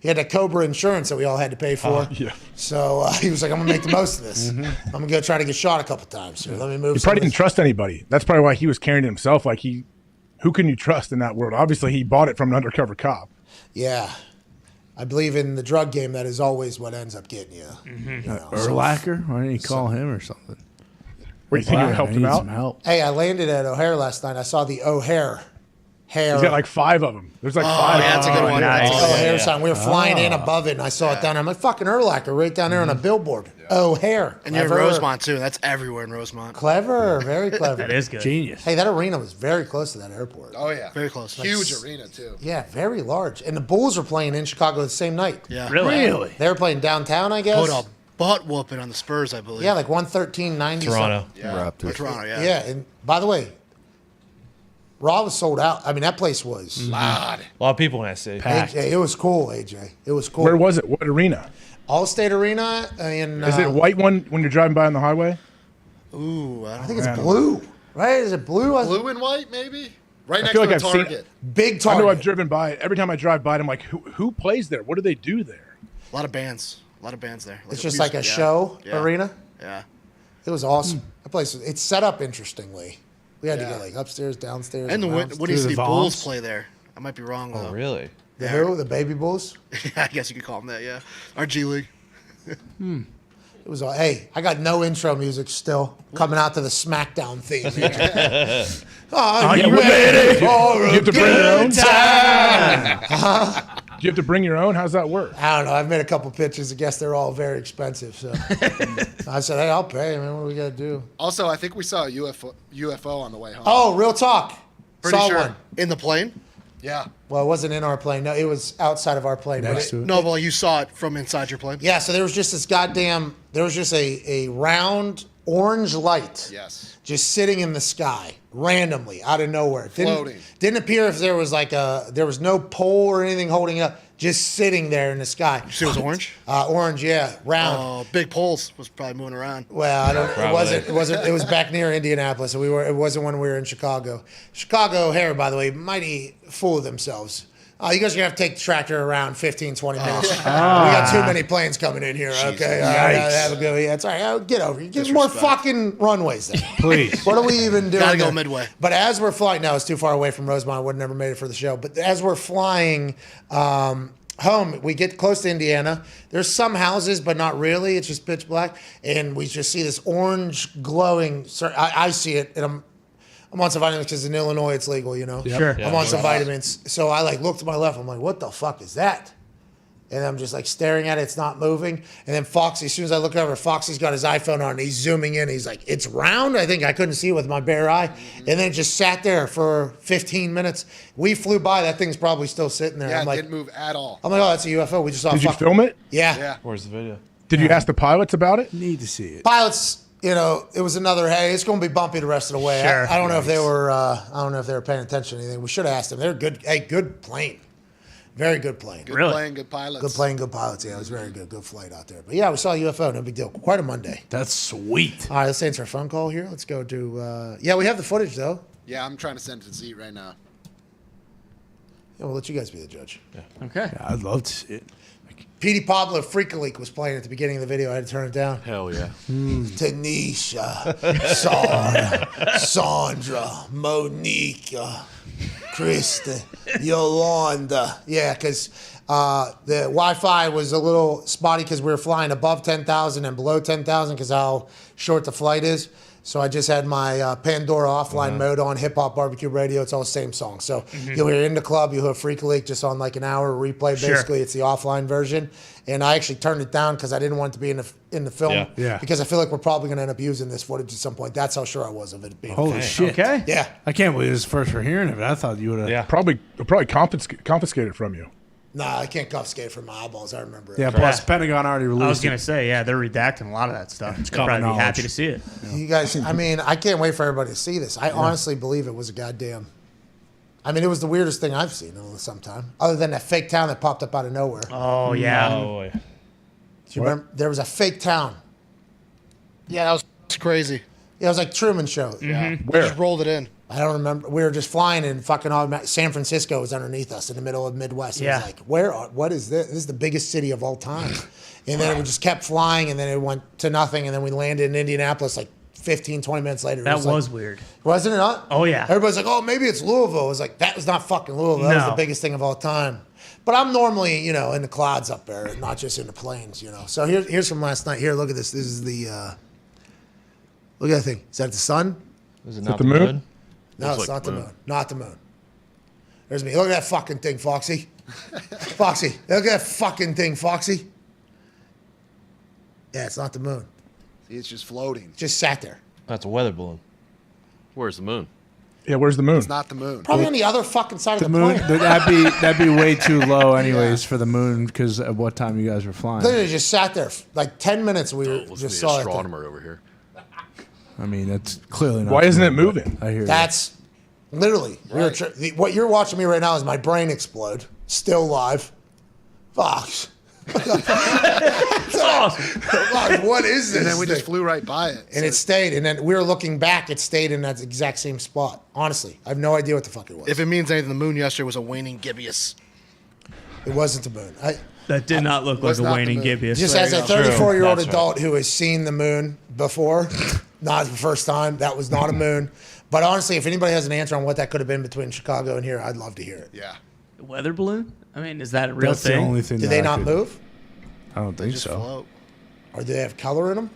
had that Cobra insurance that we all had to pay for. So he was like, I'm going to make the most of this. I'm going to go try to get shot a couple times. So let me move. He probably didn't trust anybody. That's probably why he was carrying it himself. Like, who can you trust in that world? Obviously, he bought it from an undercover cop. Yeah. I believe in the drug game, that is always what ends up getting you. Urlacher? Why didn't you call him or something? Wait, you think you helped him out? Some help. Hey, I landed at O'Hare last night. I saw the O'Hare. He's got like 5 of them. There's like 5. Yeah, that's a good one. Nice. O'Hare sign. We were flying in above it, and I saw it down there. I'm like, fucking Urlacher right down there on a billboard. O'Hare. And you're in Rosemont, too. That's everywhere in Rosemont. Clever. Very clever. That is good. Genius. Hey, that arena was very close to that airport. Oh, yeah. Very close. Huge arena, too. Yeah, very large. And the Bulls were playing in Chicago the same night. Yeah. Really? They were playing downtown, I guess. Put a butt whooping on the Spurs, I believe. Yeah, like 113-90. Toronto. Yeah. Or Toronto, yeah. Yeah, and by the way, Raw was sold out. I mean, that place was A lot of people in that city. AJ, it was cool, AJ. It was cool. Where was it? What arena? Allstate Arena in. Is it a white one when you're driving by on the highway? Ooh, I I think it's blue. Right? Is it blue? Blue and white, maybe? Right I next feel to like the I've seen Target. Big I Target. know I've driven by it. Every time I drive by it, I'm like, who plays there? What do they do there? A lot of bands. there. It's just like a show arena. Yeah. It was awesome. That place, it's set up interestingly. We had to get like upstairs, downstairs. And the around. Windy City Bulls play there. I might be wrong, though. Oh, really? The who? The Baby Bulls? I guess you could call them that, yeah. Our G League. It was all, hey, I got no intro music still coming out to the SmackDown theme. Are you ready for a good time? Do you have to bring your own? How's that work? I don't know. I've made a couple pitches. I guess they're all very expensive. So I said, hey, I'll pay. Man, what do we got to do? Also, I think we saw a UFO on the way home. Oh, real talk. Pretty Saw sure. one. In the plane? Yeah. Well, it wasn't in our plane. No, it was outside of our plane. Next to it. No, well, you saw it from inside your plane? Yeah, so there was just this there was just a round orange light. Yes. Just sitting in the sky randomly out of nowhere. Floating. Didn't appear if there was there was no pole or anything holding it up. Just sitting there in the sky. You see it was orange? Orange, yeah, round. Oh, big poles was probably moving around. Well, I don't. It wasn't. It was back near Indianapolis. And it wasn't when we were in Chicago. Chicago O'Hare, by the way, mighty full of themselves. You guys are going to have to take the tractor around 15, 20 minutes. We got too many planes coming in here, okay? All right, have a good. Yeah, it's all right. Get over here. Get more fucking runways then. Please. What are we even doing? Gotta go there? midway. But as we're flying, no, it's too far away from Rosemont. I would have never made it for the show. But as we're flying home, we get close to Indiana. There's some houses, but not really. It's just pitch black. And we just see this orange glowing. I see it, and I'm on some vitamins because in Illinois it's legal, you know? Sure. I'm on some vitamins. So I look to my left. I'm like, what the fuck is that? And I'm just staring at it. It's not moving. And then Foxy, as soon as I look over, Foxy's got his iPhone on. And he's zooming in. He's like, it's round? I think I couldn't see it with my bare eye. And then it just sat there for 15 minutes. We flew by. That thing's probably still sitting there. Yeah, I'm it like, didn't move at all. I'm like, oh, that's a UFO. We just saw. Did you film it? Yeah. Where's the video? Did you ask the pilots about it? Need to see it. Pilots. It was another. Hey, it's going to be bumpy the rest of the way. Sure. I don't know if they were. I don't know if they were paying attention to anything. We should have asked them. They're good. Hey, good plane. Very good plane. Good plane, good pilots. Good plane, good pilots. Yeah, it was very good. Good flight out there. But yeah, we saw a UFO. No big deal. Quite a Monday. That's sweet. All right, let's answer a phone call here. Let's go to. Yeah, we have the footage though. Yeah, I'm trying to send it to Z right now. Yeah, we'll let you guys be the judge. Yeah. Okay. Yeah, I'd love to see it. Petey Pablo Freak Leak was playing at the beginning of the video. I had to turn it down. Hell yeah. Tanisha, Sarah, Sandra, Monique, Kristen, Yolanda. Yeah, because the Wi-Fi was a little spotty because we were flying above 10,000 and below 10,000 because how short the flight is. So I just had my Pandora offline mode on, Hip Hop Barbecue Radio. It's all the same song. So you'll hear In the Club, you'll hear Freak League just on like an hour replay. Basically, it's the offline version. And I actually turned it down because I didn't want it to be in the film. Yeah. Because I feel like we're probably going to end up using this footage at some point. That's how sure I was of it being. Holy shit. Okay. Yeah. I can't believe this is first we're hearing of it. I thought you would have. Probably confiscate it from you. Nah, I can't confiscate from my eyeballs. I remember it. Yeah, plus Pentagon already released I was going to say, they're redacting a lot of that stuff. They'd probably be happy to see it. You guys, I mean, I can't wait for everybody to see this. I honestly believe it was a goddamn. I mean, it was the weirdest thing I've seen in some time, other than that fake town that popped up out of nowhere. Oh, yeah. Oh, Do you remember? There was a fake town. Yeah, that was crazy. Yeah, it was like Truman Show. Yeah. Where? Just rolled it in. I don't remember. We were just flying and fucking San Francisco was underneath us in the middle of Midwest. It was like, what is this? This is the biggest city of all time. And then we just kept flying and then it went to nothing. And then we landed in Indianapolis like 15, 20 minutes later. That was weird. Wasn't it not? Oh, yeah. Everybody's like, oh, maybe it's Louisville. I was like, that was not fucking Louisville. That was the biggest thing of all time. But I'm normally, in the clouds up there, not just in the plains, So here's from last night. Here, look at this. This is the, look at that thing. Is that the sun? Is it not the moon? No, it's not the moon. Not the moon. There's me. Look at that fucking thing, Foxy. Foxy. Look at that fucking thing, Foxy. Yeah, it's not the moon. See, it's just floating. Just sat there. That's a weather balloon. Where's the moon? Yeah, where's the moon? It's not the moon. Probably on the other fucking side The of the moon, plane. that'd be way too low anyways for the moon because of what time you guys were flying. Literally just sat there. Like 10 minutes we were just saw it. Astronomer over here. I mean, that's clearly not. Why isn't it the moon, moving? but I hear That's literally. What you're watching me right now is my brain explode. Still live. Fox. That's awesome. What is this? And then we just thing? flew right by it. And it stayed. And then we were looking back. It stayed in that exact same spot. Honestly, I have no idea what the fuck it was. If it means anything, the moon yesterday was a waning gibbous. It wasn't the moon. That did not look like a waning gibbous. Just as a 34-year-old adult who has seen the moon before, not the first time, that was not a moon. But honestly, if anybody has an answer on what that could have been between Chicago and here, I'd love to hear it. Yeah. Weather balloon? I mean, is that a real That's thing? the only thing. Do they not move? I don't think Just so. float. Or do they have color in them?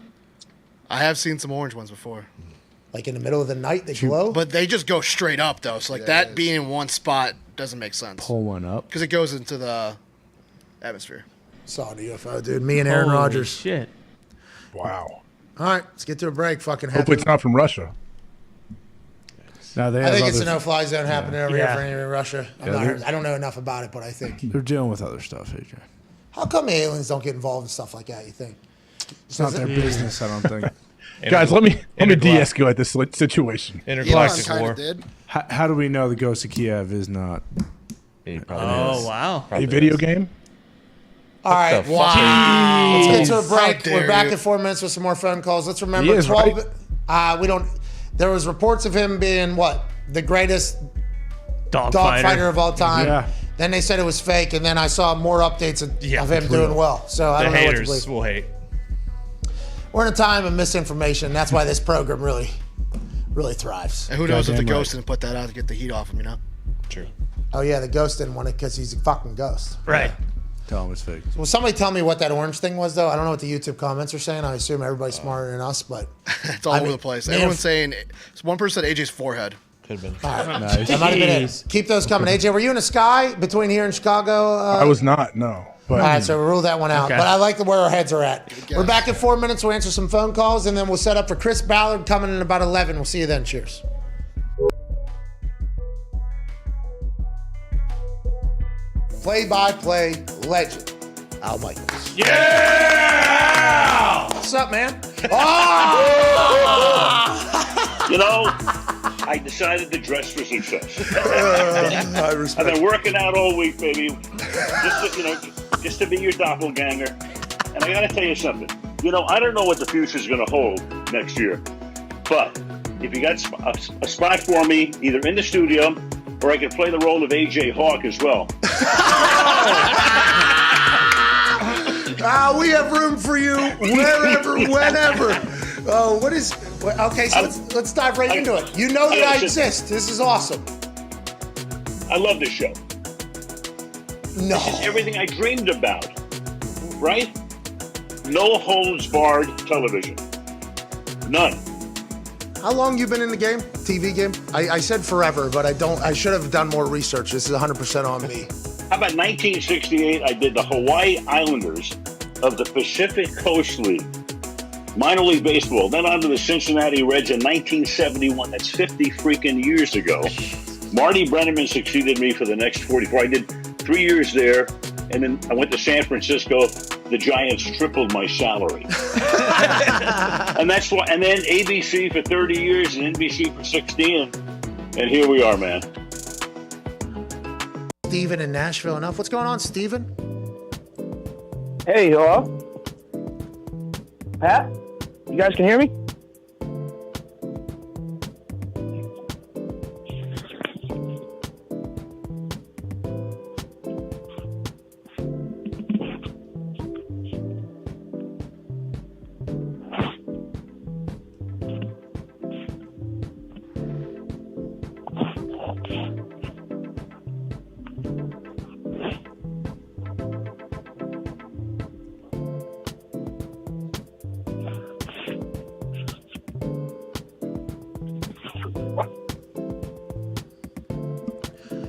I have seen some orange ones before. Like in the middle of the night, they glow? But they just go straight up, though. So, like, that being in one spot doesn't make sense. Pull one up. Because it goes into the atmosphere. Saw the UFO, dude. Me and Aaron Holy Rodgers. Shit. Wow. All right, let's get to a break. Fucking Hopefully it's not from Russia. No, they I have think it's a other- no-fly zone happening over here Yeah. for anyone in Russia. I don't know enough about it, but I think. They're dealing with other stuff, AJ. How come aliens don't get involved in stuff like that, you think? It's not their business, I don't think. Guys, let me de-escalate this situation. Intergalactic Elon war. kinda did. How do we know the Ghost of Kiev is not? Oh, wow. A video game? All right, the fuck? wow. Let's get to a How break. dare We're back you. in 4 minutes with some more phone calls. Let's remember He is 12. right. We don't. There was reports of him being what? The greatest Dog fighter of all time. Yeah. Then they said it was fake, and then I saw more updates of him doing well. So I The don't know what to haters believe. will hate. We're in a time of misinformation. That's why this program really thrives. And who knows if the Goddamn ghost right. didn't put that out to get the heat off him, True. Oh yeah, the ghost didn't want it because he's a fucking ghost. Right. Tell them it's fake. Will somebody tell me what that orange thing was, though? I don't know what the YouTube comments are saying. I assume everybody's smarter than us, but It's all over the place. Everyone's saying, one person said AJ's forehead. Could have been. Nice. that might have been it. Keep those coming. AJ, were you in the sky between here and Chicago? I was not, no. But All right, so we'll rule that one out. Okay. But I like where our heads are at. We're back in 4 minutes. We'll answer some phone calls, and then we'll set up for Chris Ballard coming in about 11. We'll see you then. Cheers. Play-by-play legend, Al Michaels. Yeah! What's up, man? Oh! You know, I decided to dress for success. I respect I've been working out all week, baby, just to be your doppelganger. And I got to tell you something. I don't know what the future's going to hold next year. But if you got a spot for me, either in the studio or I could play the role of AJ Hawk as well. We have room for you wherever, whenever. Oh, what is? Okay, so let's dive right into it. You know that I exist. This is awesome. I love this show. No. This is everything I dreamed about, right? No holds barred television. None. How long you been in the game? TV game? I said forever, but I should have done more research. This is 100% on me. How about 1968? I did the Hawaii Islanders of the Pacific Coast League. Minor League Baseball. Then on to the Cincinnati Reds in 1971. That's 50 freaking years ago. Marty Brenneman succeeded me for the next 44. I did 3 years there, and then I went to San Francisco. The Giants tripled my salary. And that's why. And then ABC for 30 years and NBC for 16. And here we are, man. Steven in Nashville enough. What's going on, Steven? Hey, hello? Pat? You guys can hear me?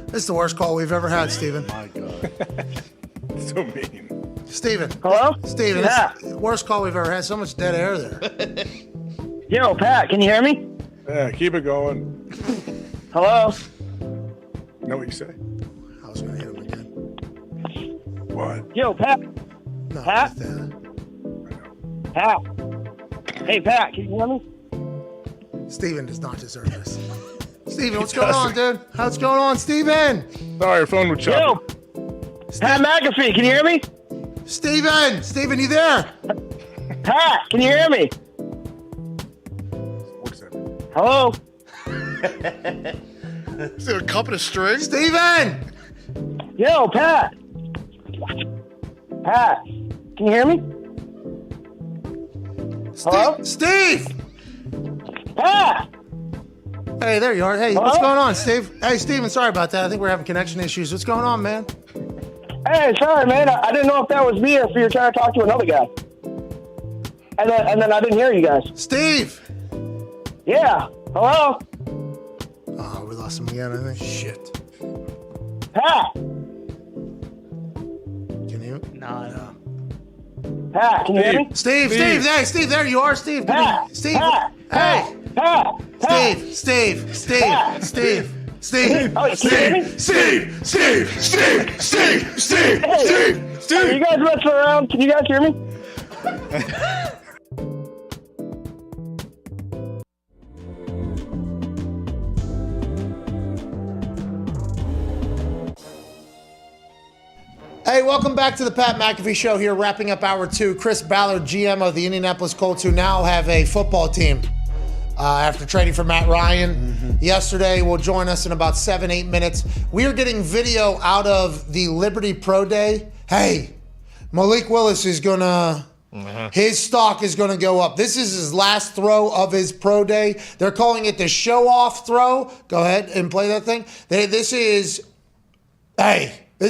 This is the worst call we've ever had, Steven. My God. So mean. Steven. Hello? Steven, Pat. it's the worst call we've ever had. So much dead air there. Yo, Pat, can you hear me? Yeah, keep it going. Hello? Know what you say? I was going to hit him again. What? Yo, Pat. No, Pat? Pat. Hey, Pat, can you hear me? Steven does not deserve this. Steven, what's going on, dude? What's going on, Steven? Sorry, your phone was choppy. Yo, Pat McAfee, can you hear me? Steven, you there? Pat, can you hear me? Hello? Is there a cup and a string? Steven! Yo, Pat. Pat, can you hear me? Hello? Steve! Pat! Hey, there you are. Hey, Hello? what's going on, Steve? Hey, Steven, sorry about that. I think we're having connection issues. What's going on, man? Hey, sorry, man. I didn't know if that was me or if you were trying to talk to another guy. And then I didn't hear you guys. Steve! Yeah. Hello? Oh, we lost him again, I think. Shit. Pat! Can you? No. Pat, can you hear me? Steve, hey, Steve, there you are, Steve. Pat! Steve, Pat! hey! Pat! Steve! Pat! Oh, can you hear me? Steve! Are you guys messing around? Can you guys hear me? Hey, welcome back to the Pat McAfee Show here, wrapping up hour 2. Chris Ballard, GM of the Indianapolis Colts, who now have a football team after trading for Matt Ryan yesterday, will join us in about 7-8 minutes. We are getting video out of the Liberty Pro Day. Hey, Malik Willis is going to... His stock is going to go up. This is his last throw of his pro day. They're calling it the show-off throw. Go ahead and play that thing. This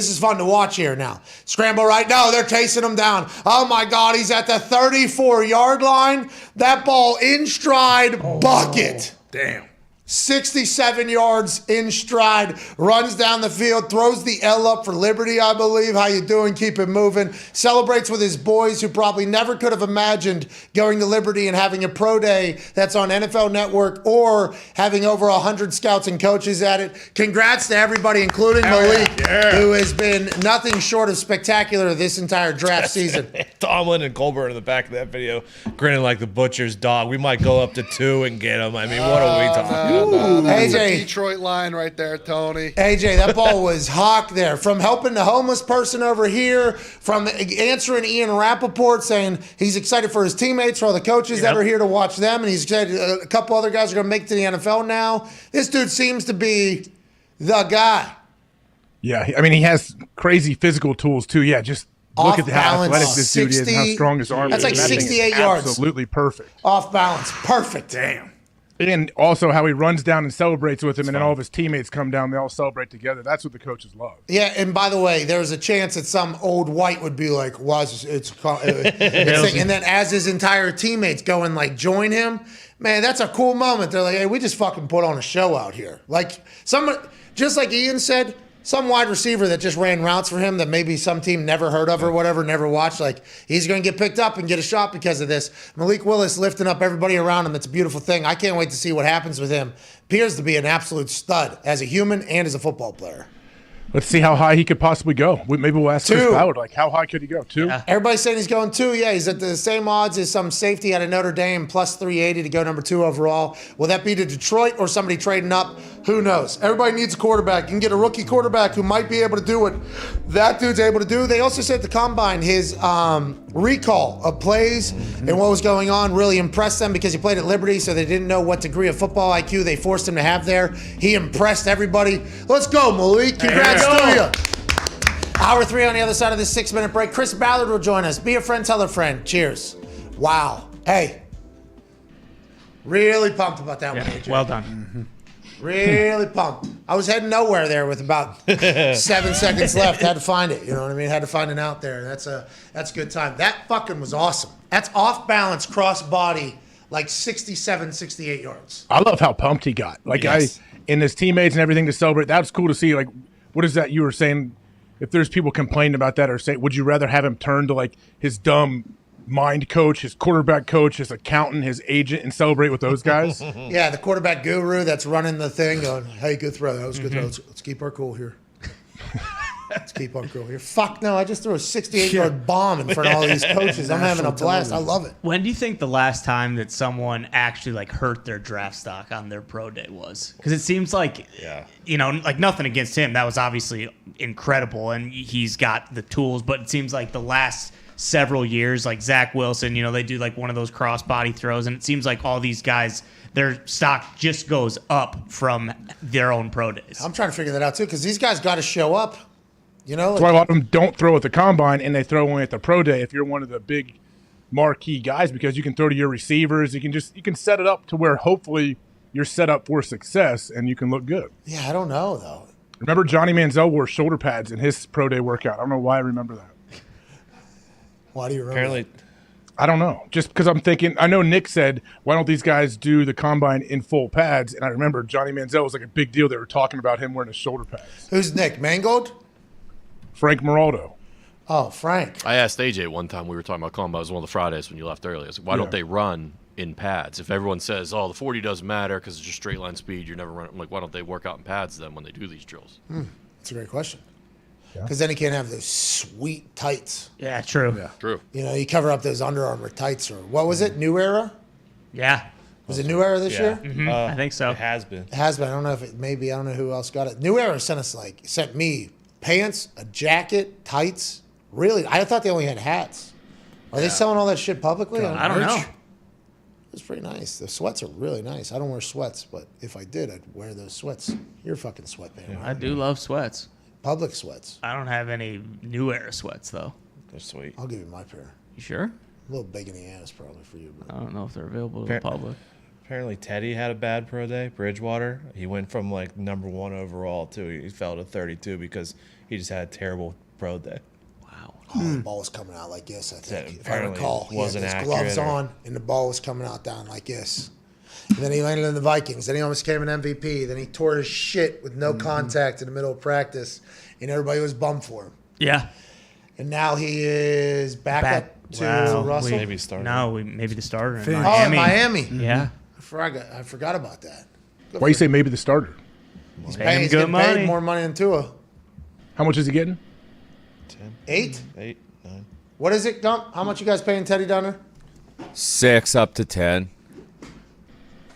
is fun to watch here now. Scramble right now. They're chasing him down. Oh, my God. He's at the 34-yard line. That ball in stride, bucket. Damn. 67 yards in stride, runs down the field, throws the L up for Liberty, I believe. How you doing? Keep it moving. Celebrates with his boys who probably never could have imagined going to Liberty and having a pro day that's on NFL Network or having over 100 scouts and coaches at it. Congrats to everybody, including Malik, who has been nothing short of spectacular this entire draft season. Tomlin and Colbert in the back of that video grinning like the butcher's dog. We might go up to 2 and get him. I mean, what are we talking about? That's AJ. a Detroit line right there, Tony. AJ, that ball was hawk there. From helping the homeless person over here, from answering Ian Rappaport saying he's excited for his teammates, for all the coaches that are here to watch them, and he's excited a couple other guys are going to make it to the NFL now. This dude seems to be the guy. Yeah, I mean, he has crazy physical tools, too. Yeah, just look at how athletic this dude is and how strong his arm is. That's like That thing is 68 yards. Absolutely perfect. Off balance. Perfect. Damn. And also how he runs down and celebrates with him, and then all of his teammates come down. They all celebrate together. That's what the coaches love. Yeah, and by the way, there's a chance that some old white would be like, it's and then as his entire teammates go and like join him, man, that's a cool moment. They're like, hey, we just fucking put on a show out here. Like just like Ian said, some wide receiver that just ran routes for him that maybe some team never heard of or whatever, never watched, like he's going to get picked up and get a shot because of this. Malik Willis lifting up everybody around him. It's a beautiful thing. I can't wait to see what happens with him. Appears to be an absolute stud as a human and as a football player. Let's see how high he could possibly go. Maybe we'll ask Chris Ballard, like, how high could he go? 2? Yeah. Everybody's saying he's going 2. Yeah, he's at the same odds as some safety out of Notre Dame, plus 380 to go number 2 overall. Will that be to Detroit or somebody trading up? Who knows? Everybody needs a quarterback. You can get a rookie quarterback who might be able to do what that dude's able to do. They also said at the Combine his recall of plays and what was going on really impressed them because he played at Liberty, so they didn't know what degree of football IQ they forced him to have there. He impressed everybody. Let's go, Malik. Congrats to you. Hour 3 on the other side of this 6-minute break. Chris Ballard will join us. Be a friend, tell a friend. Cheers. Wow. Hey. Really pumped about that one, AJ. Well done. Really pumped. I was heading nowhere there with about 7 seconds left. Had to find it. You know what I mean? Had to find it out there. That's a good time. That fucking was awesome. That's off balance, cross body, like 67, 68 yards. I love how pumped he got. Like and his teammates and everything to celebrate. That was cool to see. Like, what is that you were saying? If there's people complaining about that or say, would you rather have him turn to like his dumb mind coach, his quarterback coach, his accountant, his agent, and celebrate with those guys? Yeah, the quarterback guru that's running the thing going, hey, good throw. That was a good throw. Let's keep our cool here. Let's keep our cool here. Fuck no, I just threw a 68-yard bomb in front of all these coaches. I'm having a blast. I love it. When do you think the last time that someone actually like hurt their draft stock on their pro day was? Because it seems like, you know, like nothing against him. That was obviously incredible, and he's got the tools. But it seems like the last several years, like Zach Wilson, you know, they do like one of those cross-body throws, and it seems like all these guys, their stock just goes up from their own pro days. I'm trying to figure that out too, because these guys got to show up. You know, that's why a lot of them don't throw at the combine and they throw only at the pro day if you're one of the big marquee guys, because you can throw to your receivers. You can set it up to where hopefully you're set up for success and you can look good. Yeah, I don't know though. Remember Johnny Manziel wore shoulder pads in his pro day workout. I don't know why I remember that. Why do you remember that? I don't know. Just because I'm thinking, I know Nick said, why don't these guys do the combine in full pads? And I remember Johnny Manziel was like a big deal. They were talking about him wearing his shoulder pads. Who's Nick? Mangold? Frank Moraldo. Oh, Frank. I asked AJ one time, we were talking about combine. It was one of the Fridays when you left early. I was like, why don't they run in pads? If everyone says, oh, the 40 doesn't matter because it's just straight line speed, you're never running. I'm like, why don't they work out in pads then when they do these drills? That's a great question. Because then he can't have those sweet tights. Yeah, true. Yeah. True. You know, you cover up those Under Armour tights, or what was it? New Era? Yeah. Was it New Era this year? Mm-hmm. I think so. It has been. It has been. I don't know if it maybe. I don't know who else got it. New Era sent me pants, a jacket, tights. Really? I thought they only had hats. Are they selling all that shit publicly? I don't know. It's pretty nice. The sweats are really nice. I don't wear sweats, but if I did, I'd wear those sweats. You're a fucking sweatband. Yeah, I do love sweats. Public sweats. I don't have any New Era sweats, though. They're sweet. I'll give you my pair. You sure? A little big in the ass, probably, for you. But. I don't know if they're available to the public. Apparently, Teddy had a bad pro day. Bridgewater. He went from like number 1 overall to he fell to 32 because he just had a terrible pro day. Oh, the ball was coming out like this, I think. If I Apparently recall. He wasn't had his gloves accurate or- on, and the ball was coming out down like this. And then he landed in the Vikings. Then he almost became an MVP. Then he tore his shit with no contact in the middle of practice, and everybody was bummed for him. Yeah. And now he is back up to Russell. Maybe starter. No, maybe the starter in Miami. Miami. Miami. Yeah. I forgot about that. Why you say maybe the starter? He's Paying he's good getting paid money. more money than Tua. How much is he getting? 8? 8, 9. What is it, Gump? How much you guys paying Teddy down there? 6 up to 10.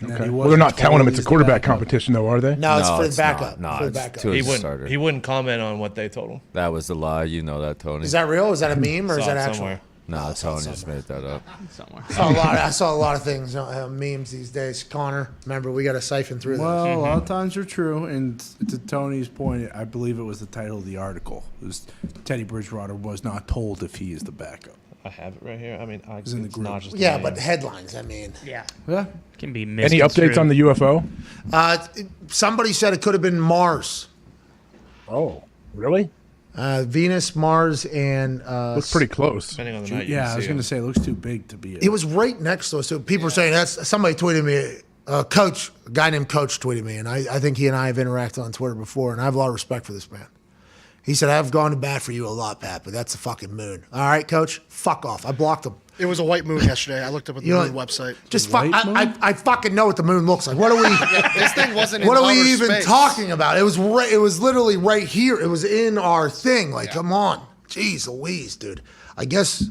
Okay. Well, they're not telling him it's a quarterback competition, though, are they? No, it's for the it's backup. not. For the It's backup. to He his wouldn't. starter. He wouldn't comment on what they told him. That was the lie. You know that, Tony. Is that real? Is that a meme or is Saw that it actual? somewhere. No, Tony just made that up. Somewhere. I saw a lot of things, memes these days. Connor, remember, we got to siphon through Well, those. a lot of times they're true, and to Tony's point, I believe it was the title of the article. It was Teddy Bridgewater was not told if he is the backup. I have it right here. I mean, It's in the it's group. not just Yeah, a name. but headlines, I mean. Yeah. Yeah. Can be Any misconstrued. updates on the UFO? Somebody said it could have been Mars. Oh, really? Venus, Mars, and Looks pretty close. Depending on the night, Yeah, I was going to say it looks too big to be. it was right next to us. So people are saying that's somebody tweeted me. A guy named Coach tweeted me, and I think he and I have interacted on Twitter before, and I have a lot of respect for this man. He said, I've gone to bat for you a lot, Pat, but that's the fucking moon. All right, Coach? Fuck off. I blocked him. It was a white moon yesterday. I looked up at the moon website. Just fuck. I fucking know what the moon looks like. What are we? This thing wasn't. What in are we outer even space. talking about? It was right. It was literally right here. It was in our thing. Like, come on, jeez Louise, dude. I guess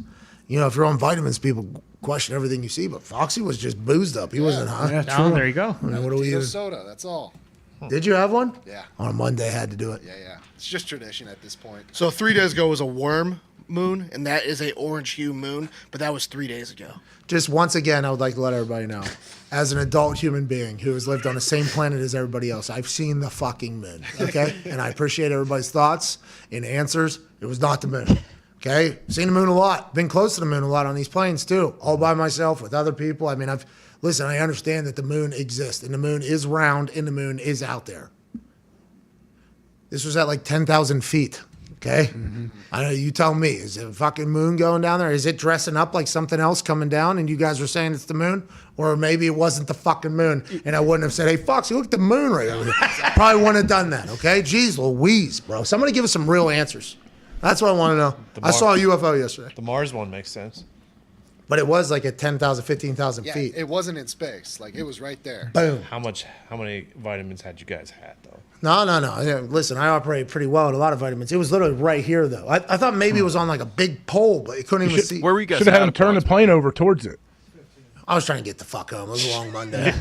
if you're on vitamins, people question everything you see. But Foxy was just boozed up. He wasn't high. Yeah, Oh, there you go. I mean, what do we Tito do? soda. That's all. Did you have one? Yeah. On a Monday, had to do it. Yeah. It's just tradition at this point. So 3 days ago was a worm moon, and that is a orange hue moon, but that was 3 days ago. Just once again, I would like to let everybody know, as an adult human being who has lived on the same planet as everybody else, I've seen the fucking moon, okay? And I appreciate everybody's thoughts and answers. It was not the moon, okay? Seen the moon a lot. Been close to the moon a lot on these planes, too. All by myself, with other people. I mean, I understand that the moon exists, and the moon is round, and the moon is out there. This was at like 10,000 feet. Okay, I know. You tell me. Is it a fucking moon going down there? Is it dressing up like something else coming down? And you guys are saying it's the moon, or maybe it wasn't the fucking moon, and I wouldn't have said, "Hey, Foxy, look at the moon right over there." Probably wouldn't have done that. Okay, jeez Louise, bro. Somebody give us some real answers. That's what I want to know. I saw a UFO yesterday, The Mars one makes sense. but it was like at 10,000, 15,000 Yeah, feet. it wasn't in space. Like, it was right there. Boom. How many vitamins had you guys had though? No. Yeah, listen, I operate pretty well at a lot of vitamins. It was literally right here, though. I thought maybe it was on like a big pole, but you couldn't even see. Where were you guys? Should have had him turn the plane over towards it. I was trying to get the fuck home. It was a long Monday.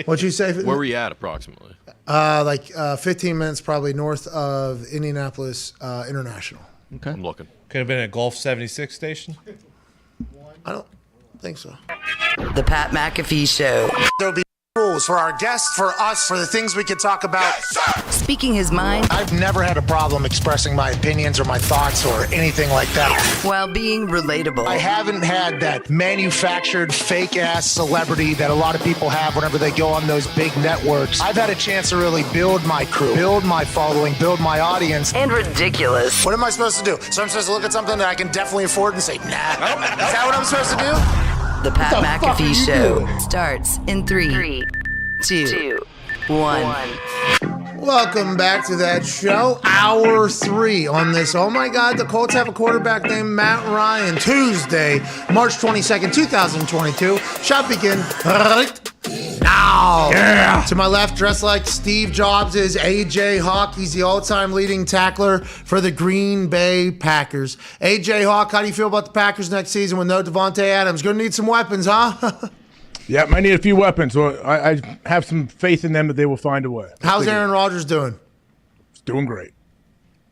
What'd you say? Where were you at approximately? 15 minutes probably north of Indianapolis International. Okay. I'm looking. Could have been a Gulf 76 station. I don't think so. The Pat McAfee Show. There'll be rules for our guests, for us, for the things we could talk about. Speaking his mind I've never had a problem expressing my opinions or my thoughts or anything like that. while being relatable. I haven't had that manufactured fake-ass celebrity that a lot of people have whenever they go on those big networks. I've had a chance to really build my crew, build my following, build my audience. And ridiculous. What am I supposed to do? So I'm supposed to look at something that I can definitely afford and say, nah. Is that what I'm supposed to do? The Pat What the fuck are McAfee you Show doing? starts in 3, 2, 1. Welcome back to that show. Hour 3 on this. Oh my God, the Colts have a quarterback named Matt Ryan. Tuesday, March 22nd, 2022. Shot begin right now. Yeah. To my left, dressed like Steve Jobs, is AJ Hawk. He's the all-time leading tackler for the Green Bay Packers. AJ Hawk, how do you feel about the Packers next season with no Devontae Adams? Gonna need some weapons, huh? Yeah, might need a few weapons. Well, I have some faith in them that they will find a way. How's Aaron Rodgers doing? He's doing great.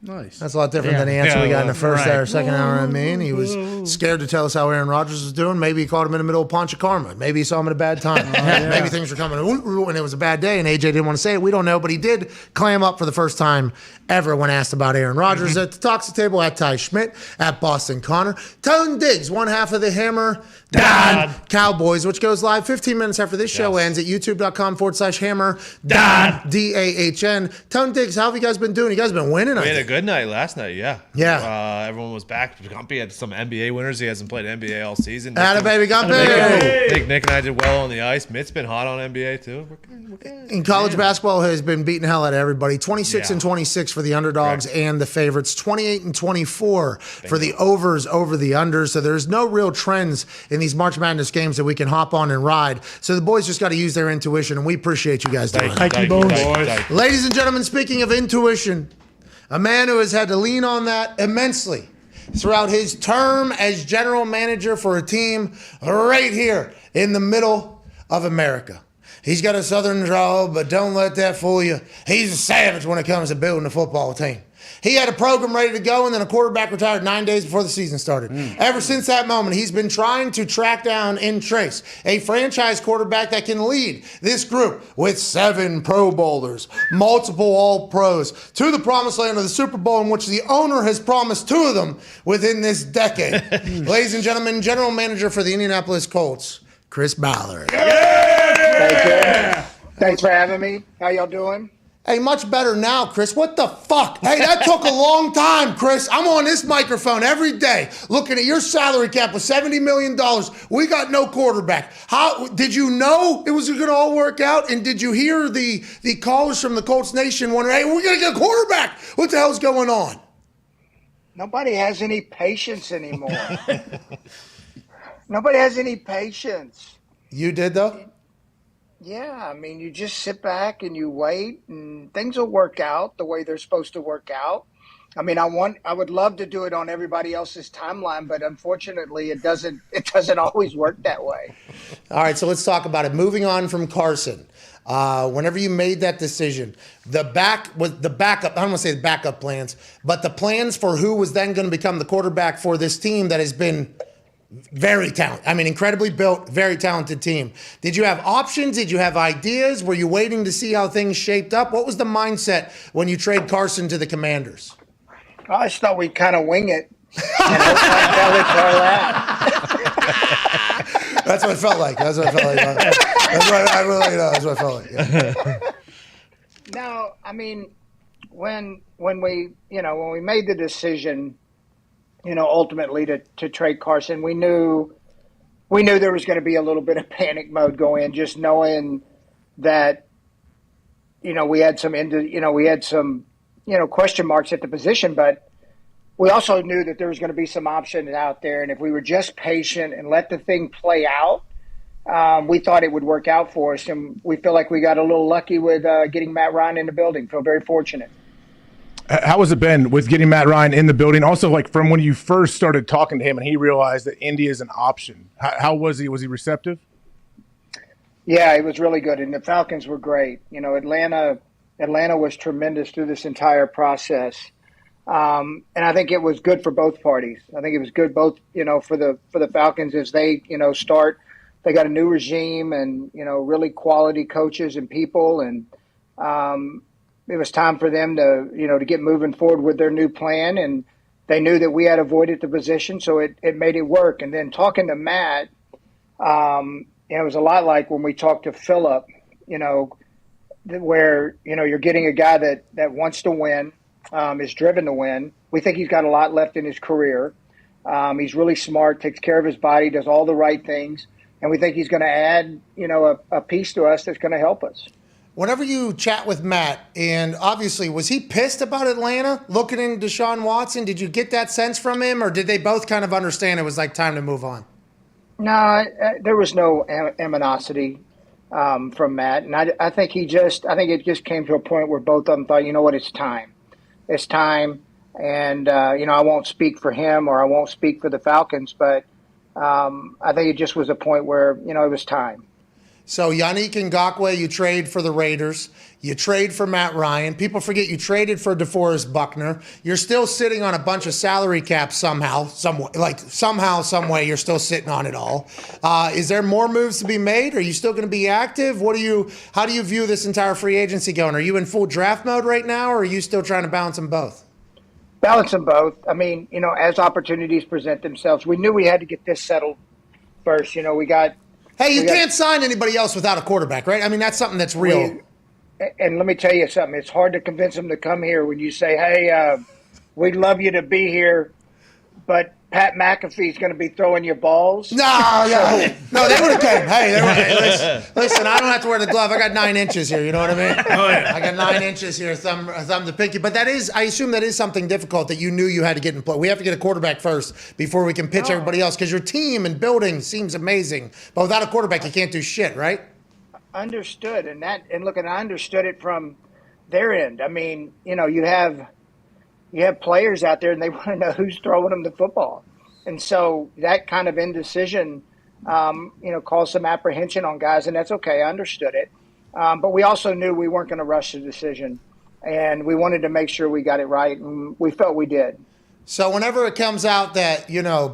Nice. That's a lot different than the answer we got in the first right. hour, second hour. I mean, he was scared to tell us how Aaron Rodgers was doing. Maybe he caught him in the middle of Pancha Karma. Maybe he saw him at a bad time. Maybe things were coming and it was a bad day, and AJ didn't want to say it. We don't know, but he did clam up for the first time ever when asked about Aaron Rodgers. At the Talks the Table, at Ty Schmidt, at Boston Connor. Tone Diggs, one half of the Hammer Dahn Cowboys, which goes live 15 minutes after this show ends at youtube.com/Hammer Dahn DAHN. Tone Diggs, how have you guys been doing? You guys been winning? We had a good night last night, yeah. Yeah. Everyone was back. Gumpy had some NBA winners. He hasn't played NBA all season. Atta baby Gumpy. I think Nick and I did well on the ice. Mitt's been hot on NBA too. We're good. And college basketball has been beating hell out of everybody. 26 and 26 for the underdogs and the favorites. 28 and 24 for the overs over the unders. So there's no real trends in these March Madness games that we can hop on and ride. So the boys just got to use their intuition, and we appreciate you guys doing it. Thank you, boys. Ladies and gentlemen, speaking of intuition, a man who has had to lean on that immensely throughout his term as general manager for a team right here in the middle of America. He's got a southern drawl, but don't let that fool you. He's a savage when it comes to building a football team. He had a program ready to go, and then a quarterback retired 9 days before the season started. Ever since that moment, he's been trying to track down and trace a franchise quarterback that can lead this group with 7 Pro Bowlers, multiple All-Pros, to the promised land of the Super Bowl, in which the owner has promised 2 of them within this decade. Ladies and gentlemen, General Manager for the Indianapolis Colts, Chris Ballard. Thanks for having me. How y'all doing? Hey, much better now, Chris. What the fuck? Hey, that took a long time, Chris. I'm on this microphone every day looking at your salary cap with $70 million. We got no quarterback. How did you know it was going to all work out? And did you hear the callers from the Colts Nation wondering, hey, we're going to get a quarterback. What the hell's going on? Nobody has any patience anymore. Nobody has any patience. You did, though? Yeah, I mean, you just sit back and you wait, and things will work out the way they're supposed to work out. I mean, I would love to do it on everybody else's timeline, but unfortunately, it doesn't always work that way. All right, so let's talk about it. Moving on from Carson. Whenever you made that decision, the backup, I don't want to say the backup plans, but the plans for who was then going to become the quarterback for this team that has been very talented. I mean, incredibly built, very talented team. Did you have options? Did you have ideas? Were you waiting to see how things shaped up? What was the mindset when you trade Carson to the Commanders? I just thought we'd kind of wing it. That's what it felt like. That's what it felt like. That's what I really know. That's what it felt like. Yeah. No, I mean, when we made the decision, ultimately to trade Carson, we knew there was going to be a little bit of panic mode going, just knowing that, we had some question marks at the position, but we also knew that there was going to be some options out there. And if we were just patient and let the thing play out, we thought it would work out for us. And we feel like we got a little lucky with getting Matt Ryan in the building. Feel very fortunate. How has it been with getting Matt Ryan in the building? Also, like from when you first started talking to him and he realized that Indy is an option. How was he? Was he receptive? Yeah, it was really good. And the Falcons were great. Atlanta was tremendous through this entire process. And I think it was good for both parties. I think it was good both, for the Falcons as they, start. They got a new regime and, really quality coaches and people. And it was time for them to get moving forward with their new plan. And they knew that we had avoided the position, so it made it work. And then talking to Matt, it was a lot like when we talked to Phillip, where, you're getting a guy that wants to win, is driven to win. We think he's got a lot left in his career. He's really smart, takes care of his body, does all the right things. And we think he's going to add, a piece to us that's going to help us. Whenever you chat with Matt, and obviously, was he pissed about Atlanta looking into Deshaun Watson? Did you get that sense from him, or did they both kind of understand it was like time to move on? No, there was no animosity from Matt. And I think it just came to a point where both of them thought, you know what, it's time. It's time. And, I won't speak for him or I won't speak for the Falcons, but I think it just was a point where, it was time. So Yannick Ngakoue, you trade for the Raiders. You trade for Matt Ryan. People forget you traded for DeForest Buckner. You're still sitting on a bunch of salary cap somehow, some way you're still sitting on it all. Is there more moves to be made? Are you still going to be active? How do you view this entire free agency going? Are you in full draft mode right now, or are you still trying to balance them both? Balance them both. I mean, as opportunities present themselves, we knew we had to get this settled first. Hey, you can't sign anybody else without a quarterback, right? I mean, that's something that's real. And let me tell you something. It's hard to convince them to come here when you say, hey, we'd love you to be here, but Pat McAfee's going to be throwing your balls. No, they would have came. Hey, listen, I don't have to wear the glove. I got 9 inches here. You know what I mean? Oh, yeah. I got 9 inches here, thumb to pinky. But I assume that is something difficult that you knew you had to get in play. We have to get a quarterback first before we can pitch everybody else, because your team and building seems amazing. But without a quarterback, you can't do shit, right? Understood. And I understood it from their end. I mean, you have players out there and they want to know who's throwing them the football. And so that kind of indecision, caused some apprehension on guys, and that's okay. I understood it. But we also knew we weren't going to rush the decision. and we wanted to make sure we got it right, and we felt we did. So whenever it comes out that,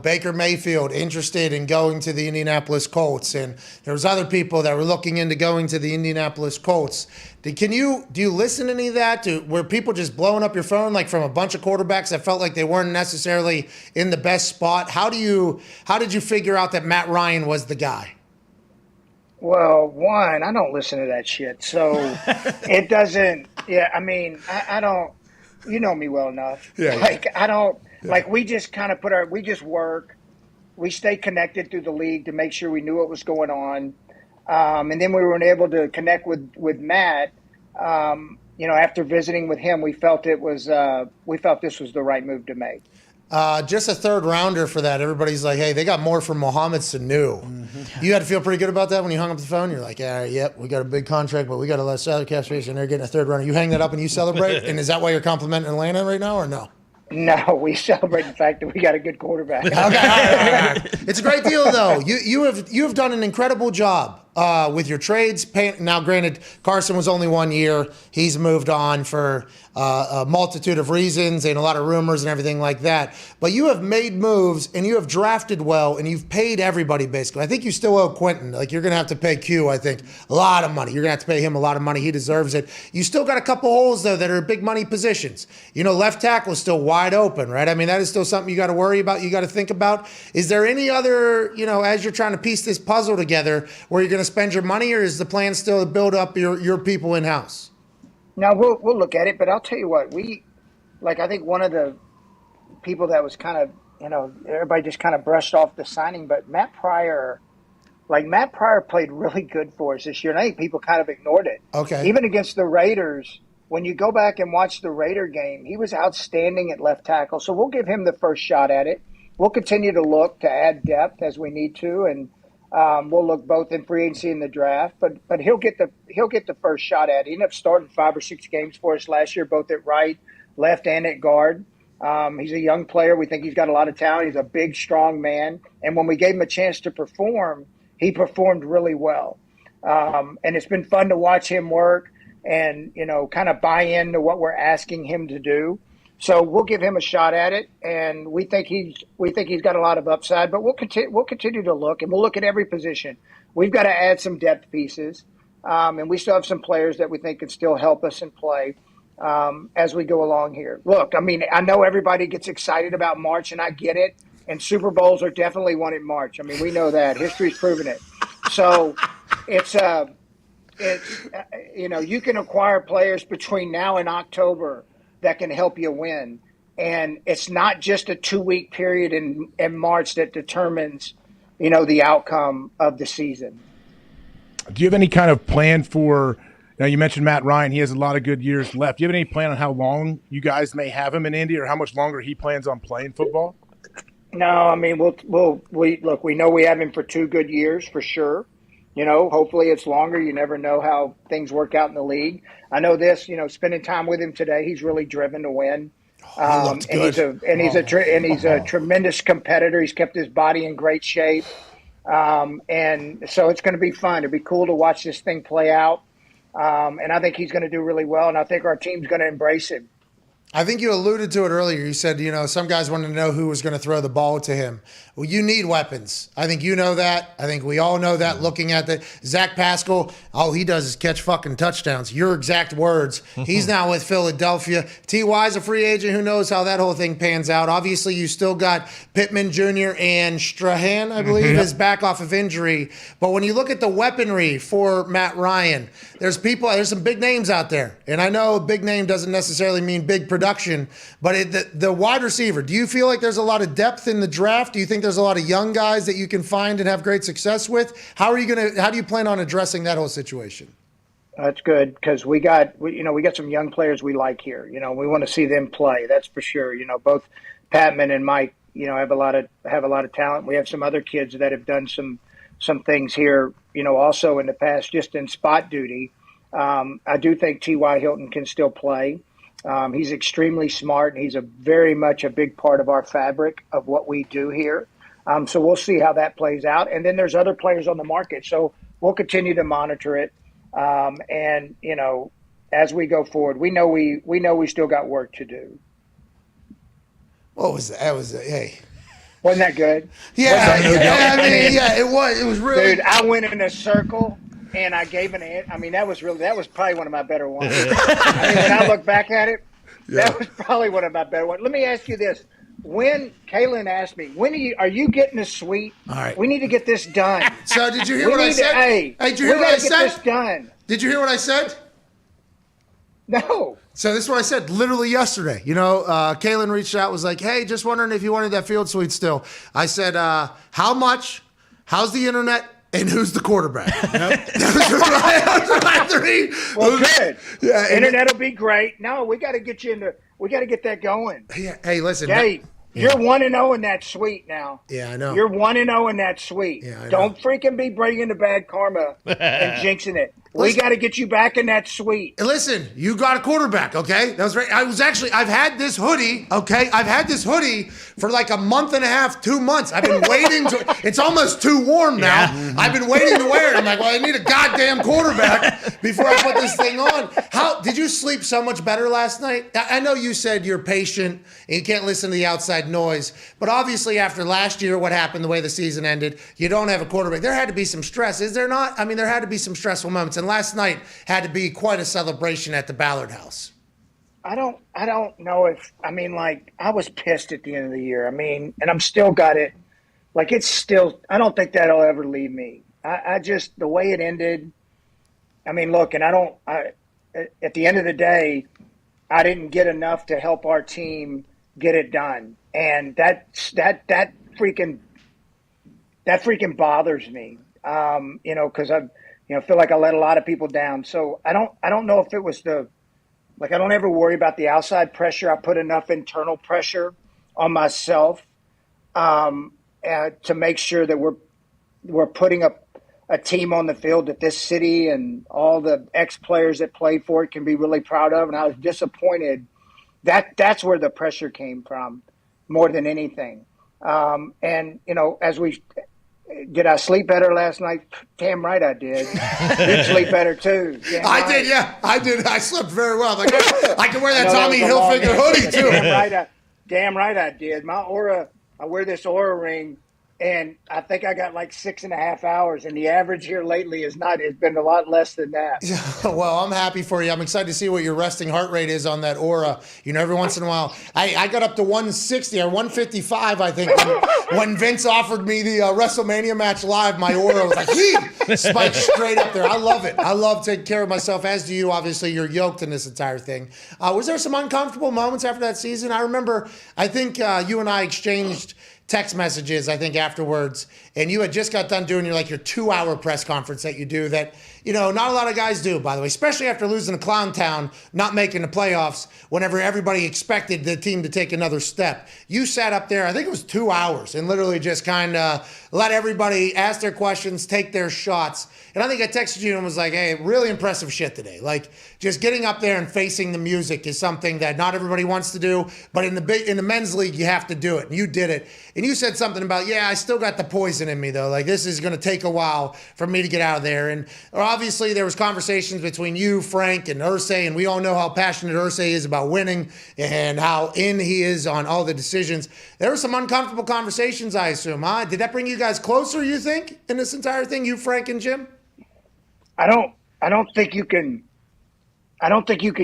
Baker Mayfield interested in going to the Indianapolis Colts, and there was other people that were looking into going to the Indianapolis Colts, do you listen to any of that? Were people just blowing up your phone, like from a bunch of quarterbacks that felt like they weren't necessarily in the best spot? How did you figure out that Matt Ryan was the guy? Well, one, I don't listen to that shit, so it doesn't. Yeah, I mean, I don't. You know me well enough. Yeah. I don't. Yeah. Like, we just kind of we just work. We stay connected through the league to make sure we knew what was going on, and then we were able to connect with Matt. After visiting with him, we felt this was the right move to make. Just a third rounder for that. Everybody's like, hey, they got more from Mohamed Sanu. Mm-hmm. You had to feel pretty good about that when you hung up the phone. You're like, yeah, yep, we got a big contract, but we got a less salary cap space, and they're getting a third rounder. You hang that up and you celebrate? And is that why you're complimenting Atlanta right now, or no? No, we celebrate the fact that we got a good quarterback. Okay, all right. It's a great deal, though. You have done an incredible job with your trades. Now, granted, Carson was only 1 year. He's moved on for a multitude of reasons and a lot of rumors and everything like that. But you have made moves, and you have drafted well, and you've paid everybody, basically. I think you still owe Quentin. Like, you're going to have to pay Q, I think, a lot of money. You're going to have to pay him a lot of money. He deserves it. You still got a couple holes, though, that are big money positions. Left tackle is still wide open, right? I mean, that is still something you got to worry about, you got to think about. Is there any other, as you're trying to piece this puzzle together, where you're going to spend your money, or is the plan still to build up your people in-house? No, we'll look at it, but I'll tell you what, I think one of the people that was kind of, everybody just kind of brushed off the signing, but Matt Pryor played really good for us this year, and I think people kind of ignored it. Okay. Even against the Raiders, when you go back and watch the Raider game, he was outstanding at left tackle, so we'll give him the first shot at it. We'll continue to look to add depth as we need to, and we'll look both in free agency and the draft, but he'll get the first shot at it. He ended up starting 5 or 6 games for us last year, both at right, left, and at guard. He's a young player. We think he's got a lot of talent. He's a big, strong man. And when we gave him a chance to perform, he performed really well. And it's been fun to watch him work and, kind of buy into what we're asking him to do. So we'll give him a shot at it, and we think he's got a lot of upside. But we'll continue to look, and we'll look at every position. We've got to add some depth pieces, and we still have some players that we think can still help us in play as we go along here. Look, I mean, I know everybody gets excited about March, and I get it. And Super Bowls are definitely won in March. I mean, we know that. History's proven it. So you can acquire players between now and October that can help you win. And it's not just a 2-week period in March that determines, the outcome of the season. Do you have any kind of plan for, now you mentioned Matt Ryan, he has a lot of good years left. Do you have any plan on how long you guys may have him in Indy, or how much longer he plans on playing football? No, I mean, we know we have him for 2 good years for sure. Hopefully it's longer. You never know how things work out in the league. I know this, spending time with him today, he's really driven to win. He's a tremendous competitor. He's kept his body in great shape. And so it's going to be fun. It'll be cool to watch this thing play out. And I think he's going to do really well. And I think our team's going to embrace him. I think you alluded to it earlier. You said, some guys wanted to know who was going to throw the ball to him. Well, you need weapons. I think you know that. I think we all know that looking at the Zach Pascal. All he does is catch fucking touchdowns. Your exact words. He's now with Philadelphia. T.Y.'s a free agent. Who knows how that whole thing pans out. Obviously, you still got Pittman Jr. and Strahan, I believe, is back off of injury. But when you look at the weaponry for Matt Ryan, there's some big names out there. And I know big name doesn't necessarily mean big production, but the wide receiver, do you feel like there's a lot of depth in the draft? Do you think there's a lot of young guys that you can find and have great success with? How do you plan on addressing that whole situation? That's good, because we got some young players we like here. We want to see them play. That's for sure. Both Patman and Mike, have a lot of talent. We have some other kids that have done some things here, also in the past, just in spot duty. I do think T.Y. Hilton can still play. He's extremely smart, and he's very much a big part of our fabric of what we do here. So we'll see how that plays out. And then there's other players on the market. So we'll continue to monitor it. And as we go forward. We know we still got work to do. What was that? That was hey. Wasn't that good? Yeah, it was. It was really. Dude, I went in a circle and I gave an answer. I mean, that was probably one of my better ones. I mean, when I look back at it, that was probably one of my better ones. Let me ask you this. When Kaylin asked me, are you getting a suite? All right. We need to get this done. So did you hear what I said? Hey, did you hear what I said? Get this done. Did you hear what I said? No. So this is what I said literally yesterday. Kaylin reached out, was like, hey, just wondering if you wanted that field suite still. I said, how much? How's the internet? And who's the quarterback? Those are my three. Well, good. Yeah, internet will be great. No, we got to get that going. Hey, listen. Hey, you're 1-0 in that suite now. Yeah, I know. You're 1-0 in that suite. Yeah, I know. Don't freaking be bringing the bad karma and jinxing it. We got to get you back in that suite. And listen, you got a quarterback, okay? That was right. I've had this hoodie, okay? I've had this hoodie for like a month and a half, 2 months. I've been waiting it's almost too warm now. Yeah. I've been waiting to wear it. I'm like, well, I need a goddamn quarterback before I put this thing on. How did you sleep so much better last night? I know you said you're patient and you can't listen to the outside noise, but obviously after last year, what happened, the way the season ended, you don't have a quarterback. There had to be some stress, is there not? I mean, there had to be some stressful moments. And last night had to be quite a celebration at the Ballard house. I don't know if, I was pissed at the end of the year. I mean, and I'm still got it. Like, it's still, I don't think that'll ever leave me. I just, the way it ended, I mean, look, and at the end of the day, I didn't get enough to help our team get it done. And that freaking bothers me. Because I feel like I let a lot of people down. So I don't know if it was I don't ever worry about the outside pressure. I put enough internal pressure on myself to make sure that we're putting a team on the field that this city and all the ex-players that played for it can be really proud of. And I was disappointed. That's where the pressure came from more than anything. Did I sleep better last night? Damn right I did. You'd sleep better too. Did, yeah. I did. I slept very well. Like, I can wear that Tommy Hilfiger hoodie too. Damn right I did. My Aura, I wear this Aura ring, and I think I got like 6.5 hours, and the average here lately it's been a lot less than that. Well, I'm happy for you. I'm excited to see what your resting heart rate is on that Aura. Every once in a while, I got up to 160 or 155, I think, when Vince offered me the WrestleMania match live. My Aura was like, spiked straight up there. I love it. I love taking care of myself, as do you. Obviously, you're yoked in this entire thing. Was there some uncomfortable moments after that season? I remember, I think you and I exchanged text messages, I think, afterwards, and you had just got done doing your 2-hour press conference that you do that, not a lot of guys do, by the way, especially after losing to Clown Town, not making the playoffs, whenever everybody expected the team to take another step. You sat up there, I think it was 2 hours, and literally just kind of let everybody ask their questions, take their shots. And I think I texted you and was like, hey, really impressive shit today. Like, just getting up there and facing the music is something that not everybody wants to do, but in the men's league, you have to do it. And you did it. And you said something about, I still got the poison in me, though. Like, this is going to take a while for me to get out of there. And obviously, there was conversations between you, Frank, and Irsay, and we all know how passionate Irsay is about winning and how in he is on all the decisions. There were some uncomfortable conversations, I assume, huh? Did that bring you guys closer, you think, in this entire thing, you, Frank, and Jim? I don't think you can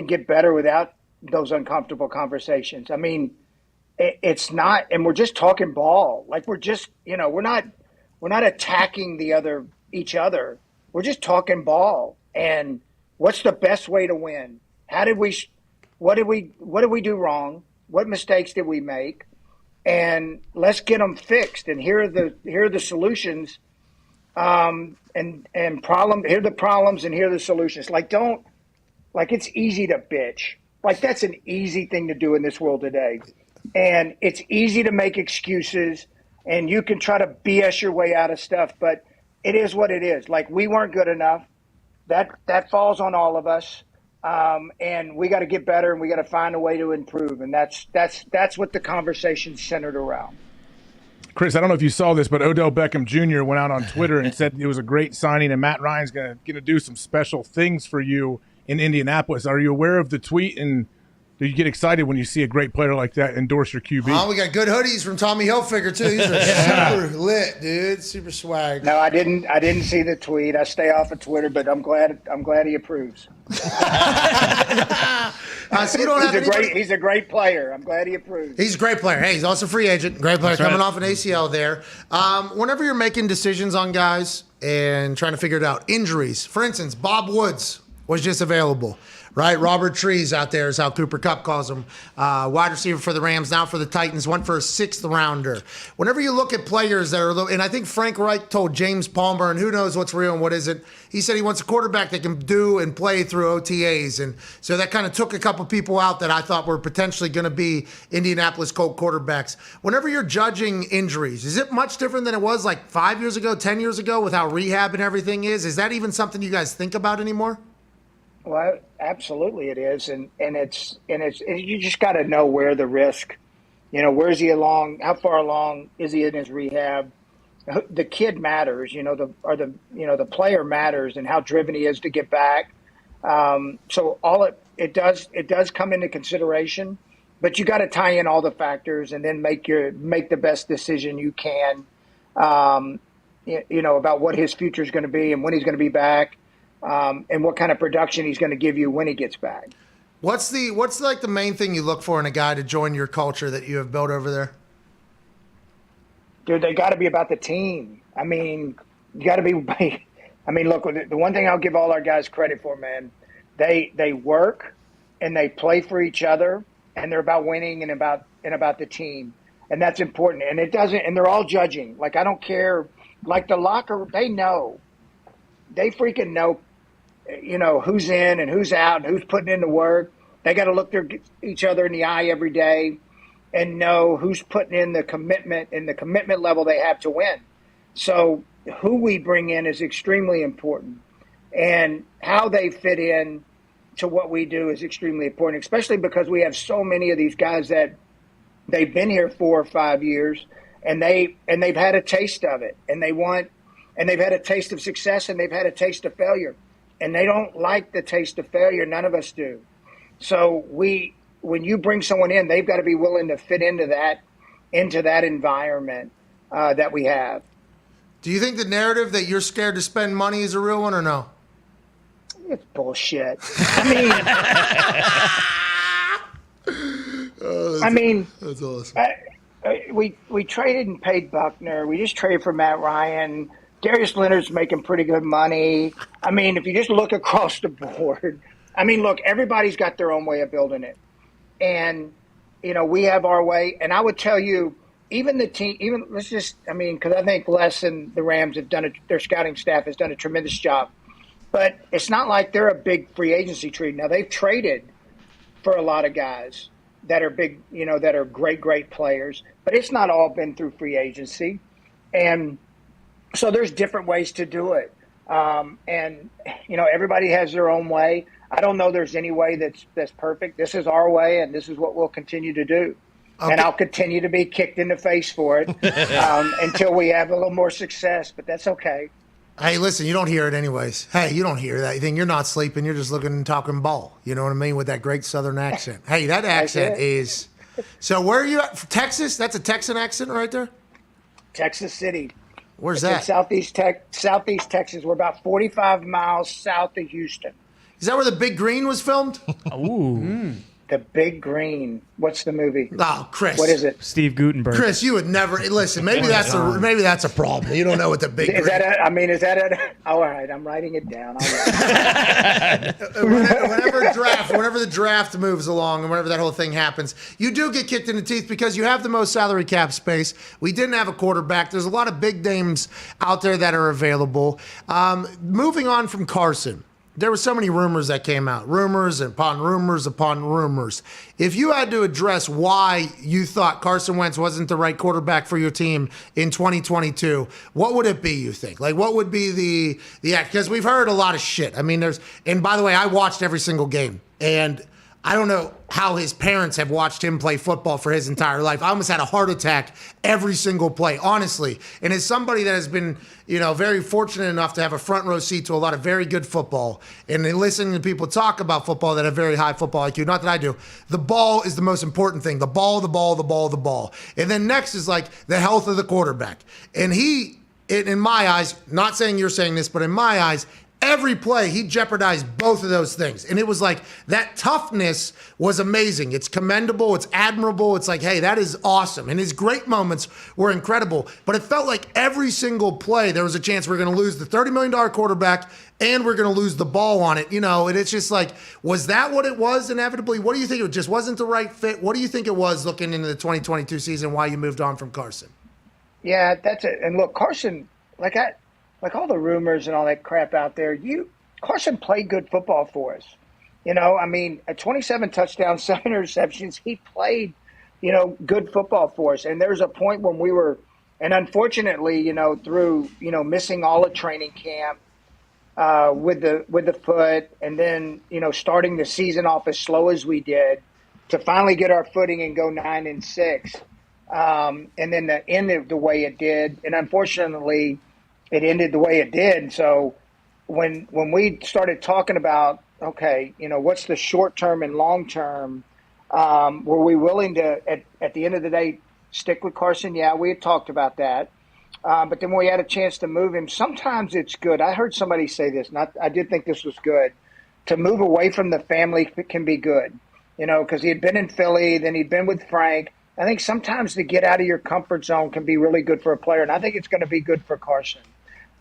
get better without those uncomfortable conversations. I mean, it's not, and we're just talking ball. Like, we're just, we're not attacking each other. We're just talking ball. And what's the best way to win? What did we do wrong? What mistakes did we make? And let's get them fixed. And here are the solutions. And problem. Here are the problems, and here are the solutions. It's easy to bitch. Like, that's an easy thing to do in this world today. And it's easy to make excuses, and you can try to BS your way out of stuff, but it is what it is. Like, we weren't good enough. That falls on all of us. And we got to get better, and we got to find a way to improve. And that's what the conversation's centered around. Chris, I don't know if you saw this, but Odell Beckham Jr. went out on Twitter and said it was a great signing, and Matt Ryan's going to do some special things for you in Indianapolis. Are you aware of the tweet, and do you get excited when you see a great player like that endorse your QB? Oh, we got good hoodies from Tommy Hilfiger too. These are super lit, dude. Super swag. No, I didn't see the tweet. I stay off of Twitter, but I'm glad he approves. So you don't have he's a great player. I'm glad he approves. He's a great player. Hey, he's also a free agent. Great player. That's Coming right. off an ACL there. Whenever you're making decisions on guys and trying to figure it out, injuries. For instance, Bob Woods was just available. Right, Robert Trees out there is how Cooper Kupp calls him. Wide receiver for the Rams, now for the Titans, went for a 6th rounder. Whenever you look at players that are, and I think Frank Reich told James Palmer, and who knows what's real and what isn't, he said he wants a quarterback that can do and play through OTAs. And so that kind of took a couple people out that I thought were potentially going to be Indianapolis Colt quarterbacks. Whenever you're judging injuries, is it much different than it was like 5 years ago, 10 years ago with how rehab and everything is? Is that even something you guys think about anymore? Well, absolutely it is, and it's you just got to know where the risk, where's he along, how far along is he in his rehab? The kid matters, the player matters, and how driven he is to get back. So all it does come into consideration, but you got to tie in all the factors and then make the best decision you can, about what his future is going to be and when he's going to be back. And what kind of production he's going to give you when he gets back. What's like the main thing you look for in a guy to join your culture that you have built over there? Dude, they got to be about the team. I mean, you got to be. I mean, look, the one thing I'll give all our guys credit for, man, they work and they play for each other, and they're about winning and about the team, and that's important. And it doesn't. And they're all judging. Like I don't care. Like the locker, they know. They freaking know. Who's in and who's out and who's putting in the work. They got to look each other in the eye every day and know who's putting in the commitment and the commitment level they have to win. So who we bring in is extremely important, and how they fit in to what we do is extremely important, especially because we have so many of these guys that they've been here 4 or 5 years and they've had a taste of it, and they've had a taste of success and they've had a taste of failure. And they don't like the taste of failure. None of us do. So when you bring someone in, they've got to be willing to fit into that environment that we have. Do you think the narrative that you're scared to spend money is a real one or no? It's bullshit. I mean, that's awesome. We traded and paid Buckner. We just traded for Matt Ryan. Darius Leonard's making pretty good money. I mean, if you just look across the board, look, everybody's got their own way of building it. And, we have our way. And I would tell you, even the team, because I think Les and the Rams have their scouting staff has done a tremendous job. But it's not like they're a big free agency tree. Now, they've traded for a lot of guys that are big, that are great players. But it's not all been through free agency. And so there's different ways to do it. Everybody has their own way. I don't know there's any way that's perfect. This is our way, and this is what we'll continue to do. Okay. And I'll continue to be kicked in the face for it until we have a little more success, but that's okay. Hey, listen, you don't hear it anyways. Hey, you don't hear that. You think you're not sleeping. You're just looking and talking ball. You know what I mean? With that great Southern accent. Hey, that accent is – so where are you at? Texas? That's a Texan accent right there? Texas City. Where's it's that? In Southeast Texas. We're about 45 miles south of Houston. Is that where The Big Green was filmed? Ooh. The Big Green. What's the movie? Oh, Chris. What is it? Steve Guttenberg. Chris, you would never listen. Maybe that's a problem. You don't know what The Big Green. Is that all right? I'm writing it down. Whenever the draft moves along and whenever that whole thing happens, you do get kicked in the teeth because you have the most salary cap space. We didn't have a quarterback. There's a lot of big names out there that are available. Moving on from Carson. There were so many rumors that came out. Rumors upon rumors upon rumors. If you had to address why you thought Carson Wentz wasn't the right quarterback for your team in 2022, what would it be, you think? Like, what would be the act? Because we've heard a lot of shit. And by the way, I watched every single game. And I don't know how his parents have watched him play football for his entire life. I almost had a heart attack every single play, honestly. And as somebody that has been, very fortunate enough to have a front row seat to a lot of very good football and listening to people talk about football that have very high football IQ, not that I do, the ball is the most important thing. The ball. And then next is like the health of the quarterback. And in my eyes, not saying you're saying this, but in my eyes, every play, he jeopardized both of those things. And it was like that toughness was amazing. It's commendable. It's admirable. It's like, hey, that is awesome. And his great moments were incredible. But it felt like every single play, there was a chance we're going to lose the $30 million quarterback and we're going to lose the ball on it. And it's just like, was that what it was inevitably? What do you think? It just wasn't the right fit? What do you think it was looking into the 2022 season, why you moved on from Carson? Yeah, that's it. And look, Carson, like all the rumors and all that crap out there, Carson played good football for us. At 27 touchdowns, 7 interceptions, he played, good football for us. And there's a point when we were, and unfortunately, through, missing all of training camp with the foot, and then, starting the season off as slow as we did to finally get our footing and go 9-6. And then the end of the way it did. And unfortunately, it ended the way it did. So when we started talking about, okay, what's the short term and long term, were we willing to, at the end of the day, stick with Carson? Yeah, we had talked about that. But then when we had a chance to move him, sometimes it's good. I heard somebody say this, and I did think this was good. To move away from the family can be good, because he had been in Philly, then he'd been with Frank. I think sometimes to get out of your comfort zone can be really good for a player, and I think it's going to be good for Carson.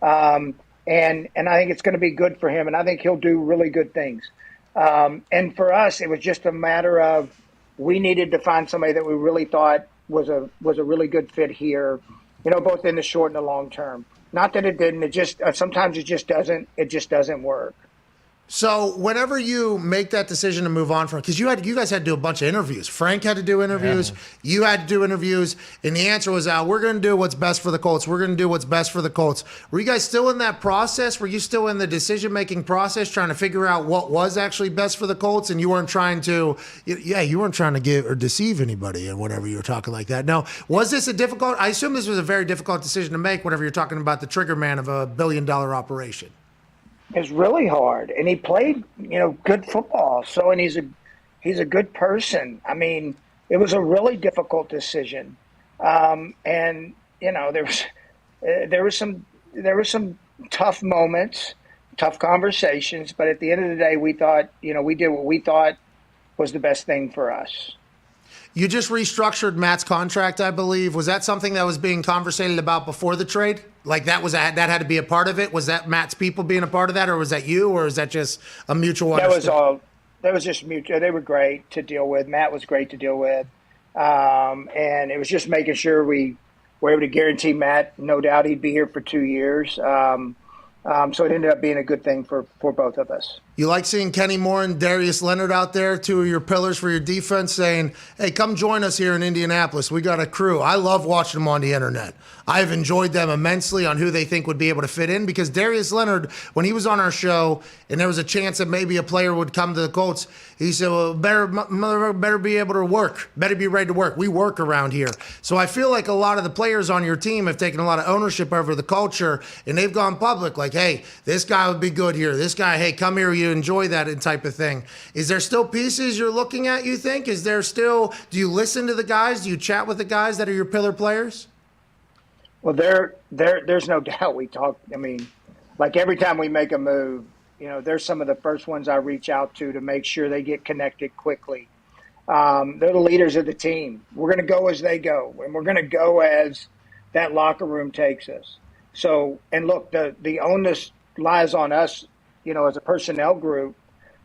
And I think it's going to be good for him, and I think he'll do really good things. And for us, it was just a matter of we needed to find somebody that we really thought was a really good fit here, both in the short and the long term. Not that it didn't. It just sometimes it just doesn't work. So whenever you make that decision to move on from, because you guys had to do a bunch of interviews. Frank had to do interviews. Yeah. You had to do interviews. And the answer was, we're going to do what's best for the Colts. We're going to do what's best for the Colts. Were you guys still in that process? Were you still in the decision-making process trying to figure out what was actually best for the Colts? And you weren't trying to, give or deceive anybody and whenever you were talking like that. Now, was this I assume this was a very difficult decision to make whenever you're talking about the trigger man of a $1 billion operation. It's really hard, and he played, good football. So, and he's a good person. It was a really difficult decision, and there was some tough moments, tough conversations. But at the end of the day, we thought, we did what we thought was the best thing for us. You just restructured Matt's contract, I believe. Was that something that was being conversated about before the trade? Like that had to be a part of it? Was that Matt's people being a part of that, or was that you, or is that just a mutual understanding? That was just mutual. They were great to deal with. Matt was great to deal with. And it was just making sure we were able to guarantee Matt, no doubt he'd be here for 2 years. So it ended up being a good thing for both of us. You like seeing Kenny Moore and Darius Leonard out there, two of your pillars for your defense, saying, hey, come join us here in Indianapolis. We got a crew. I love watching them on the internet. I've enjoyed them immensely on who they think would be able to fit in, because Darius Leonard, when he was on our show and there was a chance that maybe a player would come to the Colts, he said, well, better be able to work. Better be ready to work. We work around here. So I feel like a lot of the players on your team have taken a lot of ownership over the culture, and they've gone public like, hey, this guy would be good here. This guy, hey, come here, you enjoy that and type of thing. Is there still pieces you're looking at, you think? Is there still, do you listen to the guys? Do you chat with the guys that are your pillar players? Well, there's no doubt we talk. Like every time we make a move, they're some of the first ones I reach out to make sure they get connected quickly. They're the leaders of the team. We're going to go as they go, and we're going to go as that locker room takes us. So, and look, the onus lies on us, as a personnel group,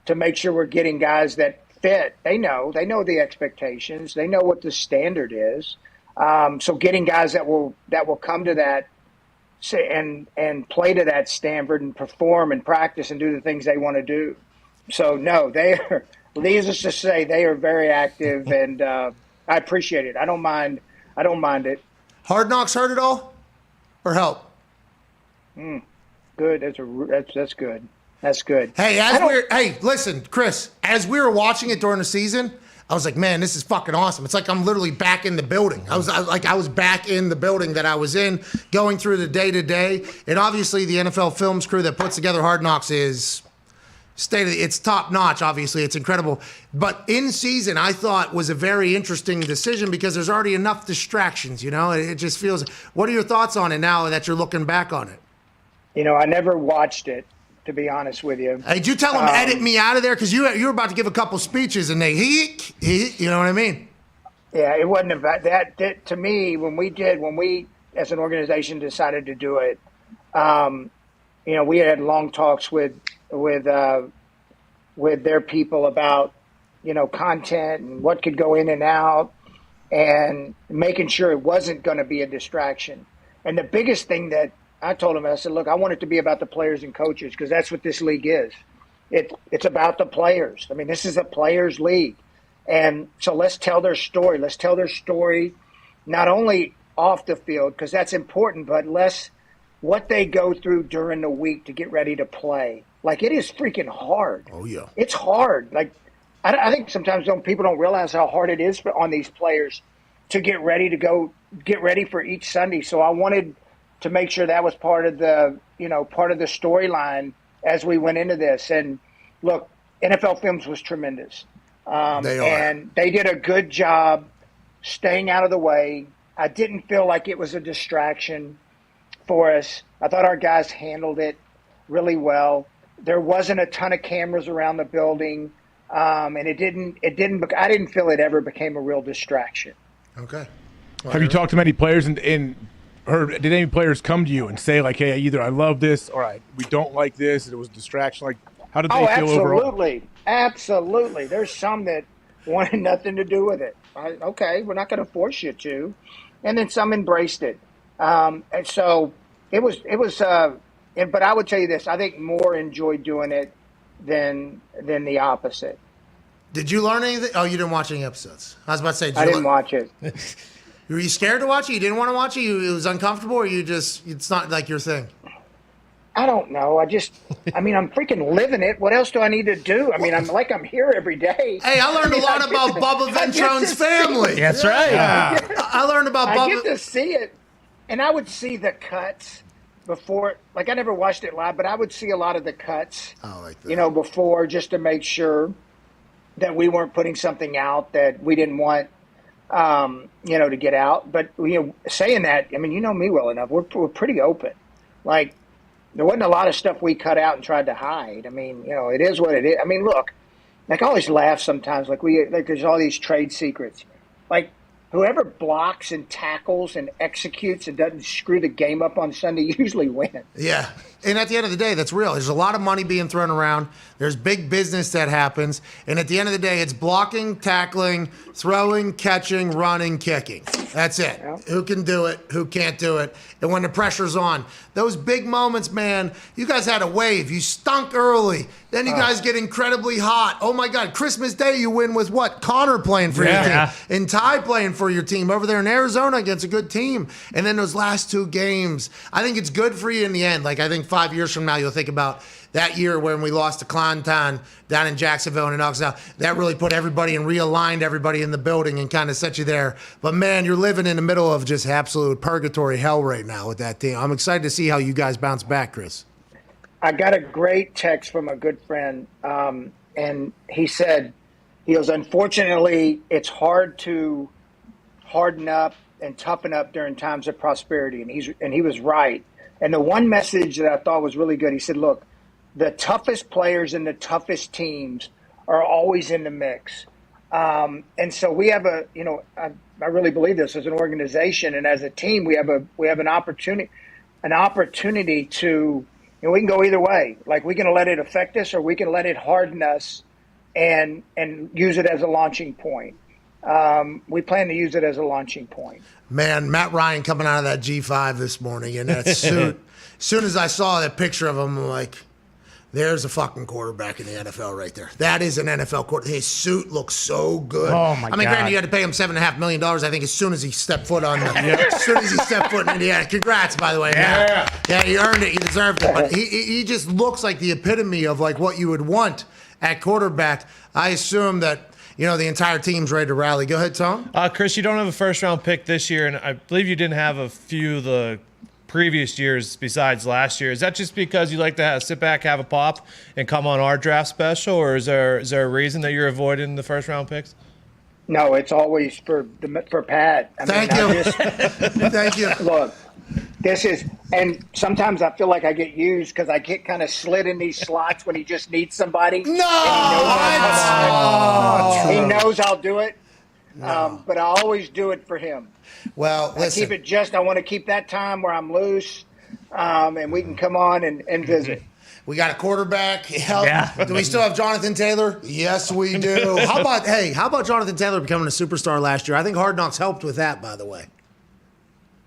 to make sure we're getting guys that fit. They know the expectations. They know what the standard is. So getting guys that will come to that and play to that standard and perform and practice and do the things they want to do. So no, needless to say, they are very active, and I appreciate it. I don't mind it. Hard Knocks hurt at all, or help? Good. That's good. That's good. Hey, listen, Chris, as we were watching it during the season, I was like, man, this is fucking awesome. It's like I'm literally back in the building. I was back in the building that I was in, going through the day-to-day. And obviously the NFL Films crew that puts together Hard Knocks is it's top-notch, obviously. It's incredible. But in season, I thought was a very interesting decision because there's already enough distractions, you know? It just feels... What are your thoughts on it now that you're looking back on it? You know, I never watched it, to be honest with you. Hey, did you tell them edit me out of there? Because you were about to give a couple speeches and they, you know what I mean? Yeah, it wasn't about that. To me, when we as an organization decided to do it, you know, we had long talks with their people about, you know, content and what could go in and out and making sure it wasn't going to be a distraction. And the biggest thing that I told him, I said, look, I want it to be about the players and coaches because that's what this league is. It's about the players. I mean, this is a players' league. And so let's tell their story. Let's tell their story not only off the field, because that's important, but what they go through during the week to get ready to play. Like, it is freaking hard. Oh, yeah. It's hard. Like, I think sometimes people don't realize how hard it is on these players to get ready for each Sunday. So I wanted to make sure that was part of the storyline as we went into this. And look, NFL Films was tremendous. And they did a good job staying out of the way. I didn't feel like it was a distraction for us. I thought our guys handled it really well. There wasn't a ton of cameras around the building. And I didn't feel it ever became a real distraction. Okay. Well, have you talked to many players or did any players come to you and say, like, hey, either I love this or we don't like this, it was a distraction? Like, how did they feel overall? Absolutely. There's some that wanted nothing to do with it. Okay, we're not going to force you to. And then some embraced it. And so it was. But I would tell you this: I think more enjoyed doing it than the opposite. Did you learn anything? Oh, you didn't watch any episodes. I was about to say, I didn't watch it. Were you scared to watch it? You didn't want to watch it? It was uncomfortable, or it's not like your thing? I don't know. I'm freaking living it. What else do I need to do? I mean, I'm here every day. Hey, I learned a lot about Bubba Ventrone's family. That's right. Yeah. I learned about Bubba. I get to see it, and I would see the cuts before. Like, I never watched it live, but I would see a lot of the cuts, before, just to make sure that we weren't putting something out that we didn't want, to get out. But, saying that, I mean, you know me well enough. We're pretty open. Like, there wasn't a lot of stuff we cut out and tried to hide. I mean, it is what it is. I mean, look, like, I always laugh sometimes. Like, there's all these trade secrets. Like, whoever blocks and tackles and executes and doesn't screw the game up on Sunday usually wins. Yeah. And at the end of the day, that's real. There's a lot of money being thrown around. There's big business that happens. And at the end of the day, it's blocking, tackling, throwing, catching, running, kicking. That's it. Yeah. Who can do it? Who can't do it? And when the pressure's on, those big moments, man, you guys had a wave. You stunk early. Then you guys get incredibly hot. Oh, my God. Christmas Day, you win with what? Connor playing for your team. And Ty playing for your team over there in Arizona against a good team. And then those last two games, I think it's good for you in the end. Like, I think 5 years from now, you'll think about that year when we lost to Clanton down in Jacksonville and in Knoxville. That really put everybody and realigned everybody in the building and kind of set you there. But, man, you're living in the middle of just absolute purgatory hell right now with that team. I'm excited to see how you guys bounce back, Chris. I got a great text from a good friend, and he goes, unfortunately, it's hard to harden up and toughen up during times of prosperity, and he was right. And the one message that I thought was really good, he said, look, the toughest players and the toughest teams are always in the mix. And so we have I really believe this as an organization and as a team, we have an opportunity to, we can go either way. Like, we can let it affect us or we can let it harden us and use it as a launching point. We plan to use it as a launching point. Man, Matt Ryan coming out of that G5 this morning in that suit. As soon as I saw that picture of him, I'm like, There's a fucking quarterback in the NFL right there. That is an NFL quarterback. His suit looks so good. Oh, my God. Granted, you had to pay him $7.5 million, I think, as soon as he stepped foot on as soon as he stepped foot in Indiana. Congrats, by the way. Yeah. Yeah, he earned it. He deserved it. But he just looks like the epitome of like what you would want at quarterback. I assume that, the entire team's ready to rally. Go ahead, Tom. Chris, you don't have a first-round pick this year, and I believe you didn't have a few of the previous years besides last year. Is that just because you like to sit back, have a pop, and come on our draft special, or is there a reason that you're avoiding the first-round picks? No, it's always for Pat. Thank you. Thank you. Look, this is, and sometimes I feel like I get used because I get kind of slid in these slots when he just needs somebody. No, he knows I'll do it. But I always do it for him. Well, listen. I want to keep that time where I'm loose, and we can come on and visit. We got a quarterback. Do we still have Jonathan Taylor? Yes, we do. How about Jonathan Taylor becoming a superstar last year? I think Hard Knocks helped with that, by the way.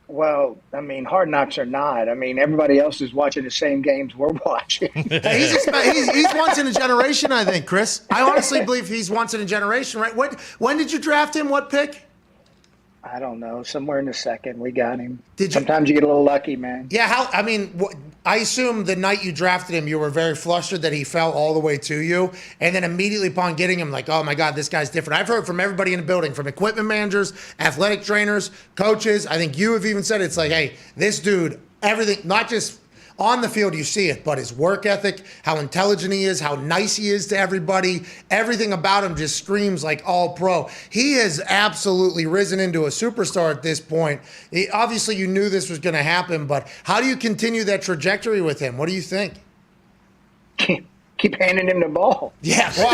Well, Hard Knocks are not. Everybody else is watching the same games we're watching. He's once in a generation, I think, Chris. I honestly believe he's once in a generation, right? When did you draft him? What pick? I don't know. Somewhere in the second, we got him. Sometimes you get a little lucky, man. Yeah, I assume the night you drafted him, you were very flustered that he fell all the way to you. And then immediately upon getting him, like, oh, my God, this guy's different. I've heard from everybody in the building, from equipment managers, athletic trainers, coaches. I think you have even said it's like, hey, this dude, everything, not just on the field, you see it, but his work ethic, how intelligent he is, how nice he is to everybody, everything about him just screams like all pro. He has absolutely risen into a superstar at this point. Obviously, you knew this was going to happen, but how do you continue that trajectory with him? What do you think? Keep handing him the ball. Yeah, well,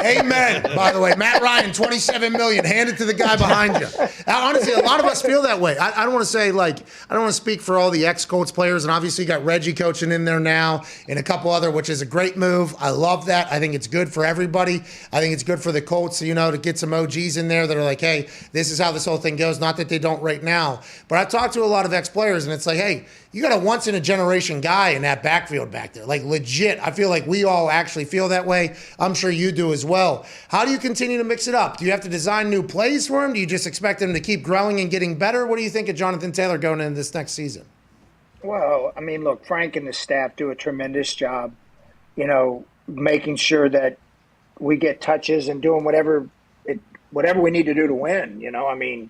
hey, amen. By the way, Matt Ryan, $27 million. Hand it to the guy behind you. Honestly, a lot of us feel that way. I don't want to say, I don't want to speak for all the ex-Colts players, and obviously you got Reggie coaching in there now and a couple other, which is a great move. I love that. I think it's good for everybody. I think it's good for the Colts, to get some OGs in there that are like, hey, this is how this whole thing goes. Not that they don't right now. But I've talked to a lot of ex-players, and it's like, hey, you got a once-in-a-generation guy in that backfield back there. Like, legit. I feel like we all actually feel that way. I'm sure you do as well. How do you continue to mix it up? Do you have to design new plays for him? Do you just expect him to keep growing and getting better? What do you think of Jonathan Taylor going into this next season? Well, look, Frank and the staff do a tremendous job, making sure that we get touches and doing whatever we need to do to win.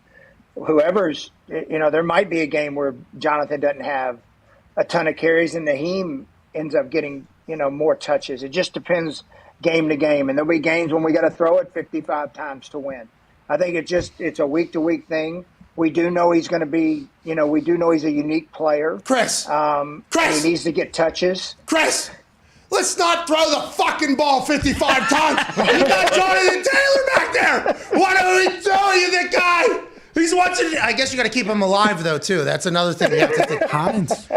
Whoever's, there might be a game where Jonathan doesn't have a ton of carries and Naheem ends up getting, more touches. It just depends game to game. And there'll be games when we got to throw it 55 times to win. I think it's a week-to-week thing. We do know he's going to be, we do know he's a unique player. Chris. He needs to get touches. Chris. Let's not throw the fucking ball 55 times. You got Jonathan Taylor back there. What are we doing, you the guy? He's watching. I guess you got to keep him alive, though, too. That's another thing you have to think. Hines.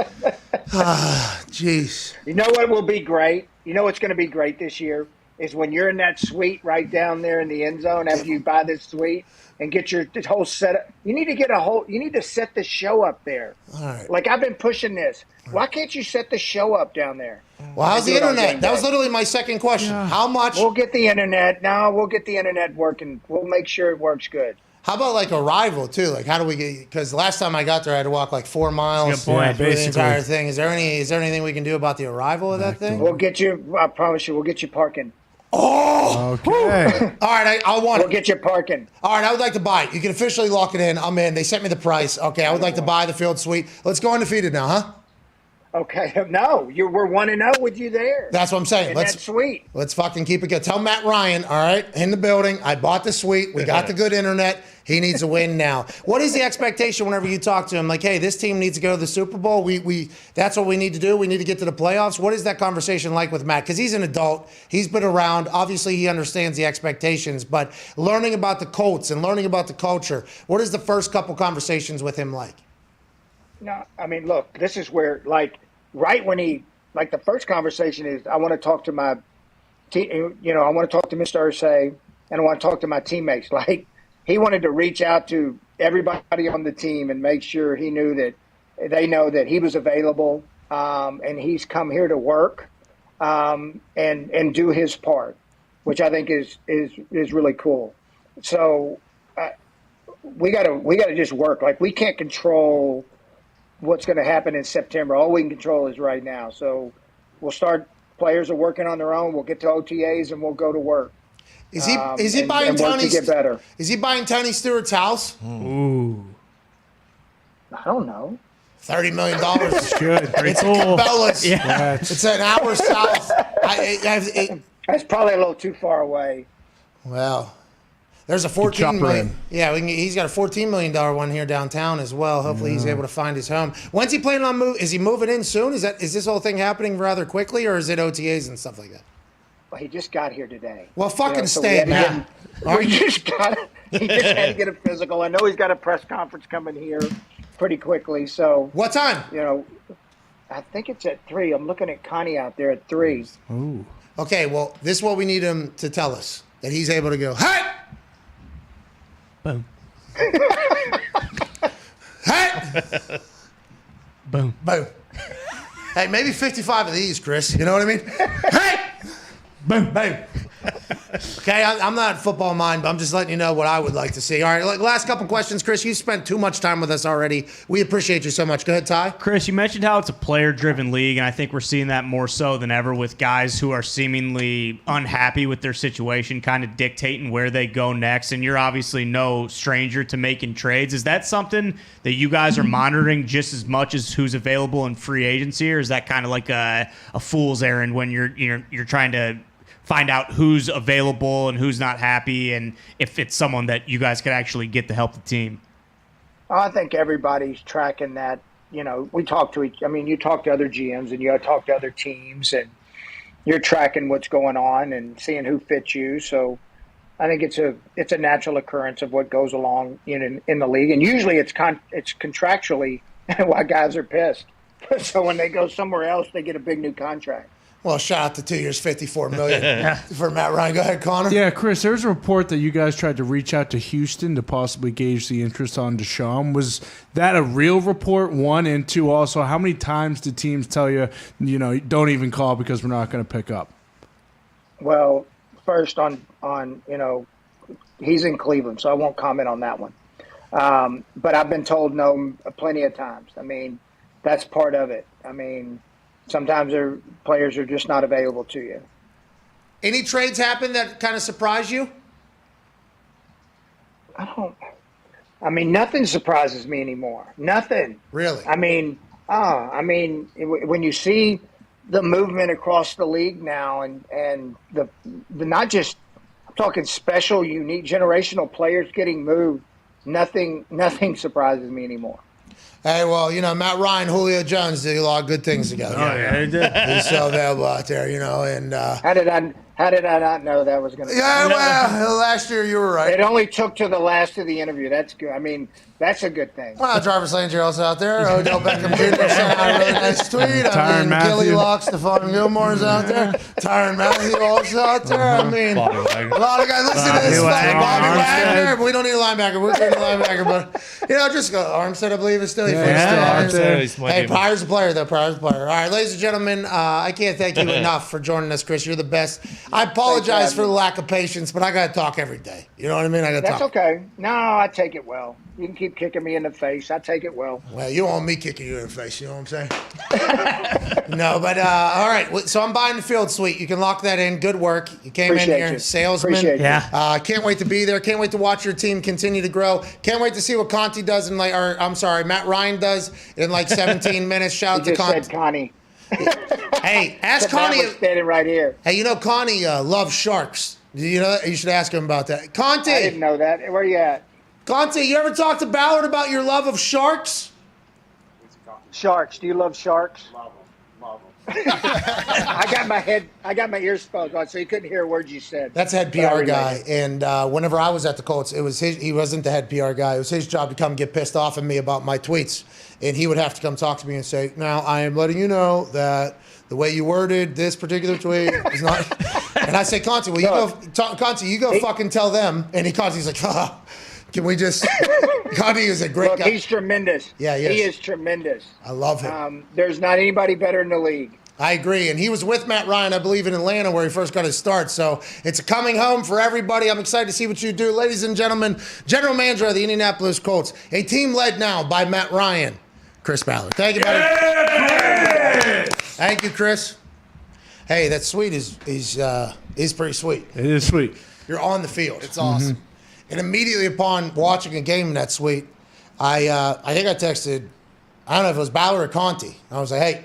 Jeez. You know what will be great? You know what's going to be great this year is when you're in that suite right down there in the end zone after you buy this suite and get your whole setup. You need to set the show up there. All right. Like, I've been pushing this. Why can't you set the show up down there? Well, how's the internet? That was literally my second question. Yeah. How much? We'll get the internet. No, we'll get the internet working. We'll make sure it works good. How about like Arrival too? Like, how do we get? Because the last time I got there, I had to walk like 4 miles through the entire thing. Is there anything we can do about the arrival of that thing? We'll get you. I promise you, we'll get you parking. Oh, okay. All right, I want it. We'll get you parking. All right, I would like to buy it. You can officially lock it in. I'm in. They sent me the price. Okay, I would like to buy the field suite. Let's go undefeated now, huh? Okay, no, we're 1-0 with you there. That's what I'm saying. That's sweet. Let's fucking keep it good. Tell Matt Ryan, all right, in the building. I bought the suite. We got the good internet. He needs a win now. What is the expectation whenever you talk to him? Like, hey, this team needs to go to the Super Bowl. That's what we need to do. We need to get to the playoffs. What is that conversation like with Matt? Because he's an adult. He's been around. Obviously, he understands the expectations. But learning about the Colts and learning about the culture, what is the first couple conversations with him like? No, I mean, look, this is where, like, right when the first conversation is, I want to talk to my team, I want to talk to Mr. Irsay, and I want to talk to my teammates. Like, he wanted to reach out to everybody on the team and make sure he knew that they know that he was available, and he's come here to work. and do his part, which I think is really cool. So we gotta just work. Like, we can't control what's going to happen in September. All we can control is right now. So we'll start. Players are working on their own. We'll get to OTAs and we'll go to work. Is he buying Tony? Get better. Is he buying Tony Stewart's house? Ooh, I don't know. $30 million. It's good. Very It's cool. Cabela's. Yeah. It's an hour south. That's probably a little too far away. Well, there's a $14 million. Yeah, he's got a $14 million one here downtown as well. Hopefully, he's able to find his home. When's he planning on move? Is he moving in soon? Is this whole thing happening rather quickly, or is it OTAs and stuff like that? Well, he just got here today. Well, fucking so stay, man. He just had to get a physical. I know he's got a press conference coming here pretty quickly. So what time? I think it's at 3. I'm looking at Connie out there at 3. Ooh. Okay, well, this is what we need him to tell us, that he's able to go, hey! Boom. Hey! Boom. Boom. Hey, maybe 55 of these, Chris. You know what I mean? Hey! Boom. Boom. Okay, I'm not football mind, but I'm just letting you know what I would like to see. All right, last couple questions. Chris, you spent too much time with us already. We appreciate you so much. Go ahead, Ty. Chris, you mentioned how it's a player-driven league, and I think we're seeing that more so than ever with guys who are seemingly unhappy with their situation, kind of dictating where they go next, and you're obviously no stranger to making trades. Is that something that you guys are monitoring just as much as who's available in free agency, or is that kind of like a fool's errand when you're trying to find out who's available and who's not happy, and if it's someone that you guys could actually get to help the team? I think everybody's tracking that. We talk to you talk to other GMs and you talk to other teams, and you're tracking what's going on and seeing who fits you. So I think it's a natural occurrence of what goes along in the league, and usually it's contractually why guys are pissed. So when they go somewhere else, they get a big new contract. Well, shout out to 2 years, $54 million for Matt Ryan. Go ahead, Connor. Yeah, Chris, there's a report that you guys tried to reach out to Houston to possibly gauge the interest on Deshaun. Was that a real report, one? And two, also, how many times did teams tell you, don't even call because we're not going to pick up? Well, first on he's in Cleveland, so I won't comment on that one. But I've been told no plenty of times. I mean, that's part of it. I mean, sometimes their players are just not available to you. Any trades happen that kind of surprise you? Nothing surprises me anymore. Nothing. Really? When you see the movement across the league now and the not just, I'm talking special, unique, generational players getting moved, nothing surprises me anymore. Hey, well, Matt Ryan, Julio Jones did a lot of good things together. Oh, yeah, they did. He's so available out there, and How did I not know that was going to Yeah, well, last year you were right. It only took to the last of the interview. That's good. I mean, that's a good thing. Well, Jarvis Landry's out there. Odell Beckham Jr. sent out a really nice tweet. Gilly Locke, Stephon Gilmore's out there. Tyrann Mathieu also out there. A lot of guys. Listen to this. Bobby Wagner. But we don't need a linebacker. We're getting a linebacker. But, just go. Armstead, I believe, is still here. Hey, Pryor's a player, though. Pryor's a player. All right, ladies and gentlemen, I can't thank you enough for joining us, Chris. You're the best. I apologize for the lack of patience, but I got to talk every day. You know what I mean? I got to talk. That's okay. No, I take it well. You can keep kicking me in the face. I take it well. Well, you want me kicking you in the face. You know what I'm saying? No, but all right. So I'm buying the field suite. You can lock that in. Good work. You came in here, salesman. Yeah. Can't wait to be there. Can't wait to watch your team continue to grow. Can't wait to see what Conti does Matt Ryan does in 17 minutes. Shout out to Conti. Said Connie. Hey, ask Connie. Standing right here. Hey, Connie loves sharks. You know that? You should ask him about that. Conti. I didn't know that. Where you at? Conti, you ever talk to Ballard about your love of sharks? Sharks. Do you love sharks? Love them. I got my ears spoke on, so you couldn't hear a word you said. That's the head PR guy. And whenever I was at the Colts, he wasn't the head PR guy. It was his job to come get pissed off at me about my tweets. And he would have to come talk to me and say, now I am letting you know that the way you worded this particular tweet is not. And I say, Conti, you go fucking tell them. And Conti's like, can we just? Conti is a great guy. He's tremendous. Yeah, he is tremendous. I love him. There's not anybody better in the league. I agree. And he was with Matt Ryan, I believe, in Atlanta where he first got his start. So it's a coming home for everybody. I'm excited to see what you do. Ladies and gentlemen, General Manager of the Indianapolis Colts, a team led now by Matt Ryan, Chris Ballard. Thank you, buddy. Yeah! Thank you, Chris. Hey, that suite is pretty sweet. It is sweet. You're on the field. It's awesome. And immediately upon watching a game in that suite, I think I texted, I don't know if it was Ballard or Conti. I was like, hey,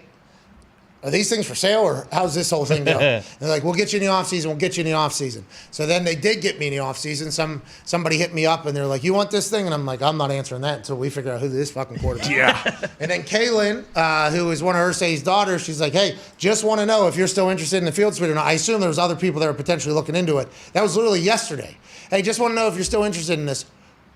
are these things for sale or how's this whole thing go? They're like, we'll get you in the offseason. We'll get you in the offseason. So then they did get me in the offseason. Somebody hit me up and they're like, you want this thing? And I'm like, I'm not answering that until we figure out who this fucking quarterback is. Yeah. And then Kaylin, who is one of Irsay's daughters, she's like, hey, just want to know if you're still interested in the field suite or not. I assume there was other people that were potentially looking into it. That was literally yesterday. Hey, just want to know if you're still interested in this.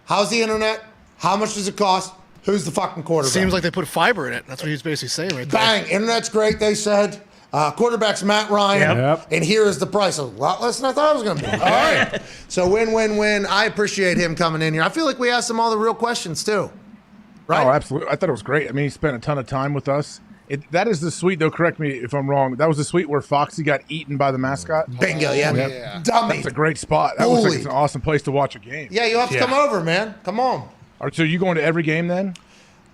How's the internet? How much does it cost? Who's the fucking quarterback? Seems like they put fiber in it. That's what he was basically saying right there. Bang! Internet's great, they said. Quarterback's Matt Ryan. Yep. And here is the price. A lot less than I thought it was going to be. All right. So win-win-win. I appreciate him coming in here. I feel like we asked him all the real questions, too. Right? Oh, absolutely. I thought it was great. I mean, he spent a ton of time with us. That is the suite, though. Correct me if I'm wrong. That was the suite where Foxy got eaten by the mascot. Bingo, yeah. Yep. Dummy. That's a great spot. That looks like it's an awesome place to watch a game. Yeah, you have to come over, man. Come on. All right, so you going to every game then?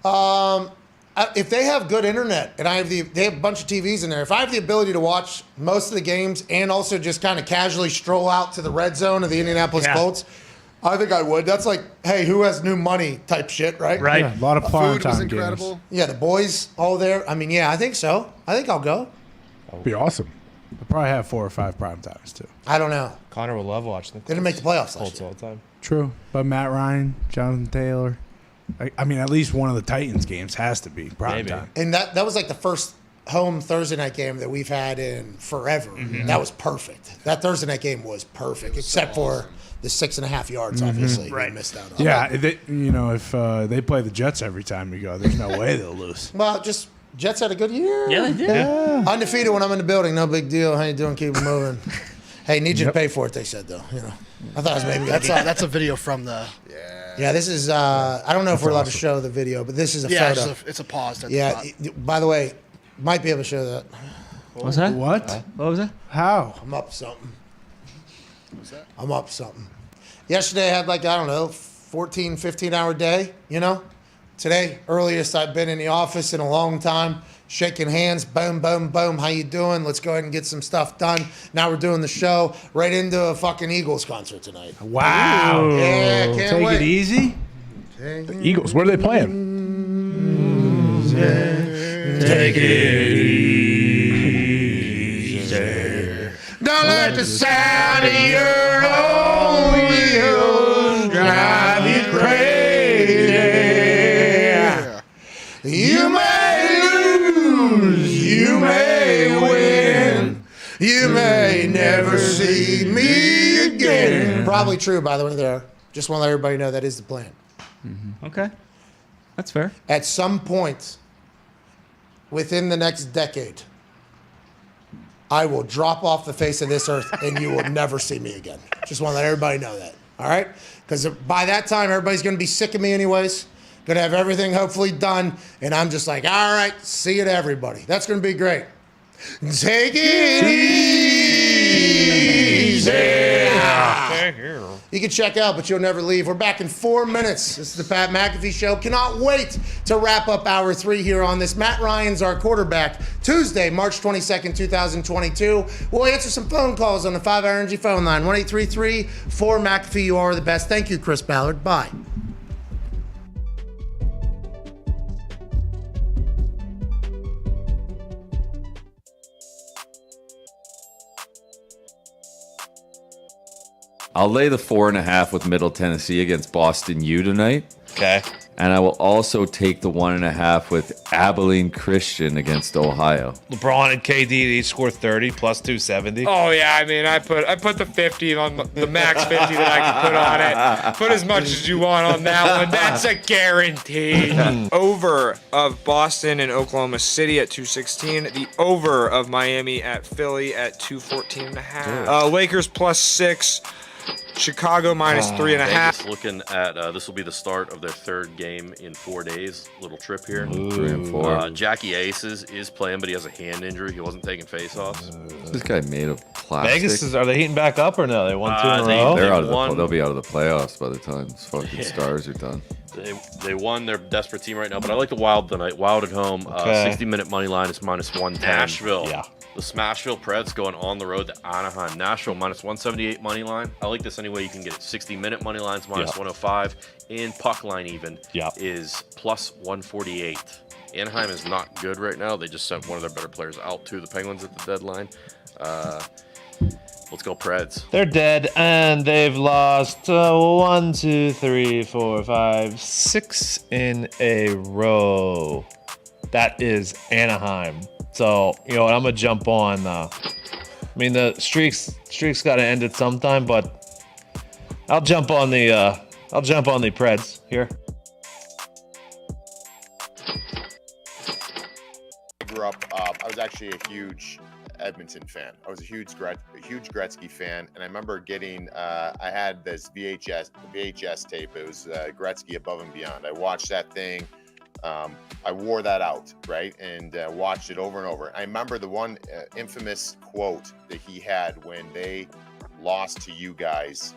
If they have good internet and they have a bunch of TVs in there, if I have the ability to watch most of the games and also just kind of casually stroll out to the red zone of the Indianapolis Colts, I think I would. That's like, hey, who has new money type shit, right? Right. Yeah, a lot of prime Food was time incredible. games. Yeah, the boys all there. I mean, yeah, I think so. I think I'll go. That'd be awesome. They'll probably have 4 or 5 prime times, too. I don't know. Connor will love watching They didn't make the playoffs last Colts year. all the time. True. But Matt Ryan, Jonathan Taylor. I mean, at least one of the Titans games has to be prime Maybe. time. And that was like the first home Thursday night game that we've had in forever. That was perfect. That Thursday night game was perfect, except for the 6.5 yards, obviously. Right. We missed out on. Yeah, if they play the Jets every time we go, there's no way they'll lose. Well, just Jets had a good year. Yeah, they did. Yeah. Undefeated when I'm in the building. No big deal. How you doing? Keep it moving. Hey, need you to pay for it, they said, though. You know, I thought it was maybe That's a video from the. Yeah, this is. I don't know if we're allowed to show the video, but this is a photo. It's a pause. Yeah. By the way, might be able to show that. What's that? What? What was that? How? I'm up something. I'm up something. Yesterday I had like, I don't know, 14, 15-hour day, you know? Today, earliest I've been in the office in a long time. Shaking hands, boom, boom, boom. How you doing? Let's go ahead and get some stuff done. Now we're doing the show right into a fucking Eagles concert tonight. Wow. Yeah, can't Take wait. it easy. The Eagles, where are they playing? Take it easy. Don't let the sound of your own wheels drive you crazy. You may lose, you may win, you may never see me again. Probably true, by the way, there. Just want to let everybody know that is the plan. Okay. That's fair. At some point within the next decade, I will drop off the face of this earth and you will never see me again. Just want to let everybody know that. All right? Because by that time, everybody's going to be sick of me anyways. Going to have everything hopefully done. And I'm just like, all right, see you to everybody. That's going to be great. Take it easy. You can check out, but you'll never leave. We're back in 4 minutes. This is the Pat McAfee Show. Cannot wait to wrap up hour 3 here on this. Matt Ryan's our quarterback. Tuesday, March 22nd, 2022. We'll answer some phone calls on the 5-Hour Energy phone line. 1-833-4-McAfee. You are the best. Thank you, Chris Ballard. Bye. I'll lay the 4.5 with Middle Tennessee against Boston U tonight. Okay. And I will also take the 1.5 with Abilene Christian against Ohio. LeBron and KD each score 30 plus 270. Oh yeah, I mean I put the 50 on the max 50 that I can put on it. Put as much as you want on that one. That's a guarantee. Over of Boston and Oklahoma City at 216. The over of Miami at Philly at 214.5. Lakers plus 6. Chicago minus 3.5. Vegas looking at this will be the start of their third game in 4 days. Little trip here. 3 and 4. Jackie Aces is playing, but he has a hand injury. He wasn't taking faceoffs. This guy made of plastic. Vegas are they heating back up or no? They won 2 in a row. They're out of they'll be out of the playoffs by the time these fucking Stars are done. They won. They're a desperate team right now, but I like the Wild tonight. Wild at home. 60-minute money line is minus 110. Nashville. Yeah. The Smashville Preds going on the road to Anaheim. Nashville minus 178 money line. I like this anyway. You can get it. 60-minute money lines minus 105. And puck line even is plus 148. Anaheim is not good right now. They just sent one of their better players out to the Penguins at the deadline. Let's go Preds. They're dead, and they've lost 1, 2, 3, 4, 5, 6 in a row. That is Anaheim. So, you know what, I'm going to jump on. I mean, the streak's got to end at some time, but I'll jump on the Preds here. I grew up, I was actually a huge Edmonton fan. I was a huge Gretzky fan, and I remember getting I had this VHS tape. It was Gretzky Above and Beyond. I watched that thing. I wore that out, right, and watched it over and over. I remember the one infamous quote that he had when they lost to you guys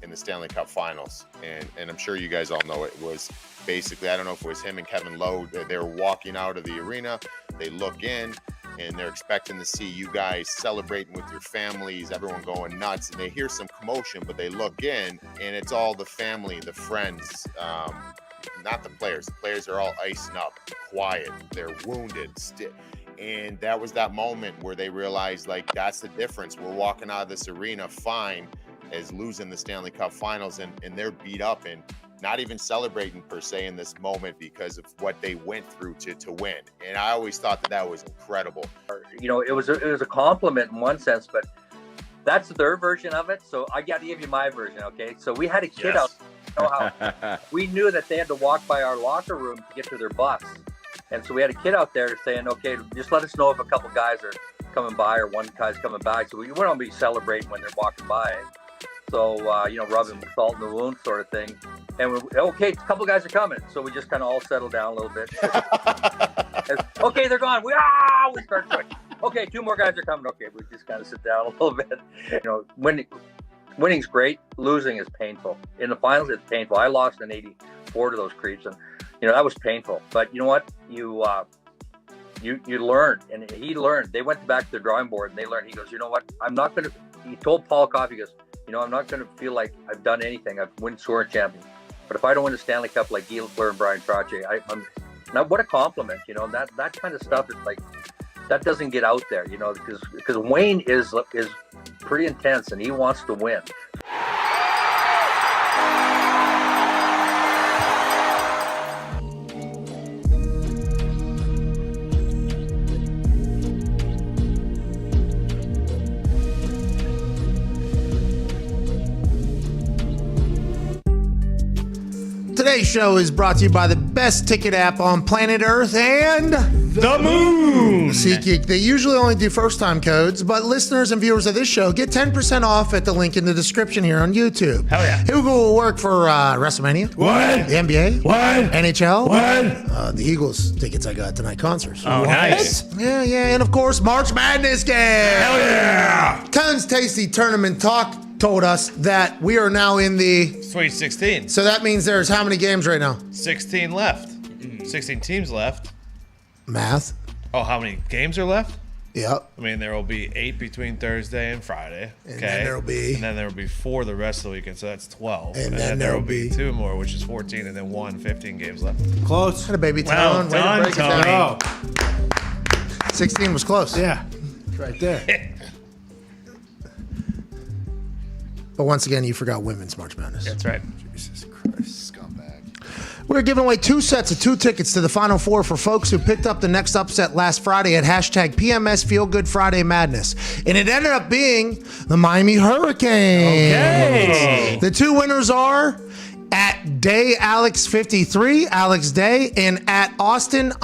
in the Stanley Cup Finals, and I'm sure you guys all know it was basically, I don't know if it was him and Kevin Lowe, they were walking out of the arena, they look in, and they're expecting to see you guys celebrating with your families, everyone going nuts, and they hear some commotion, but they look in, and it's all the family, the friends, not the players. The players are all icing up, quiet, they're wounded, and that was that moment where they realized, like, that's the difference. We're walking out of this arena fine as losing the Stanley Cup Finals, and they're beat up and not even celebrating per se in this moment because of what they went through to win. And I always thought that was incredible. You know, it was a compliment in one sense, but that's their version of it. So I got to give you my version, okay? So we had a kid out. You know how we knew that they had to walk by our locker room to get to their bus. And so we had a kid out there saying, okay, just let us know if a couple guys are coming by or one guy's coming by. So we wouldn't be celebrating when they're walking by. So, you know, rubbing salt in the wound sort of thing. And okay, a couple guys are coming. So we just kind of all settled down a little bit. Okay, they're gone. We start quick. Okay, 2 more guys are coming. Okay, we just kind of sit down a little bit. You know, winning's great. Losing is painful. In the finals, it's painful. I lost in 84 to those Creeps, and, you know, that was painful. But you know what? You learned, and he learned. They went back to the drawing board, and they learned. He goes, you know what? I'm not going to – he told Paul Coffey, he goes, you know, I'm not going to feel like I've done anything. I've won scoring champion. But if I don't win the Stanley Cup like Guy Lafleur and Brian Trottier, I'm now, what a compliment, you know, that kind of stuff is like, that doesn't get out there, you know, because Wayne is pretty intense and he wants to win. Today's show is brought to you by the best ticket app on planet Earth and the moon. SeatGeek. They usually only do first-time codes, but listeners and viewers of this show get 10% off at the link in the description here on YouTube. Hell yeah. Who will work for WrestleMania? What? The NBA? What? NHL? What? The Eagles tickets I got tonight concerts. Oh, what? nice. Yeah. And of course, March Madness game. Hell yeah. Tons Tasty Tournament Talk told us that we are now in the Sweet 16. So that means there's how many games right now? 16 left. 16 teams left. Math. Oh, how many games are left? Yep. I mean, there will be 8 between Thursday and Friday. And then there will be 4 the rest of the weekend, so that's 12. And then there will be 2 more, which is 14, and then 15 games left. Close. Had a baby Well town. done, Way to break it down. Tony. 16 was close. Yeah, it's right there. But once again, you forgot women's March Madness. That's right. Jesus Christ, scumbag. We're giving away 2 sets of 2 tickets to the Final Four for folks who picked up the next upset last Friday at hashtag PMS Feel Good Friday Madness. And it ended up being the Miami Hurricanes. Okay. The 2 winners are at DayAlex53, Alex Day, and at Austin_Huggies.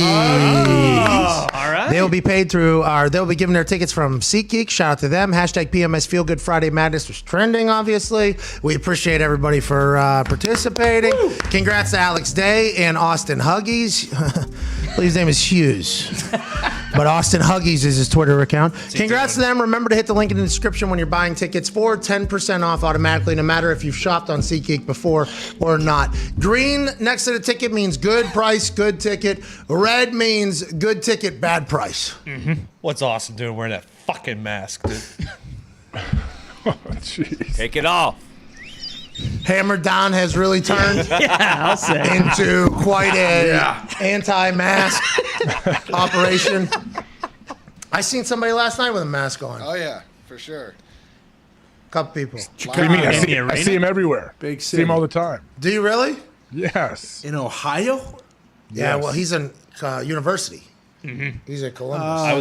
Oh, all right. They'll be paid through they'll be giving their tickets from SeatGeek. Shout out to them. Hashtag PMS Feel Good Friday Madness was trending, obviously. We appreciate everybody for participating. Woo! Congrats to Alex Day and Austin Huggies. His name is Hughes. But Austin Huggies is his Twitter account. Congrats to them. Remember to hit the link in the description when you're buying tickets for 10% off automatically, no matter if you've shopped on SeatGeek before or not. Green next to the ticket means good price, good ticket. Red means good ticket, bad price. Mm-hmm. What's Austin doing wearing that fucking mask, dude? Oh, jeez. Take it off. Hammer Dahn has really turned I'll say. into quite a anti-mask operation. I seen somebody last night with a mask on. Oh yeah, for sure. Couple people. What do you mean? I see him everywhere. Big See him all the time. Do you really? Yes. In Ohio? Yeah. Yes. Well, he's in university. Mm-hmm. He's at Columbus. I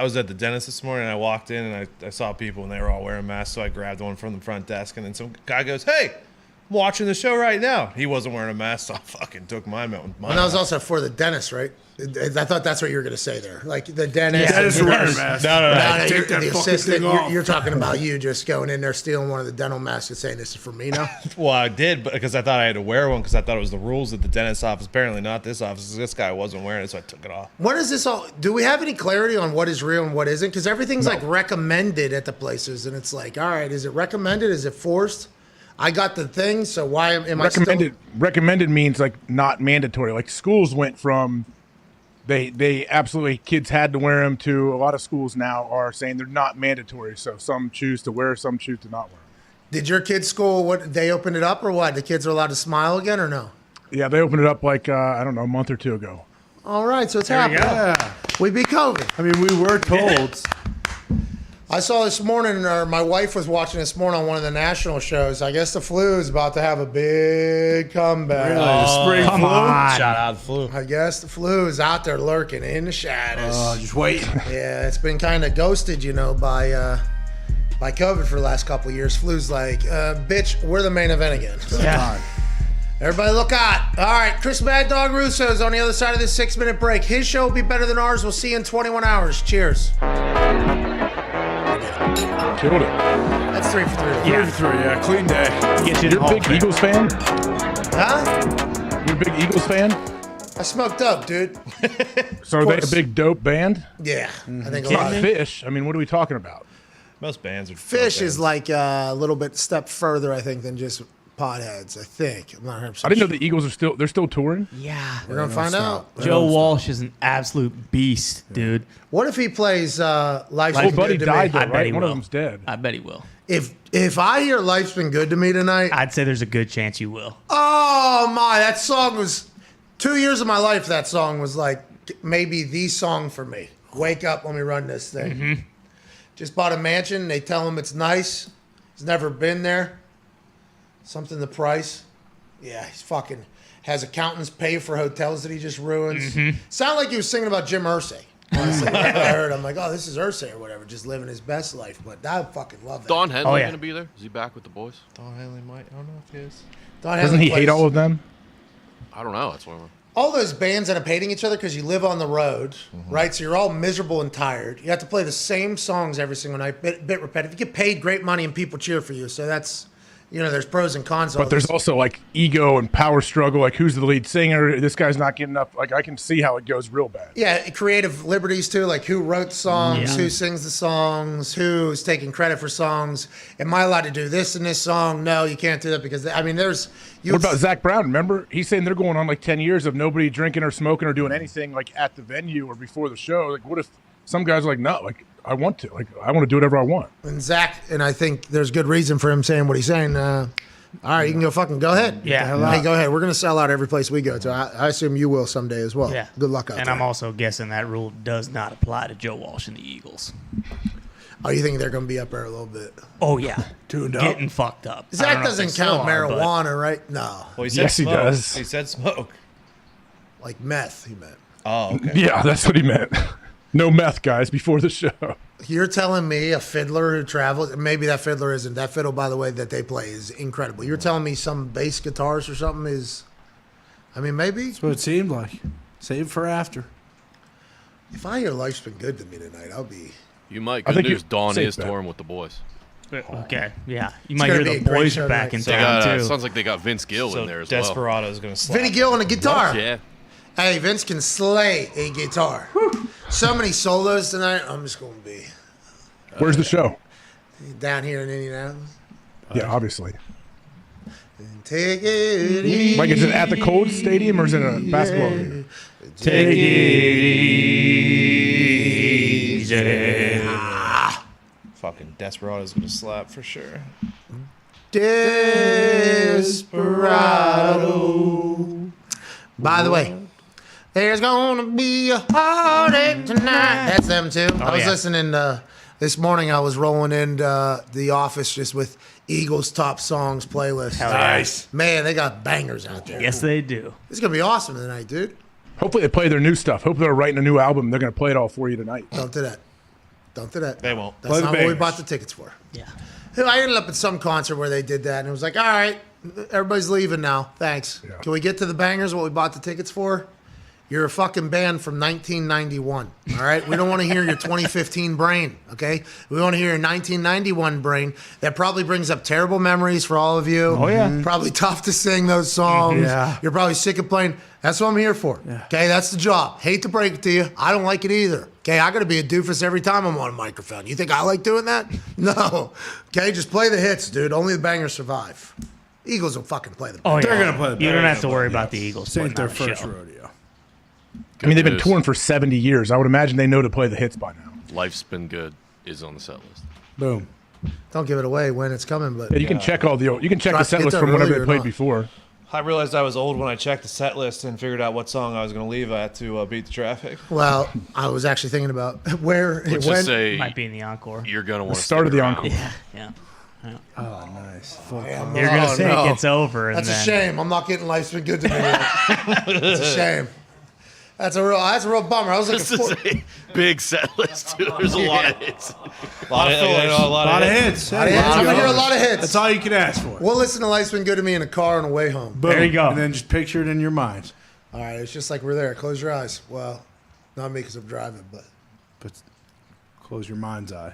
was at the dentist this morning, and I walked in, and I saw people, and they were all wearing masks, so I grabbed one from the front desk, and then some guy goes, "Hey, I'm watching the show right now." He wasn't wearing a mask, so I fucking took mine out. And that was also for the dentist, right? I thought that's what you were going to say there. Like the dentist. Yeah, dentist wearing a mask. No. Take that the fucking assistant. thing off. You're talking about you just going in there, stealing one of the dental masks and saying, "This is for me now." Well, I did, because I thought I had to wear one because I thought it was the rules at the dentist's office. Apparently not this office. This guy wasn't wearing it, so I took it off. What is this all? Do we have any clarity on what is real and what isn't? Because everything's like recommended at the places, and it's like, all right, is it recommended? Is it forced? I got the thing, so why am I recommended? Recommended means like not mandatory. Like schools went from they absolutely kids had to wear them to a lot of schools now are saying they're not mandatory. So some choose to wear, some choose to not wear. Did your kids' school, what, they opened it up or what? The kids are allowed to smile again or no? Yeah, they opened it up like, I don't know, a month or two ago. All right, so it's There you happening. go. We beat COVID. I mean, we were told. I saw this morning, or my wife was watching this morning on one of the national shows. I guess the flu is about to have a big comeback. Really? The spring come flu? on. Shout out the flu. I guess the flu is out there lurking in the shadows. Just wait. Yeah, it's been kind of ghosted, by COVID for the last couple of years. Flu's like, bitch, we're the main event again. Yeah. Everybody look out. All right, Chris Mad Dog Russo's on the other side of this 6-minute break. His show will be better than ours. We'll see you in 21 hours. Cheers. Killed it. That's 3 for 3. Yeah. 3 for 3, yeah. Clean day. Get you You're a big Eagles fan? Huh? You're a big Eagles fan? I smoked up, dude. So are they a big dope band? Yeah, I think a It's lot. not Fish. I mean, what are we talking about? Most bands are Fish is like a little bit step further, I think, than just potheads. I think. I'm not 100% I didn't know the Eagles are they're still touring. Yeah. We're gonna find out. Joe Walsh is an absolute beast, dude. What if he plays Life's Oh, Been buddy Good to died Me? though, I bet right? he One will. of them's dead. I bet he will. If I hear Life's Been Good to Me tonight, I'd say there's a good chance you will. oh my, that song was 2 years of my life. That song was like maybe the song for me. Wake up, let me run this thing. Mm-hmm. Just bought a mansion. They tell him it's nice. He's never been there. Something the price. Yeah, he's fucking has accountants pay for hotels that he just ruins. Mm-hmm. Sound like he was singing about Jim Irsay. Honestly, I heard. I'm like, oh, this is Irsay or whatever, just living his best life. But I fucking love that. Don Henley Oh, yeah. gonna be there? Is he back with the boys? Don Henley might. I don't know if he is. Don Doesn't Henley he hate plays- all of them? I don't know. That's what all those bands end up hating each other because you live on the road, right? So you're all miserable and tired. You have to play the same songs every single night, bit repetitive. You get paid great money and people cheer for you. So that's, there's pros and cons. But there's also like ego and power struggle. Like who's the lead singer? This guy's not getting up. Like I can see how it goes real bad. Yeah, creative liberties too, like who wrote the songs, who sings the songs, who's taking credit for songs. Am I allowed to do this in this song? No, you can't do that because, there's... What about Zach Brown? Remember, he's saying they're going on like 10 years of nobody drinking or smoking or doing anything like at the venue or before the show. Like what if some guys are like, no, like I want to. Like I want to do whatever I want. And Zach, and I think there's good reason for him saying what he's saying. All right, you can go ahead. Yeah. Hey, go ahead. We're going to sell out every place we go to. I assume you will someday as well. Yeah. Good luck out And there. I'm also guessing that rule does not apply to Joe Walsh and the Eagles. Oh, you think they're going to be up there a little bit? Oh, yeah. Tuned up? Getting fucked up. I don't Zach know if doesn't they still count are, but- marijuana, right? No. Well, he said Yes, he smoke. does. He said smoke. Like meth, he meant. Oh, okay. Yeah, that's what he meant. No meth, guys, before the show. You're telling me a fiddler who travels, maybe that fiddler isn't. That fiddle, by the way, that they play is incredible. You're telling me some bass guitarist or something is, I mean, maybe. That's what it seemed like. Save for after. If I hear Life's Been Good to Me tonight, I'll be. You might. Good news, Dahn is touring with the boys. Okay, yeah. You might hear the boys are back in town, too. Sounds like they got Vince Gill in there as well. Desperado's going to slap. Vinny Gill on a guitar. Yeah. Hey, Vince can slay a guitar. So many solos tonight. I'm just going to be. Where's the show? Down here in Indianapolis. Yeah, obviously. Take it easy. Like, is it at the Colts Stadium or is it a basketball game? Take it easy. Fucking Desperado's going to slap for sure. Desperado. By the way, there's gonna be a heartache tonight. That's them too. I was listening this morning. I was rolling in the office just with Eagles top songs playlist. Nice. Man, they got bangers out there. Yes, they do. It's gonna be awesome tonight, dude. Hopefully they play their new stuff. Hopefully they're writing a new album. They're going to play it all for you tonight. Don't do that. Don't do that. They won't. That's not what we bought the tickets for. Yeah. I ended up at some concert where they did that, and it was like, all right, everybody's leaving now. Thanks. Yeah. Can we get to the bangers, what we bought the tickets for? You're a fucking band from 1991, all right? We don't want to hear your 2015 brain, okay? We want to hear your 1991 brain. That probably brings up terrible memories for all of you. Oh, yeah. Probably tough to sing those songs. Yeah. You're probably sick of playing. That's what I'm here for, okay? That's the job. Hate to break it to you. I don't like it either, okay? I got to be a doofus every time I'm on a microphone. You think I like doing that? No. Okay, just play the hits, dude. Only the bangers survive. Eagles will fucking play the bangers. Oh, yeah. They're going to play the You don't bangers. have to worry about the Eagles. This ain't their putting on a first show. rodeo. I mean, they've been touring for 70 years. I would imagine they know to play the hits by now. Life's Been Good is on the set list. Boom. Don't give it away when it's coming, but Yeah, you can check all the Try set to get list there from whenever early they or played not. before. I realized I was old when I checked the set list and figured out what song I was going to leave at to beat the traffic. Well, I was actually thinking about where Let's when. just say Might be in the encore. you're going to want to Start of the encore. Yeah. Oh, nice. You're going to say it's over. And That's a then, shame. I'm not getting Life's Been Good to Me. It's a shame. That's a real bummer. I was looking This is a big set list, too. There's a lot of hits. A lot of hits. I'm gonna hear a lot of hits. That's all you can ask for. We'll listen to Life's Been Good to Me in a car on the way home. Boom. There you go. And then just picture it in your mind. All right, it's just like we're there. Close your eyes. Well, not me because I'm driving, but Close your mind's eye.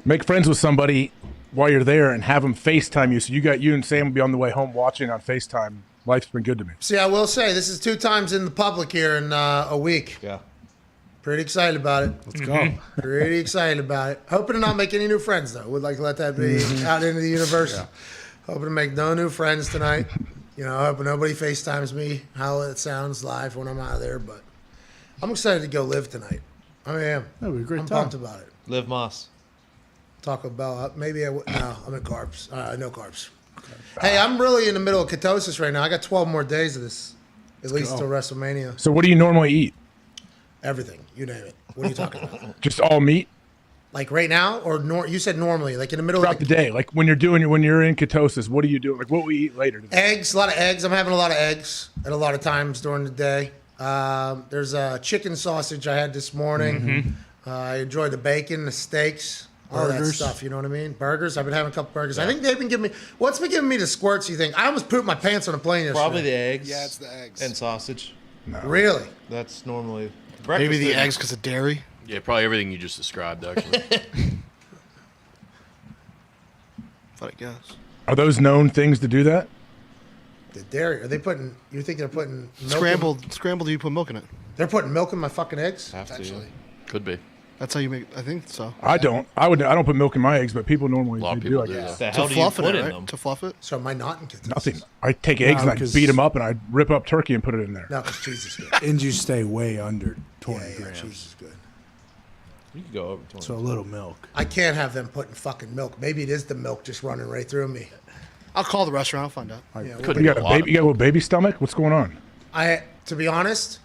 Make friends with somebody while you're there and have them FaceTime you. So you and Sam will be on the way home watching on FaceTime. Life's Been Good to Me. see, I will say this is 2 times in the public here in a week. Yeah. Pretty excited about it. Let's go. Pretty excited about it. Hoping to not make any new friends, though. Would like to let that be out into the universe. Yeah. Hoping to make no new friends tonight. You know, hoping nobody FaceTimes me how it sounds live when I'm out of there. But I'm excited to go live tonight. I am. That'd be a great I'm time. pumped about it. Liv Moss. Taco Bell. Maybe I would. No, I'm in carbs. No carbs. Hey, I'm really in the middle of ketosis right now. I got 12 more days of this, at least till WrestleMania. So what do you normally eat? Everything. You name it. What are you talking about? Just all meat? Like right now, or you said normally, like in the middle Throughout of the day. Like when you're in ketosis, what do you do? Like what we eat later? eggs, a lot of eggs. I'm having a lot of eggs at a lot of times during the day. There's a chicken sausage I had this morning. I enjoy the bacon, the steaks, all that Burgers. stuff. You know what I mean? Burgers. I've been having a couple burgers. I think they've been giving me. What's been giving me the squirts? You think? I almost pooped my pants on a plane yesterday. Probably the eggs. Yeah, it's the eggs. And sausage. Really? That's normally Maybe the dinner. eggs because of dairy. Yeah, probably everything you just described, actually. But I guess. Are those known things to do that? The dairy? Are they putting? You think they're putting milk Scrambled. You put milk in it. They're putting milk in my fucking eggs. Have to. Actually, Could be. that's how you make. I think so. I don't. I don't put milk in my eggs, but people normally A lot of do. people I do guess. The To hell do you fluff put it, in right? them? To fluff it. So am I not in ketosis? Nothing. I take eggs and I because- beat them up and I rip up turkey and put it in there. No, because cheese is good. And you stay way under 20 Yeah, grams. cheese is good. You could go over 20. So a little milk. I can't have them putting fucking milk. Maybe it is the milk just running right through me. I'll call the restaurant. I'll find out. Yeah, You got a little baby stomach? What's going on? To be honest,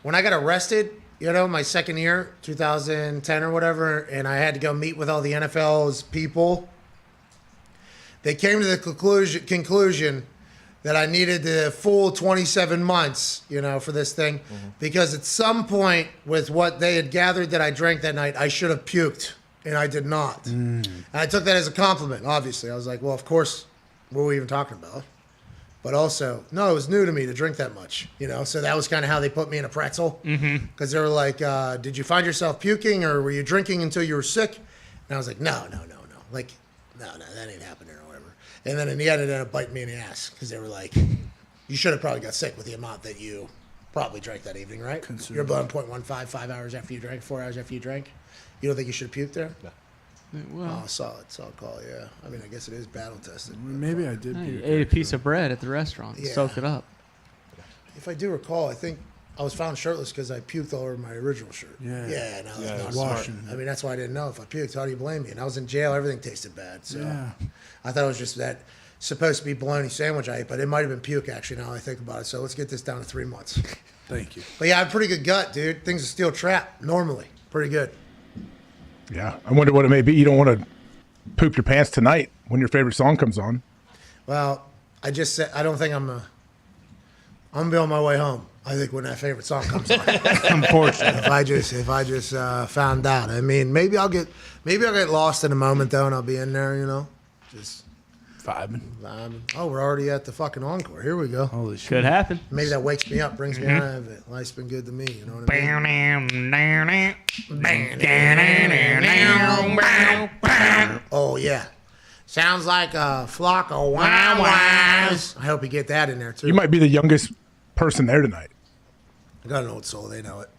when I got arrested, my second year, 2010 or whatever, and I had to go meet with all the NFL's people, they came to the conclusion that I needed the full 27 months, for this thing, because at some point with what they had gathered that I drank that night, I should have puked, and I did not. And I took that as a compliment, obviously. I was like, well, of course, what were we even talking about? But also, no, it was new to me to drink that much, So that was kind of how they put me in a pretzel. Because they were like, did you find yourself puking, or were you drinking until you were sick? And I was like, no. Like, no, that ain't happening or whatever. And then in the end, it ended up biting me in the ass because they were like, you should have probably got sick with the amount that you probably drank that evening, right? You're blowing 0.15 5 hours after you drank, 4 hours after you drank. You don't think you should have puked there? No. Well, solid call, yeah. I mean, I guess it is battle tested. Maybe I did. You ate a piece of bread at the restaurant. Yeah. Soak it up. If I do recall, I think I was found shirtless because I puked all over my original shirt. Yeah, no, that's not washing. smart. I mean, that's why I didn't know if I puked. How do you blame me? And I was in jail. Everything tasted bad. So I thought it was just that supposed to be bologna sandwich I ate, but it might have been puke, actually, now I think about it. So let's get this down to 3 months. Thank you. But yeah, I have a pretty good gut, dude. Things are steel trap, normally. Pretty good. Yeah. I wonder what it may be. You don't want to poop your pants tonight when your favorite song comes on. Well, I just said, I don't think I'm going to be on my way home. I think when that favorite song comes on. Unfortunately. If I just found out. I mean, maybe I'll get lost in a moment though, and I'll be in there, just vibing. Oh, we're already at the fucking encore. Here we go. Holy shit. Could happen. Maybe that wakes me up, brings me out of it. Life's been good to me. You know what I mean? Oh yeah. Sounds like a flock of wow-wows. I hope you get that in there too. You might be the youngest person there tonight. I got an old soul. They know it.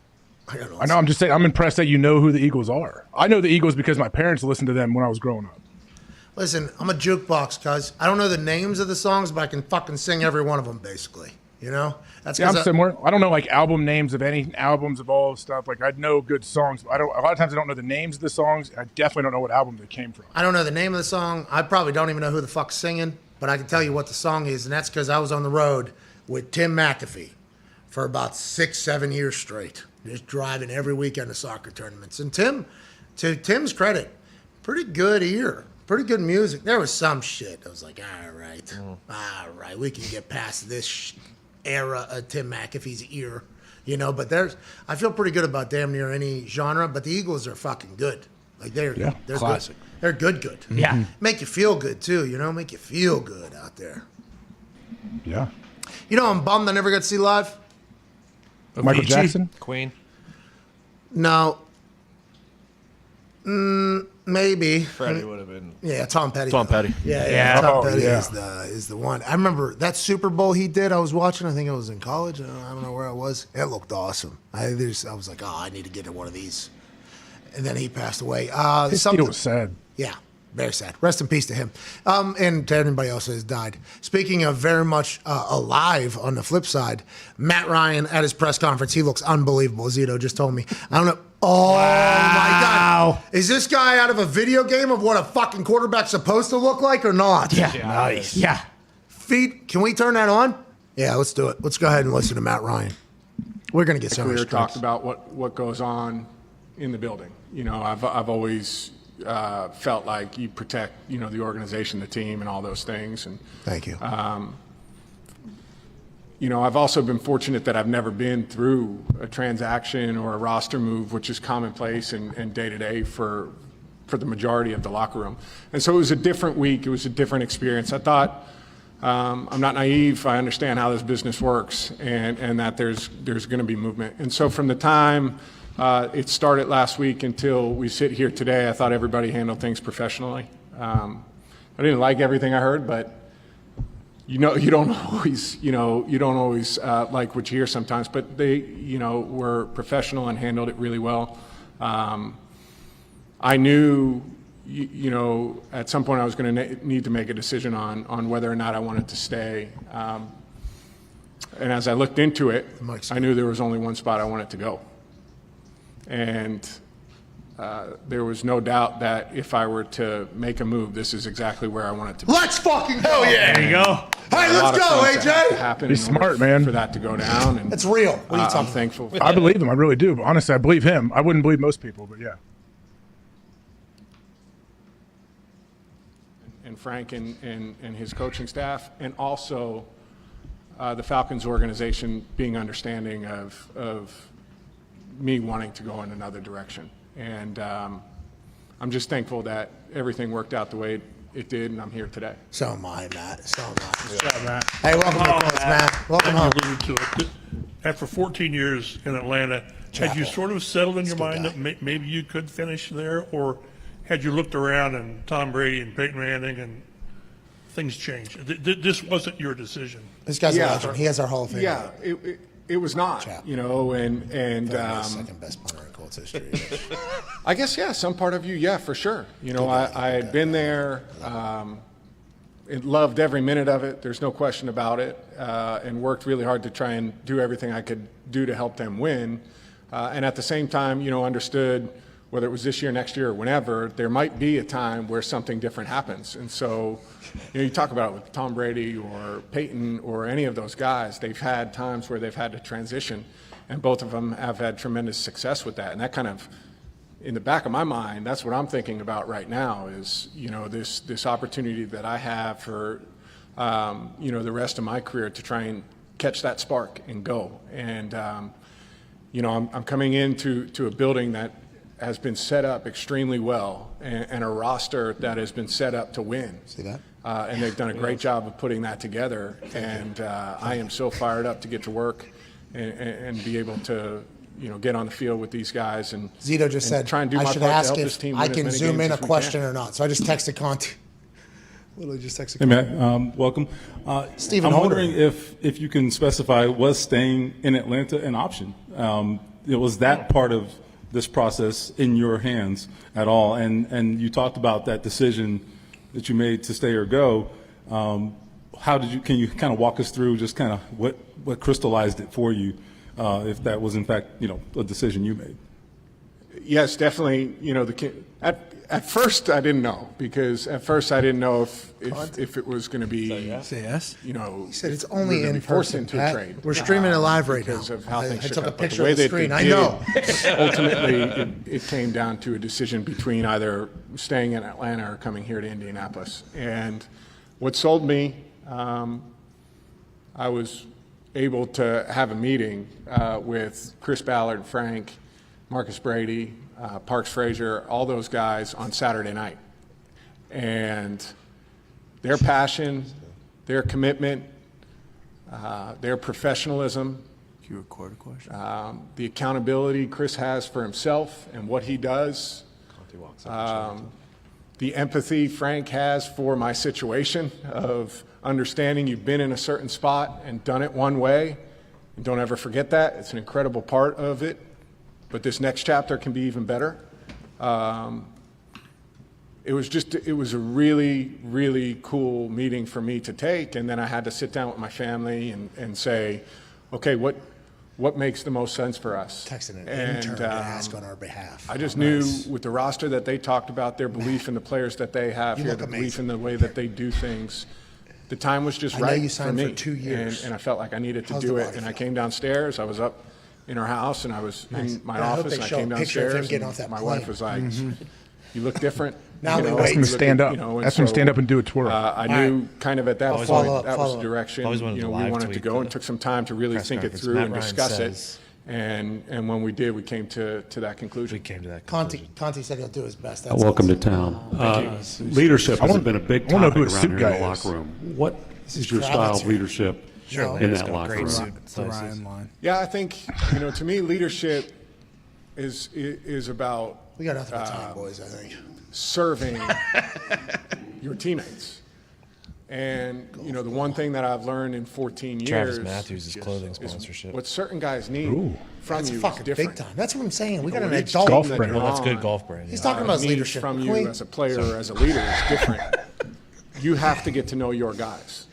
I know. I'm just saying. I'm impressed that you know who the Eagles are. I know the Eagles because my parents listened to them when I was growing up. Listen, I'm a jukebox, cuz. I don't know the names of the songs, but I can fucking sing every one of them, basically. That's I'm similar. I don't know like album names of any albums of all stuff. Like I know good songs. But a lot of times I don't know the names of the songs. I definitely don't know what album they came from. I don't know the name of the song. I probably don't even know who the fuck's singing, but I can tell you what the song is, and that's because I was on the road with Tim McAfee for about 6-7 years straight, just driving every weekend to soccer tournaments. And Tim, to Tim's credit, pretty good ear, pretty good music. There was some shit. I was like, all right, we can get past this era of Tim McAfee's ear, But I feel pretty good about damn near any genre. But the Eagles are fucking good. Like they're classic. Good. They're good. Yeah, make you feel good too. Make you feel good out there. Yeah. I'm bummed I never got to see live. Michael Jackson? Queen? No. Maybe. Freddie would have been. Yeah, Tom Petty. Tom Petty. Yeah. Tom Petty is the one. I remember that Super Bowl he did. I was watching. I think I was in college. I don't know where I was. It looked awesome. I was like, I need to get to one of these. And then he passed away. His deal was sad. Yeah. Very sad. Rest in peace to him. And to anybody else that has died. Speaking of very much alive on the flip side, Matt Ryan at his press conference, he looks unbelievable. Zito just told me. I don't know. Oh, my God. Is this guy out of a video game of what a fucking quarterback's supposed to look like or not? Yeah. Nice. Yeah. Feet, can we turn that on? Yeah, let's do it. Let's go ahead and listen to Matt Ryan. We're going to get so much strikes. Talked about what goes on in the building. I've always felt like you protect, the organization, the team, and all those things. And thank you. I've also been fortunate that I've never been through a transaction or a roster move, which is commonplace and day to day for the majority of the locker room. And so it was a different week. It was a different experience. I thought I'm not naive. I understand how this business works and that there's going to be movement. And so from the time it started last week until we sit here today, I thought everybody handled things professionally. I didn't like everything I heard, but you don't always like what you hear sometimes. But they, were professional and handled it really well. I knew, at some point I was going to need to make a decision on whether or not I wanted to stay. And as I looked into it, I knew there was only one spot I wanted to go. And there was no doubt that if I were to make a move, this is exactly where I wanted to be. Let's fucking go! Yeah. There you go. Hey, let's go, AJ! He's smart, man. For that to go down. And, it's real. What are you talking I'm thankful. I believe him. I really do. But honestly, I believe him. I wouldn't believe most people, but yeah. And Frank and his coaching staff, and also the Falcons organization being understanding of me wanting to go in another direction. And I'm just thankful that everything worked out the way it did, and I'm here today. So am I, Matt. So am I. Good job, Matt. Hey, welcome to Colts, Matt. Welcome home. After 14 years in Atlanta, had you sort of settled in your mind that maybe you could finish there, or had you looked around and Tom Brady and Peyton Manning and things changed? This wasn't your decision. This guy's a legend. He has our Hall of Fame. Yeah, it was not, you know, and second best punter in Colts history. I guess, yeah, some part of you, yeah, for sure. You know, I had been there, loved every minute of it. There's no question about it, and worked really hard to try and do everything I could do to help them win. And at the same time, you know, understood whether it was this year, next year, or whenever, there might be a time where something different happens. And so, you know, you talk about it with Tom Brady or Peyton or any of those guys, they've had times where they've had to transition, and both of them have had tremendous success with that. And that kind of, in the back of my mind, that's what I'm thinking about right now is, you know, this opportunity that I have for, you know, the rest of my career to try and catch that spark and go. And, you know, I'm coming into a building that has been set up extremely well and a roster that has been set up to win. See that? And they've done a great job of putting that together. And I am so fired up to get to work and be able to, you know, get on the field with these guys and Zito just said, try and do I my should part to ask help if this team I win as can many zoom games in a as we question can. or not. So I just texted Conti. Literally just texted Hey, Conti. Matt, welcome. Stephen I'm Holder. wondering if you can specify, was staying in Atlanta an option? Was that part of this process in your hands at all? And you talked about that decision that you made to stay or go. How did you? Can you kind of walk us through just kind of what crystallized it for you, if that was in fact, you know, a decision you made? Yes, definitely. You know, at first I didn't know, because at first I didn't know if it was going to be. Say yes. You know, He said it's only in forced person, into Pat. a trade. We're streaming it live right now. Because of how things I shook took a up. But picture way of the that screen. they I did, know. Ultimately, it came down to a decision between either staying in Atlanta or coming here to Indianapolis. And what sold me, I was able to have a meeting with Chris Ballard, Frank, Marcus Brady, Parks Frazier, all those guys on Saturday night. And their passion, their commitment, their professionalism, Can you record a question? the accountability Chris has for himself and what he does, the empathy Frank has for my situation of understanding you've been in a certain spot and done it one way, and don't ever forget that. It's an incredible part of it, but this next chapter can be even better. It was a really, really cool meeting for me to take, and then I had to sit down with my family and say, okay, what makes the most sense for us? Texting an intern to ask on our behalf. I just knew with the roster that they talked about, their belief in the players that they have You here, look the belief amazing. in the way that they do things, the time was just I know right you for signed me. for 2 years. And I felt like I needed to How's do the it. body And I feel? came downstairs. I was up in her house, and I was Nice. in my And I hope office, they and I show came a picture of him downstairs, getting and off that my plane. wife was like, Mhm. you look different. Now you we know, wait. you Ask him to look stand at- up. you know, and Ask him to so, stand up and do a twirl. I All knew right. kind of at that Always point wanted- that was follow the up. direction Always wanted you know, to we live wanted to tweet go, and the took some time to really press think it conference. through Matt and Ryan discuss says- it. And when we did, we came to that conclusion. We came to that Conti said he'll do his best. Welcome to town. Leadership has been a big I wanna know topic who around the suit here guy in the is. locker room. What is your Kravitz style of here. leadership Sure, in he's that got a locker great room? suit. It's the Ryan line. Yeah, I think, you know, to me, leadership is about We got nothing but time, boys, I think. serving your teammates. And, you know, the one thing that I've learned in 14 Travis years Matthews' clothing is sponsorship. what certain guys need Ooh. from That's you fucking is different. big time. That's what I'm saying. We got You an know, each adult. team Golf that brand. you're Well, that's good on, golf brand. He's talking about his needs leadership. from Can you we- as a player or as a leader is different. You have to get to know your guys.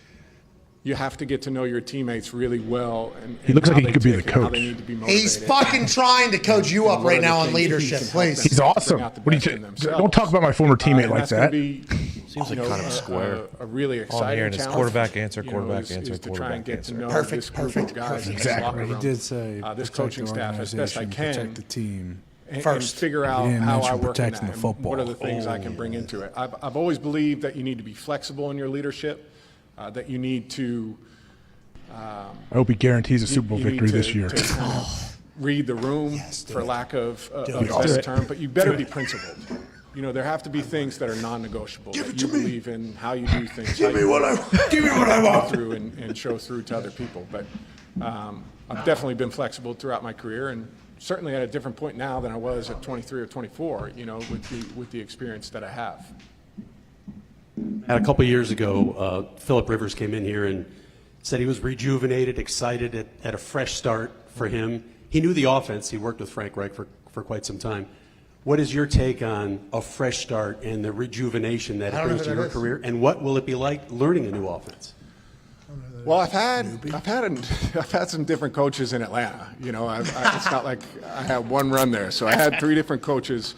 You have to get to know your teammates really well. And He looks how like he they could be the tick and how coach. they need to be motivated. He's fucking trying to coach you up And what right are the now on things that he leadership, can help please. them He's awesome. bring out the What do you best in say? themselves. Don't talk about my former teammate And like that's gonna that. be, Seems like you know, kind of square. a really All I'm exciting hearing is challenge. quarterback answer, you know, quarterback is answer, to try and quarterback get answer. to know Perfect, this group perfect, of guys perfect. in this Exactly. locker He room, did say this protect coaching the staff as best I organization, can. protect the team. And First. figure He out didn't how I mention work in protecting that. the And what are the football. things I can bring into it? I've always believed that you need to be flexible in your leadership, that you need to I hope he guarantees a Super Bowl victory this year. To kind of read the room, for lack of a better term, but you better be principled. You know, there have to be things that are non-negotiable. That you believe in, how you do things. Give me what I want. Through and show through to other people. But I've definitely been flexible throughout my career, and certainly at a different point now than I was at 23 or 24. You know, with the experience that I have. A couple of years ago, Phillip Rivers came in here and said he was rejuvenated, excited at a fresh start for him. He knew the offense. He worked with Frank Reich for quite some time. What is your take on a fresh start and the rejuvenation that it brings to your career? And what will it be like learning a new offense? Well, I've had some different coaches in Atlanta. You know, it's not like I had one run there. So I had 3 different coaches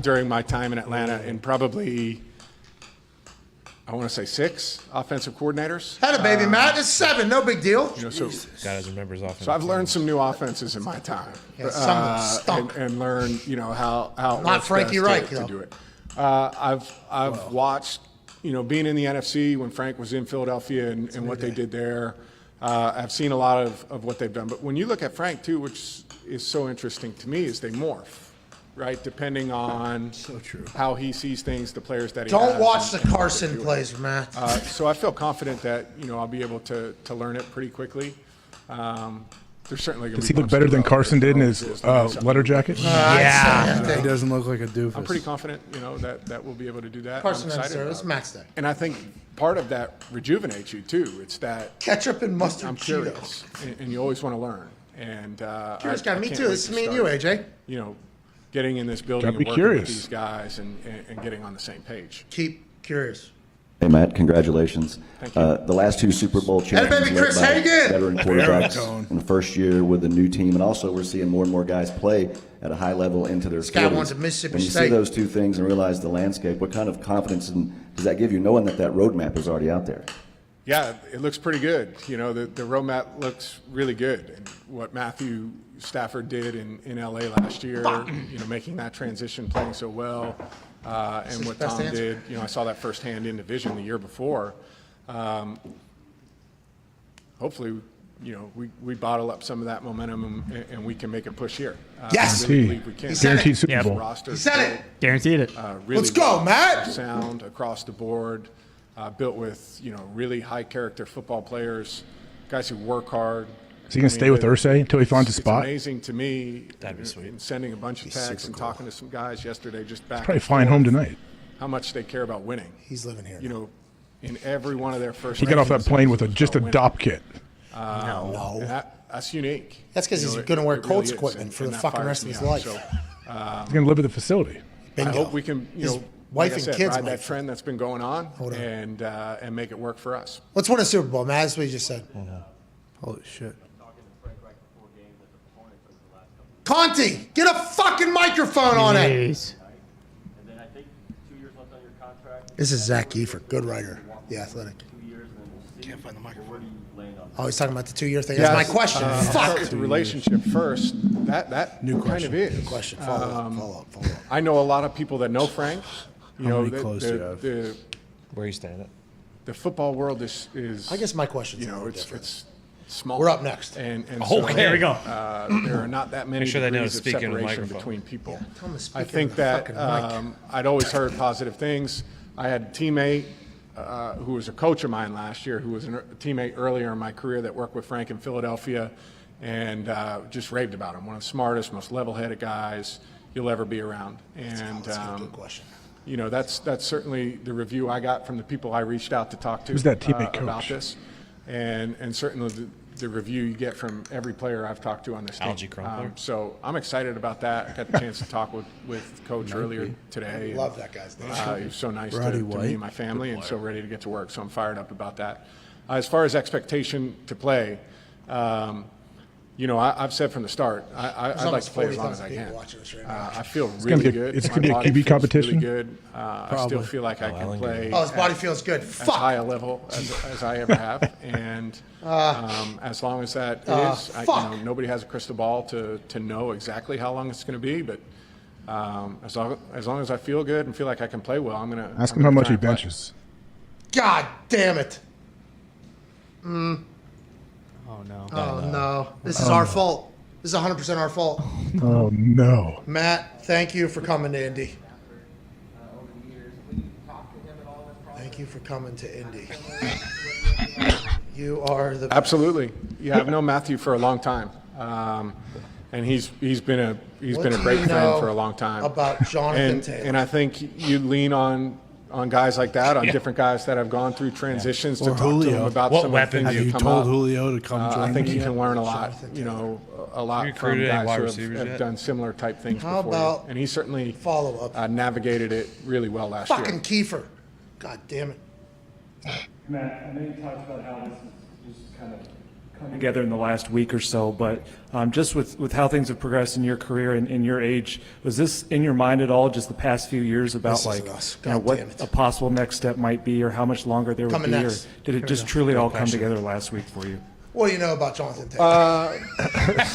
during my time in Atlanta, and probably, I want to say 6 offensive coordinators. Had a baby, Matt. It's 7. No big deal. You know, so God doesn't remember his offense. So I've learned some new offenses in my time. Yeah, some of them stunk. And learned, you know, how Not works Frankie best Reich, to though. do it. I've watched, you know, being in the NFC when Frank was in Philadelphia and what they did there. I've seen a lot of what they've done. But when you look at Frank, too, which is so interesting to me, is they morph. Right, depending on how he sees things, the players that he has. Don't watch the Carson plays, Matt. So I feel confident that, you know, I'll be able to learn it pretty quickly. There's certainly going to be. Does he look better than Carson did in his letter jacket? Yeah. He doesn't look like a doofus. I'm pretty confident, you know, that we'll be able to do that. Carson I'm and excited Sarah's about it. Matt's day. And I think part of that rejuvenates you too. It's that Ketchup and mustard I'm curious, and you always want to learn. And Curious guy, me can't too. wait This to is me and you, start, AJ. You know, getting in this building Gotta and be working curious. with these guys and getting on the same page. Keep curious. Hey, Matt, congratulations. Thank you. The last 2 Super Bowl champions baby, Chris led by Hagan. veteran quarterbacks in the first year with the new team, and also we're seeing more and more guys play at a high level into their guy 40s. wants a Mississippi When you State. see those 2 things and realize the landscape, what kind of confidence does that give you, knowing that roadmap is already out there? Yeah, it looks pretty good. You know, the roadmap looks really good. And what Matthew Stafford did in LA last year, you know, making that transition, playing so well, and what Tom did, you know, I saw that firsthand in division the year before. Hopefully, you know, we bottle up some of that momentum and we can make a push here. Yes! I really believe we can. He said Guaranteed Super Bowl. He said it. Guaranteed it. Really Let's go, Matt. Sound across the board, built with, you know, really high character football players, guys who work hard. Is he going to stay with Irsay until he finds a spot? It's amazing to me. That'd be sweet. In sending a bunch of texts and talking to some guys yesterday, just back. Probably flying home tonight. How much they care about winning. He's living here. You know, in every one of their first. He got off that rankings, plane with it's just a about DOP kit. winning. No. And that's unique. That's because You he's know, going to wear it Colts really is, equipment for and the that fucking fires rest of me his up. life. So, He's going to live at the facility. I hope we can, you His know, wife like I and said, kids ride might. that trend that's been going on Hold on. and make it work for us. Let's win a Super Bowl, Matt. That's what you just said. Holy shit. Conti, get a fucking microphone on it. Jeez. This is Zach Giefer, good writer, The Athletic. Can't find the microphone. Oh, he's talking about the 2-year thing. That's my question. Start with the relationship first. That New kind question. of is. New question. Follow up. I know a lot of people that know Frank. You How know, many clothes do you have? Where you stand at? The football world is. I guess my question's You a know, little it's different. it's small. We're up next. And Okay. There we go. There are not that many Make sure they know degrees to of speak into the separation microphone. between people. Tell him to speak I into think the that fucking mic. I'd always heard positive things. I had a teammate who was a coach of mine last year, who was a teammate earlier in my career that worked with Frank in Philadelphia, and just raved about him. One of the smartest, most level-headed guys you'll ever be around. And That's a good question. you know, that's certainly the review I got from the people I reached out to talk to. Who's that teammate about coach? this, and certainly the review you get from every player I've talked to on this team. Algie Crumpler. So I'm excited about that. I got the chance to talk with Coach earlier today. Love that guy's name. He was so nice to Roddy me White. and my family, and so ready to get to work. So I'm fired up about that. As far as expectation to play, you know, I've said from the start, I'd like almost to play as long as 40,000 I people can. watching us right now. I feel gonna really be a- good. it's My gonna be a body QB feels competition? Really good. I still feel like I can play. Oh, his body at feels good. as Fuck. high a level as I ever have, and as long as that is, you know, nobody has a crystal ball to know exactly how long it's going to be, but as long as I feel good and feel like I can play well, I'm going to Ask him how much he benches. God damn it. Oh no. Oh no. This is our fault. This is 100% our fault. Oh no. Matt, thank you for coming to Indy. Thank you for coming to Indy. You are the Absolutely. Yeah, I've known Matthew for a long time, and he's been a great friend for a long time. About Jonathan Taylor? And I think you lean on guys like that, on different guys that have gone through transitions to Or talk to Julio. them about What some of the weapons things have that you come told up. Julio to come join I think me? you can learn a lot. A lot You from recruited any wide guys who receivers have yet? done similar type things How before. about And he certainly follow-up? navigated it really well last year. Fucking Kiefer. God damn it. Matt, I know you talked about how this is just kind of come together in the last week or so, but just with how things have progressed in your career and in your age, was this in your mind at all just the past few years about This isn't us. you know, God what damn it. a possible next step might be or how much longer there would Coming be? next. Or did it Here just we go. truly all No come pressure. together last week for you? What do you know about Jonathan Taylor?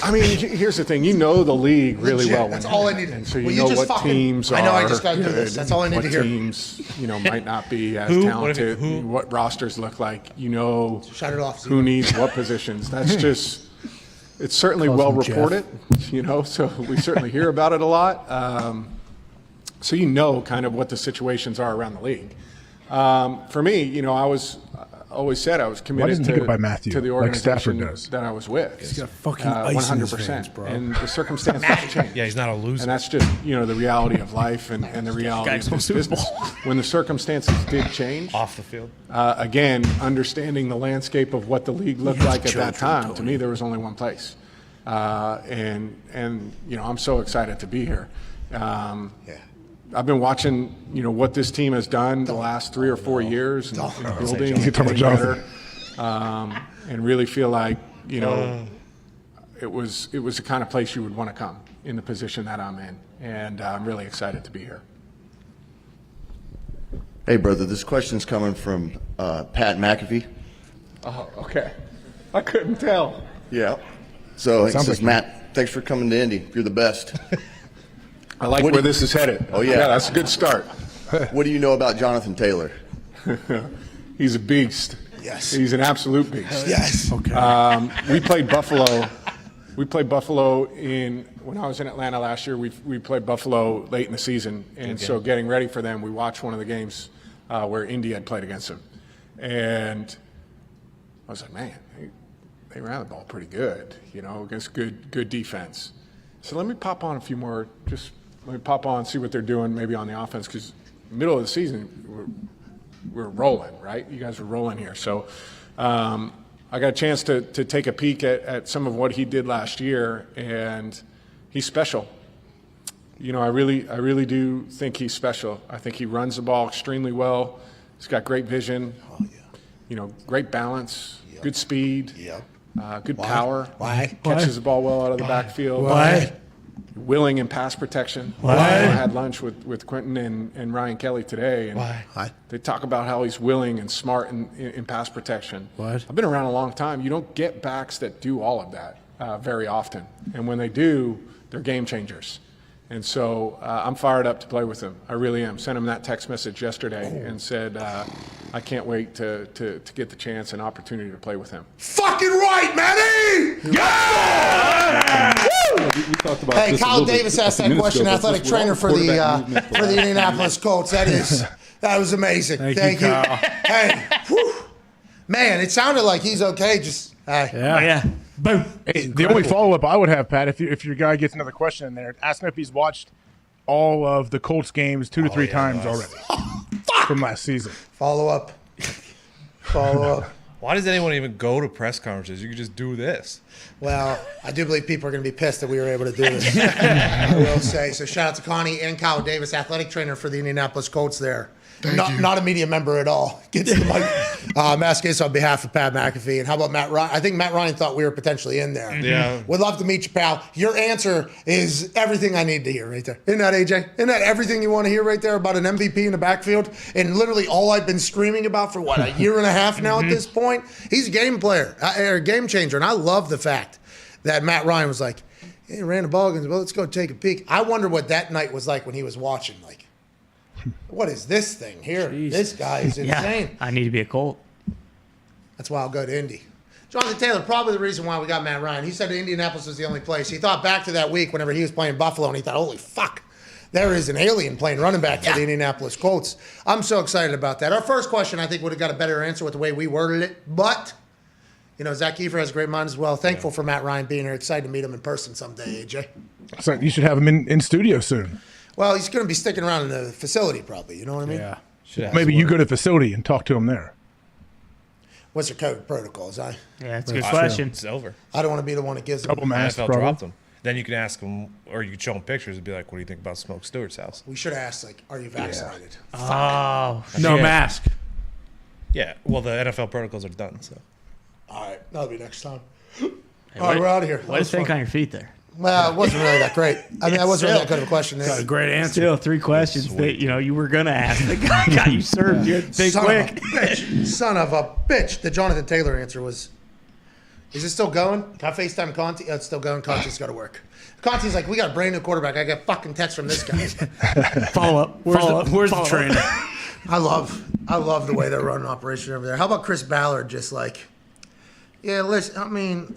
I mean, here's the thing. You know the league really Legit. well. That's when all you're I in needed. it. And so you Will you know just what fucking- teams I know I are just gotta do this. good, That's all I need what to hear. teams, might not be as Who? talented, Who? what rosters look like. You know Shut it off, who needs what positions. That's just, it's certainly Calls well him Jeff. reported, so we certainly hear about it a lot. So you know kind of what the situations are around the league. For me, I always said I was committed doesn't he go by Matthew, to the like Stafford organization does? that I was with. He's got fucking ice in his veins, bro. And the circumstances change. Yeah, he's not a loser. And that's just, the reality of life and the reality Guys of this won Super business. When the circumstances did change, Off the field. again, understanding the landscape of what the league looked like at that time, to me, there was only one place. And I'm so excited to be here. I've been watching, what this team has done the last 3 or 4 years and building and getting better, and really feel like, it was the kind of place you would want to come in the position that I'm in, and I'm really excited to be here. Hey, brother, this question's coming from Pat McAfee. Oh, okay. I couldn't tell. Yeah. So he Sounds says, like Matt, thanks for coming to Indy. You're the best. I like where this is headed. Oh, yeah. That's a good start. What do you know about Jonathan Taylor? He's a beast. Yes. He's an absolute beast. Yes. Okay. We played Buffalo. When I was in Atlanta last year. We played Buffalo late in the season, and so getting ready for them, we watched one of the games where Indy had played against them, and I was like, man, they ran the ball pretty good, against good defense. So let me pop on a few more. Let me pop on, see what they're doing, maybe on the offense, because middle of the season we're rolling, right? You guys are rolling here, so. I got a chance to take a peek at some of what he did last year, and he's special. I really do think he's special. I think he runs the ball extremely well. He's got great vision. Oh, yeah. Great balance, good speed, good power. Catches the ball well out of the backfield. Willing in pass protection. I had lunch with Quentin and Ryan Kelly today, and they talk about how he's willing and smart in pass protection. I've been around a long time. You don't get backs that do all of that very often, and when they do, they're game changers. And so I'm fired up to play with him. I really am. Sent him that text message yesterday and said I can't wait to get the chance and opportunity to play with him. Fucking right, Manny! Yeah! We talked about Hey, this a Kyle little bit Davis a asked couple that minutes question, ago, but athletic just with all trainer the for the quarterback movement for the Indianapolis Colts. That was amazing. Thank you. Kyle. Hey, whew. Man, it sounded like he's okay. Just Yeah. Boom. Hey, the only follow-up I would have, Pat, if your guy gets another question in there, ask him if he's watched all of the Colts games 2 to 3 times already from last season. Follow up. Why does anyone even go to press conferences? You could just do this. Well, I do believe people are going to be pissed that we were able to do this. I will say. So shout out to Connie and Kyle Davis, athletic trainer for the Indianapolis Colts there. Not a media member at all. Gets the mic. Ask this on behalf of Pat McAfee. And how about Matt Ryan? I think Matt Ryan thought we were potentially in there. Yeah. Would love to meet you, pal. Your answer is everything I need to hear right there. Isn't that, AJ? Isn't that everything you want to hear right there about an MVP in the backfield? And literally all I've been screaming about for, a year and a half now at this point? He's a game player, or a game changer. And I love the fact that Matt Ryan was like, hey, ran the ball against, well, let's go take a peek. I wonder what that night was like when he was watching. Like, what is this thing here? Jeez. This guy is insane. Yeah, I need to be a Colt. That's why I'll go to Indy. Jonathan Taylor, probably the reason why we got Matt Ryan. He said Indianapolis was the only place. He thought back to that week whenever he was playing Buffalo, and he thought, holy fuck, there is an alien playing running back for the Indianapolis Colts. I'm so excited about that. Our first question, I think, would have got a better answer with the way we worded it, but, Zach Kiefer has a great mind as well. Thankful for Matt Ryan being here. Excited to meet him in person someday, AJ. So you should have him in studio soon. Well, he's going to be sticking around in the facility probably, you know what I mean? Yeah. Maybe you go to the facility and talk to him there. What's your COVID protocols? Yeah, that's a good question. It's over. I don't want to be the one that gives them. Couple masks, NFL dropped them. Then you can ask them, or you can show them pictures and be like, what do you think about Smoke Stewart's house? We should ask, are you vaccinated? Oh, no mask. Yeah, well, the NFL protocols are done, so. All right, that'll be next time. All right, we're out of here. What do you think on your feet there? Well, it wasn't really that great. I mean, that wasn't really that good of a question. Got a great answer. Still, 3 questions that you were gonna ask. The guy got you served. You had to think quick. Son of a bitch. The Jonathan Taylor answer was, is it still going? Can I FaceTime Conti? It's still going. Conti's got to work. Conti's like, we got a brand new quarterback. I got fucking text from this guy. Follow up. Where's the trainer? I love the way they're running operation over there. How about Chris Ballard just like, yeah, listen, I mean,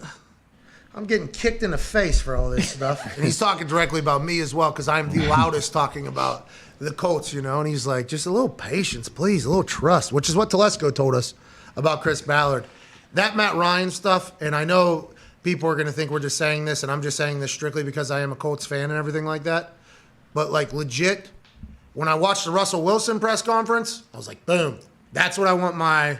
I'm getting kicked in the face for all this stuff. And he's talking directly about me as well because I'm the loudest talking about the Colts, And he's like, just a little patience, please, a little trust, which is what Telesco told us about Chris Ballard. That Matt Ryan stuff, and I know people are going to think we're just saying this, and I'm just saying this strictly because I am a Colts fan and everything like that. But, legit, when I watched the Russell Wilson press conference, I was like, boom, that's what I want my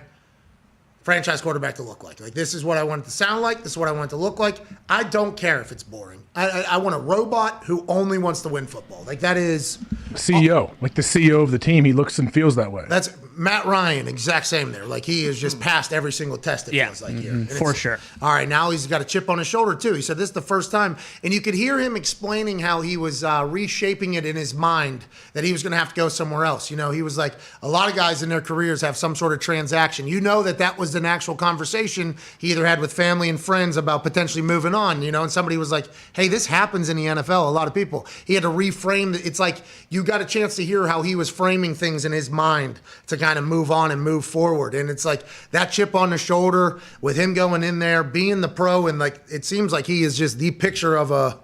franchise quarterback to look like. This is what I want it to sound like. This is what I want it to look like. I don't care if it's boring. I want a robot who only wants to win football. That is... CEO. Like the CEO of the team, he looks and feels that way. That's Matt Ryan, exact same there. He has just passed every single test, it feels like here. For sure. All right, now he's got a chip on his shoulder, too. He said this is the first time. And you could hear him explaining how he was reshaping it in his mind that he was going to have to go somewhere else. He was like, a lot of guys in their careers have some sort of transaction. That was an actual conversation he either had with family and friends about potentially moving on, and somebody was like, hey, this happens in the NFL, a lot of people. He had to reframe it. It's like you got a chance to hear how he was framing things in his mind to kind of move on and move forward. And it's like that chip on the shoulder with him going in there, being the pro, and it seems like he is just the picture of a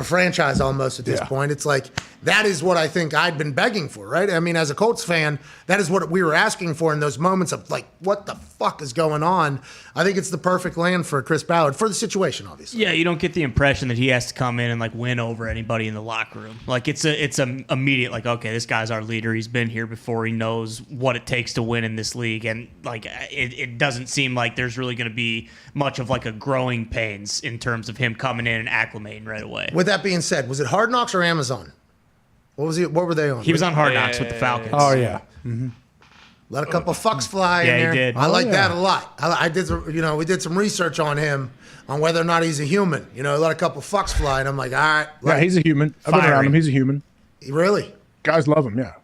franchise almost at this point. It's like that is what I think I'd been begging for, right? I mean, as a Colts fan, that is what we were asking for in those moments of what the fuck is going on? I think it's the perfect land for Chris Ballard for the situation, obviously. Yeah, you don't get the impression that he has to come in and win over anybody in the locker room. It's a immediate okay, this guy's our leader. He's been here before. He knows what it takes to win in this league, and it doesn't seem like there's really going to be much of a growing pains in terms of him coming in and acclimating right away. With that being said, was it Hard Knocks or Amazon? What were they on? He was on Hard Knocks with the Falcons. Oh yeah. Mm-hmm. Let a couple fucks fly in there. Yeah, he did. I like that a lot. I did, we did some research on him on whether or not he's a human. Let a couple fucks fly, and I'm like, all right. Yeah, he's a human. I've been around him. He's a human. Really? Guys love him. Yeah.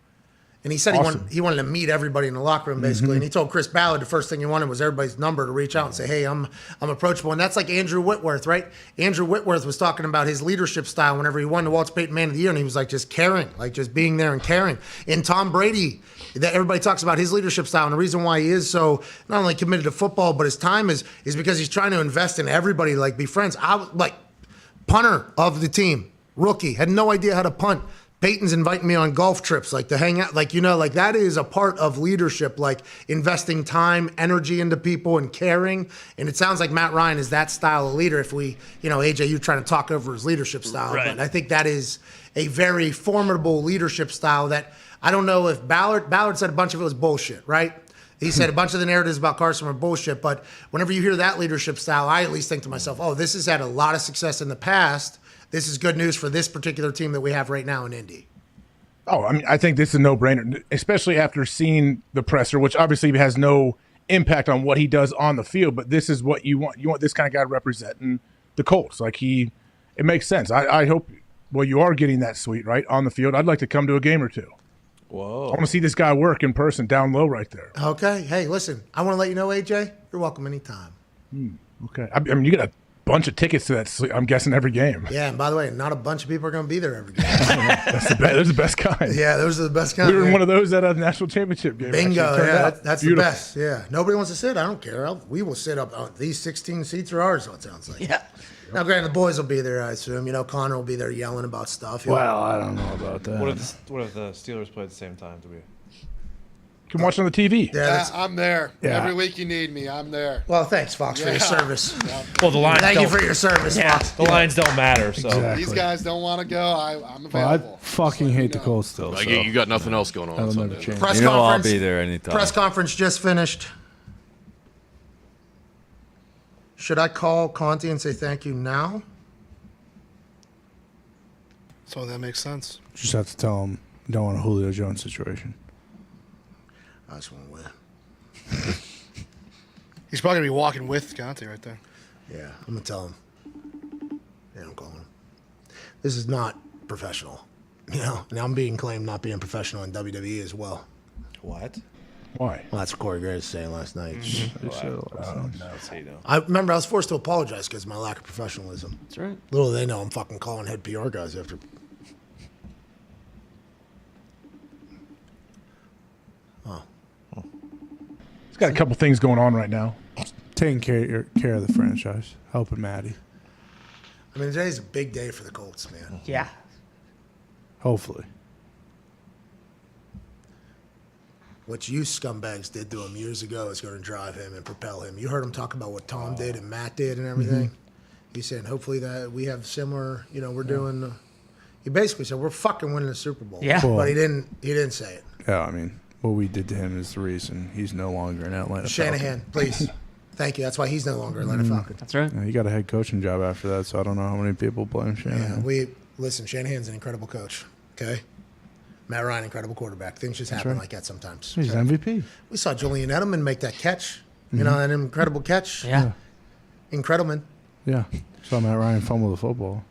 And he said he wanted to meet everybody in the locker room, basically. And he told Chris Ballard the first thing he wanted was everybody's number to reach out and say, hey, I'm approachable. And that's like Andrew Whitworth, right? Andrew Whitworth was talking about his leadership style whenever he won the Walter Payton Man of the Year. And he was just caring, just being there and caring. And Tom Brady, that everybody talks about his leadership style. And the reason why he is so not only committed to football, but his time is because he's trying to invest in everybody, be friends. I was punter of the team, rookie, had no idea how to punt. Peyton's inviting me on golf trips, to hang out, that is a part of leadership, investing time, energy into people and caring. And it sounds like Matt Ryan is that style of leader. If we, AJ, you're trying to talk over his leadership style, right. But I think that is a very formidable leadership style that I don't know if Ballard said a bunch of it was bullshit, right? He said a bunch of the narratives about Carson were bullshit, but whenever you hear that leadership style, I at least think to myself, oh, this has had a lot of success in the past. This is good news for this particular team that we have right now in Indy. Oh, I think this is a no-brainer, especially after seeing the presser, which obviously has no impact on what he does on the field, but this is what you want. You want this kind of guy representing the Colts. It makes sense. I hope, you are getting that suite, right, on the field. I'd like to come to a game or two. Whoa. I want to see this guy work in person down low right there. Okay. Hey, listen, I want to let you know, AJ, you're welcome anytime. Okay. You got a bunch of tickets to that. I'm guessing every game. Yeah, and by the way, not a bunch of people are going to be there every game. Those are the best kind. Yeah, those are the best kind. We were in one of those at a national championship game. Bingo, actually. yeah, that's the Beautiful. best. Yeah, nobody wants to sit. I don't care. We will sit up. These 16 seats are ours. What it sounds like. Yeah. Now, granted, the boys will be there. I assume. Connor will be there yelling about stuff. Well, I don't know about that. What if the Steelers play at the same time? You can watch it on the TV. Yeah, I'm there. Yeah. Every week you need me, I'm there. Well, thanks, Fox, for your service. Well, the lines. Thank you for your service, Fox. The lines don't matter. So These guys don't want to go. I'm Well, I available. fucking hate the Colts still. Like, so you got nothing else going on. that'll Sunday. never change. Press You know I'll conference. be there anytime. Press conference just finished. Should I call Conti and say thank you now? So that makes sense. Just have to tell him you don't want a Julio Jones situation. I just want to win. He's probably gonna be walking with Conte right there. Yeah, I'm gonna tell him. Yeah, I'm calling him. This is not professional. Now I'm being claimed not being professional in WWE as well. What? Why? Well, that's what Corey Graves was saying last night. No. I remember I was forced to apologize because of my lack of professionalism. That's right. Little do they know I'm fucking calling head PR guys after. He's got a couple things going on right now. Taking care of the franchise, helping Maddie. I mean, today's a big day for the Colts, man. Yeah. Hopefully. What you scumbags did to him years ago is going to drive him and propel him. You heard him talk about what Tom did and Matt did and everything. He's saying, hopefully that we have similar, we're doing. He basically said, we're fucking winning the Super Bowl. Yeah. But he didn't say it. Yeah, I mean, what we did to him is the reason he's no longer in Atlanta. Shanahan, please. Thank you. That's why he's no longer Atlanta Falcon. That's right. Yeah, he got a head coaching job after that, so I don't know how many people blame Shanahan. Listen, Shanahan's an incredible coach, okay? Matt Ryan, incredible quarterback. Things just happen like that sometimes. He's MVP. We saw Julian Edelman make that catch. An incredible catch. Yeah. Incredible. Yeah. Saw Matt Ryan fumble the football.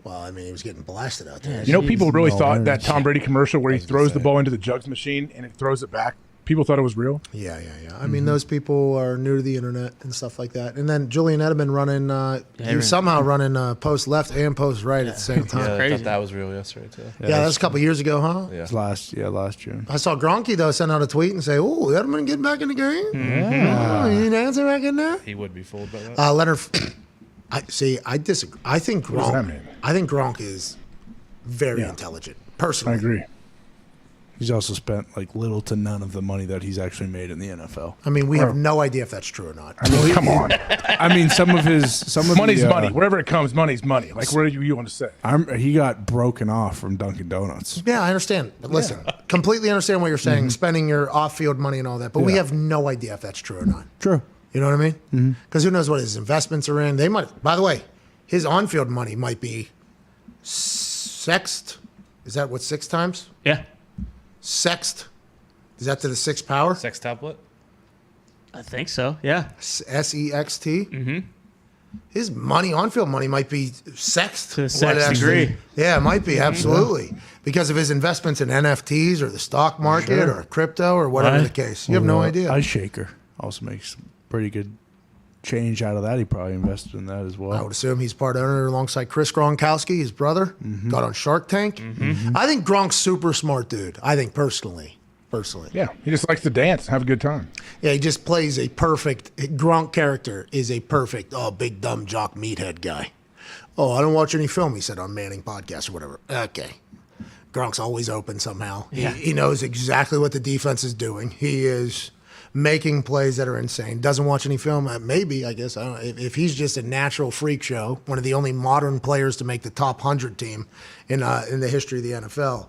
Well, I mean, he was getting blasted out there. People really No, thought I that Tom Brady commercial where he throws the ball into the jugs machine and it throws it back. People thought it was real. Yeah. I mean, those people are new to the internet and stuff like that. And then Julian Edelman running, he was somehow running post left and post right at the same time. Yeah, I thought that was real yesterday too. Yeah, that was a couple years ago, huh? Yeah. Last June. I saw Gronky, though, send out a tweet and say, oh, Edelman getting back in the game? Yeah. Oh, you answer back in there? He would be fooled by that. Leonard, I disagree. I think What does that Gronk, mean? I think Gronk is very intelligent, personally. I agree. He's also spent like little to none of the money that he's actually made in the NFL. I mean, we have no idea if that's true or not. I mean, come on. I mean, some of money's money. Wherever it comes, money's money. Like, what do you want to say? He got broken off from Dunkin' Donuts. Yeah, I understand. But listen, completely understand what you're saying, spending your off-field money and all that. But we have no idea if that's true or not. True. You know what I mean? Because who knows what his investments are in. They might, by the way, his on-field money might be sexed. Is that what, 6 times? Yeah. Sexed. Is that to the 6th power? Sextuplet? I think so. Yeah. SEXT. Mm-hmm. His money, on-field money, might be sexed. To a sex degree. Yeah, it might be, absolutely. Because of his investments in NFTs or the stock market or crypto or whatever the case. You have no idea. Ice Shaker also makes pretty good change out of that. He probably invested in that as well. I would assume he's part owner alongside Chris Gronkowski, his brother. Got on Shark Tank. I think Gronk's super smart dude. I think personally. Yeah, he just likes to dance, have a good time. Yeah, he just plays a perfect Gronk character. Is a perfect big dumb jock meathead guy. Oh, I don't watch any film. He said on Manning podcast or whatever. Okay, Gronk's always open somehow. Yeah. He knows exactly what the defense is doing. He is making plays that are insane. Doesn't watch any film. Maybe, I guess. I don't know. If he's just a natural freak show, one of the only modern players to make the top 100 team in the history of the NFL.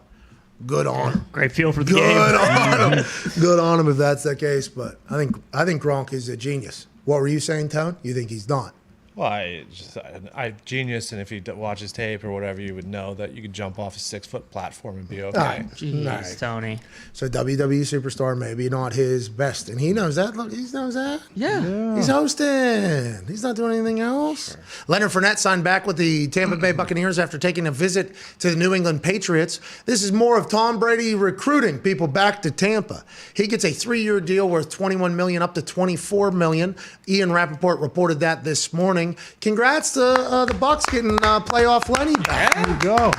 Good on him. Great feel for the Good game. on him. Good on him if that's the case. But I think Gronk is a genius. What were you saying, Tone? You think he's not? Well, I genius, and if you watch his tape or whatever, you would know that you could jump off a 6-foot platform and be okay. All right. Jeez, All right. Tony. So WWE superstar, maybe not his best, and he knows that. Look, he knows that. Yeah. He's hosting. He's not doing anything else. Sure. Leonard Fournette signed back with the Tampa Bay Buccaneers after taking a visit to the New England Patriots. This is more of Tom Brady recruiting people back to Tampa. He gets a 3-year deal worth $21 million up to $24 million. Ian Rappaport reported that this morning. going. Congrats to the Bucs getting playoff Lenny back. There you go.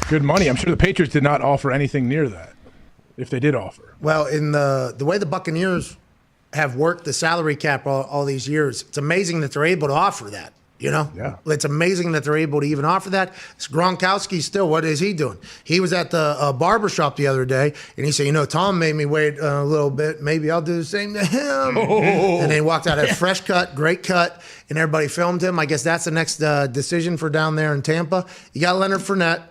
Good money. I'm sure the Patriots did not offer anything near that, if they did offer. Well, in the way the Buccaneers have worked the salary cap all these years, it's amazing that they're able to offer that. Yeah. It's amazing that they're able to even offer that. Gronkowski still, what is he doing? He was at the barbershop the other day, and he said, Tom made me wait a little bit. Maybe I'll do the same to him. And then he walked out, had a fresh cut, great cut, and everybody filmed him. I guess that's the next decision for down there in Tampa. You got Leonard Fournette.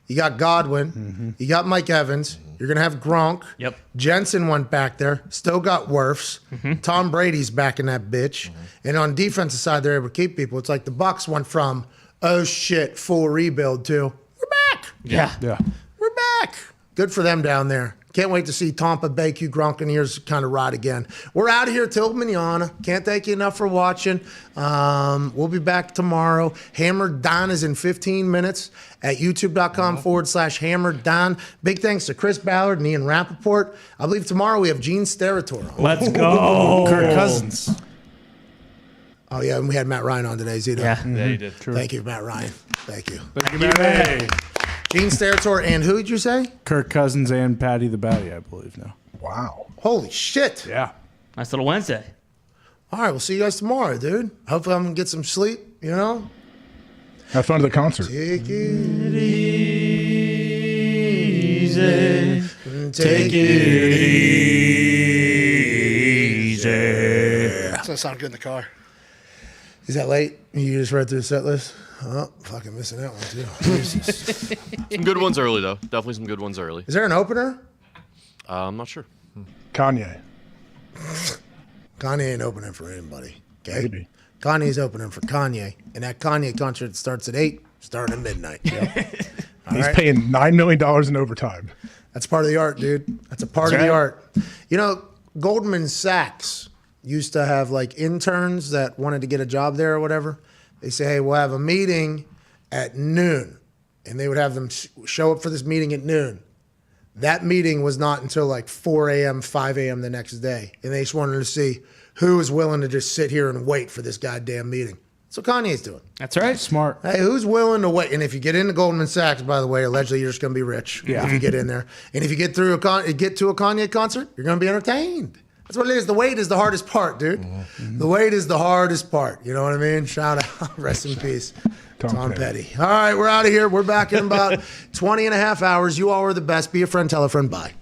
You got Godwin. You got Mike Evans. You're going to have Gronk. Yep. Jensen went back there. Still got Wirfs. Tom Brady's back in that bitch. And on defensive side, they're able to keep people. It's like the Bucs went from, oh, shit, full rebuild to, we're back. Yeah. We're back. Good for them down there. Can't wait to see Tampa Bay Q Gronkaneers kind of ride again. We're out of here till manana. Can't thank you enough for watching. We'll be back tomorrow. Hammered Dahn is in 15 minutes at youtube.com/Hammered Dahn. Big thanks to Chris Ballard and Ian Rappaport. I believe tomorrow we have Gene Steratore on. Let's go. Kirk Cousins. Oh, yeah, and we had Matt Ryan on today, Zito. Yeah. Yeah, you did. Thank you, Matt Ryan. Thank you. Thank you, man. Gene Steratore and who did you say? Kirk Cousins and Patty the Batty, I believe now. Wow. Holy shit. Yeah. Nice little Wednesday. All right, we'll see you guys tomorrow, dude. Hopefully I'm going to get some sleep, Have fun at the concert. Take it easy. Take it easy. That's gonna sound good in the car. Is that late? You just read through the set list? Oh, fucking missing that one, too. Jesus. Some good ones early, though. Definitely some good ones early. Is there an opener? I'm not sure. Kanye. Kanye ain't opening for anybody. Okay? Maybe. Kanye's opening for Kanye. And that Kanye concert starts at 8, starting at midnight. All He's right? paying $9 million in overtime. That's part of the art, dude. That's a part of the art. Goldman Sachs used to have like interns that wanted to get a job there or whatever. They say, hey, we'll have a meeting at noon. And they would have them show up for this meeting at noon. That meeting was not until like 4 a.m., 5 a.m. the next day. And they just wanted to see who is willing to just sit here and wait for this goddamn meeting. That's what Kanye's doing. That's right. Smart. Hey, who's willing to wait? And if you get into Goldman Sachs, by the way, allegedly you're just going to be rich if you get in there. And if you get to a Kanye concert, you're going to be entertained. That's what it is. The wait is the hardest part, dude. The wait is the hardest part. You know what I mean? Shout out. Rest in peace. Tom Petty. All right, we're out of here. We're back in about 20 and a half hours. You all are the best. Be a friend, tell a friend. Bye.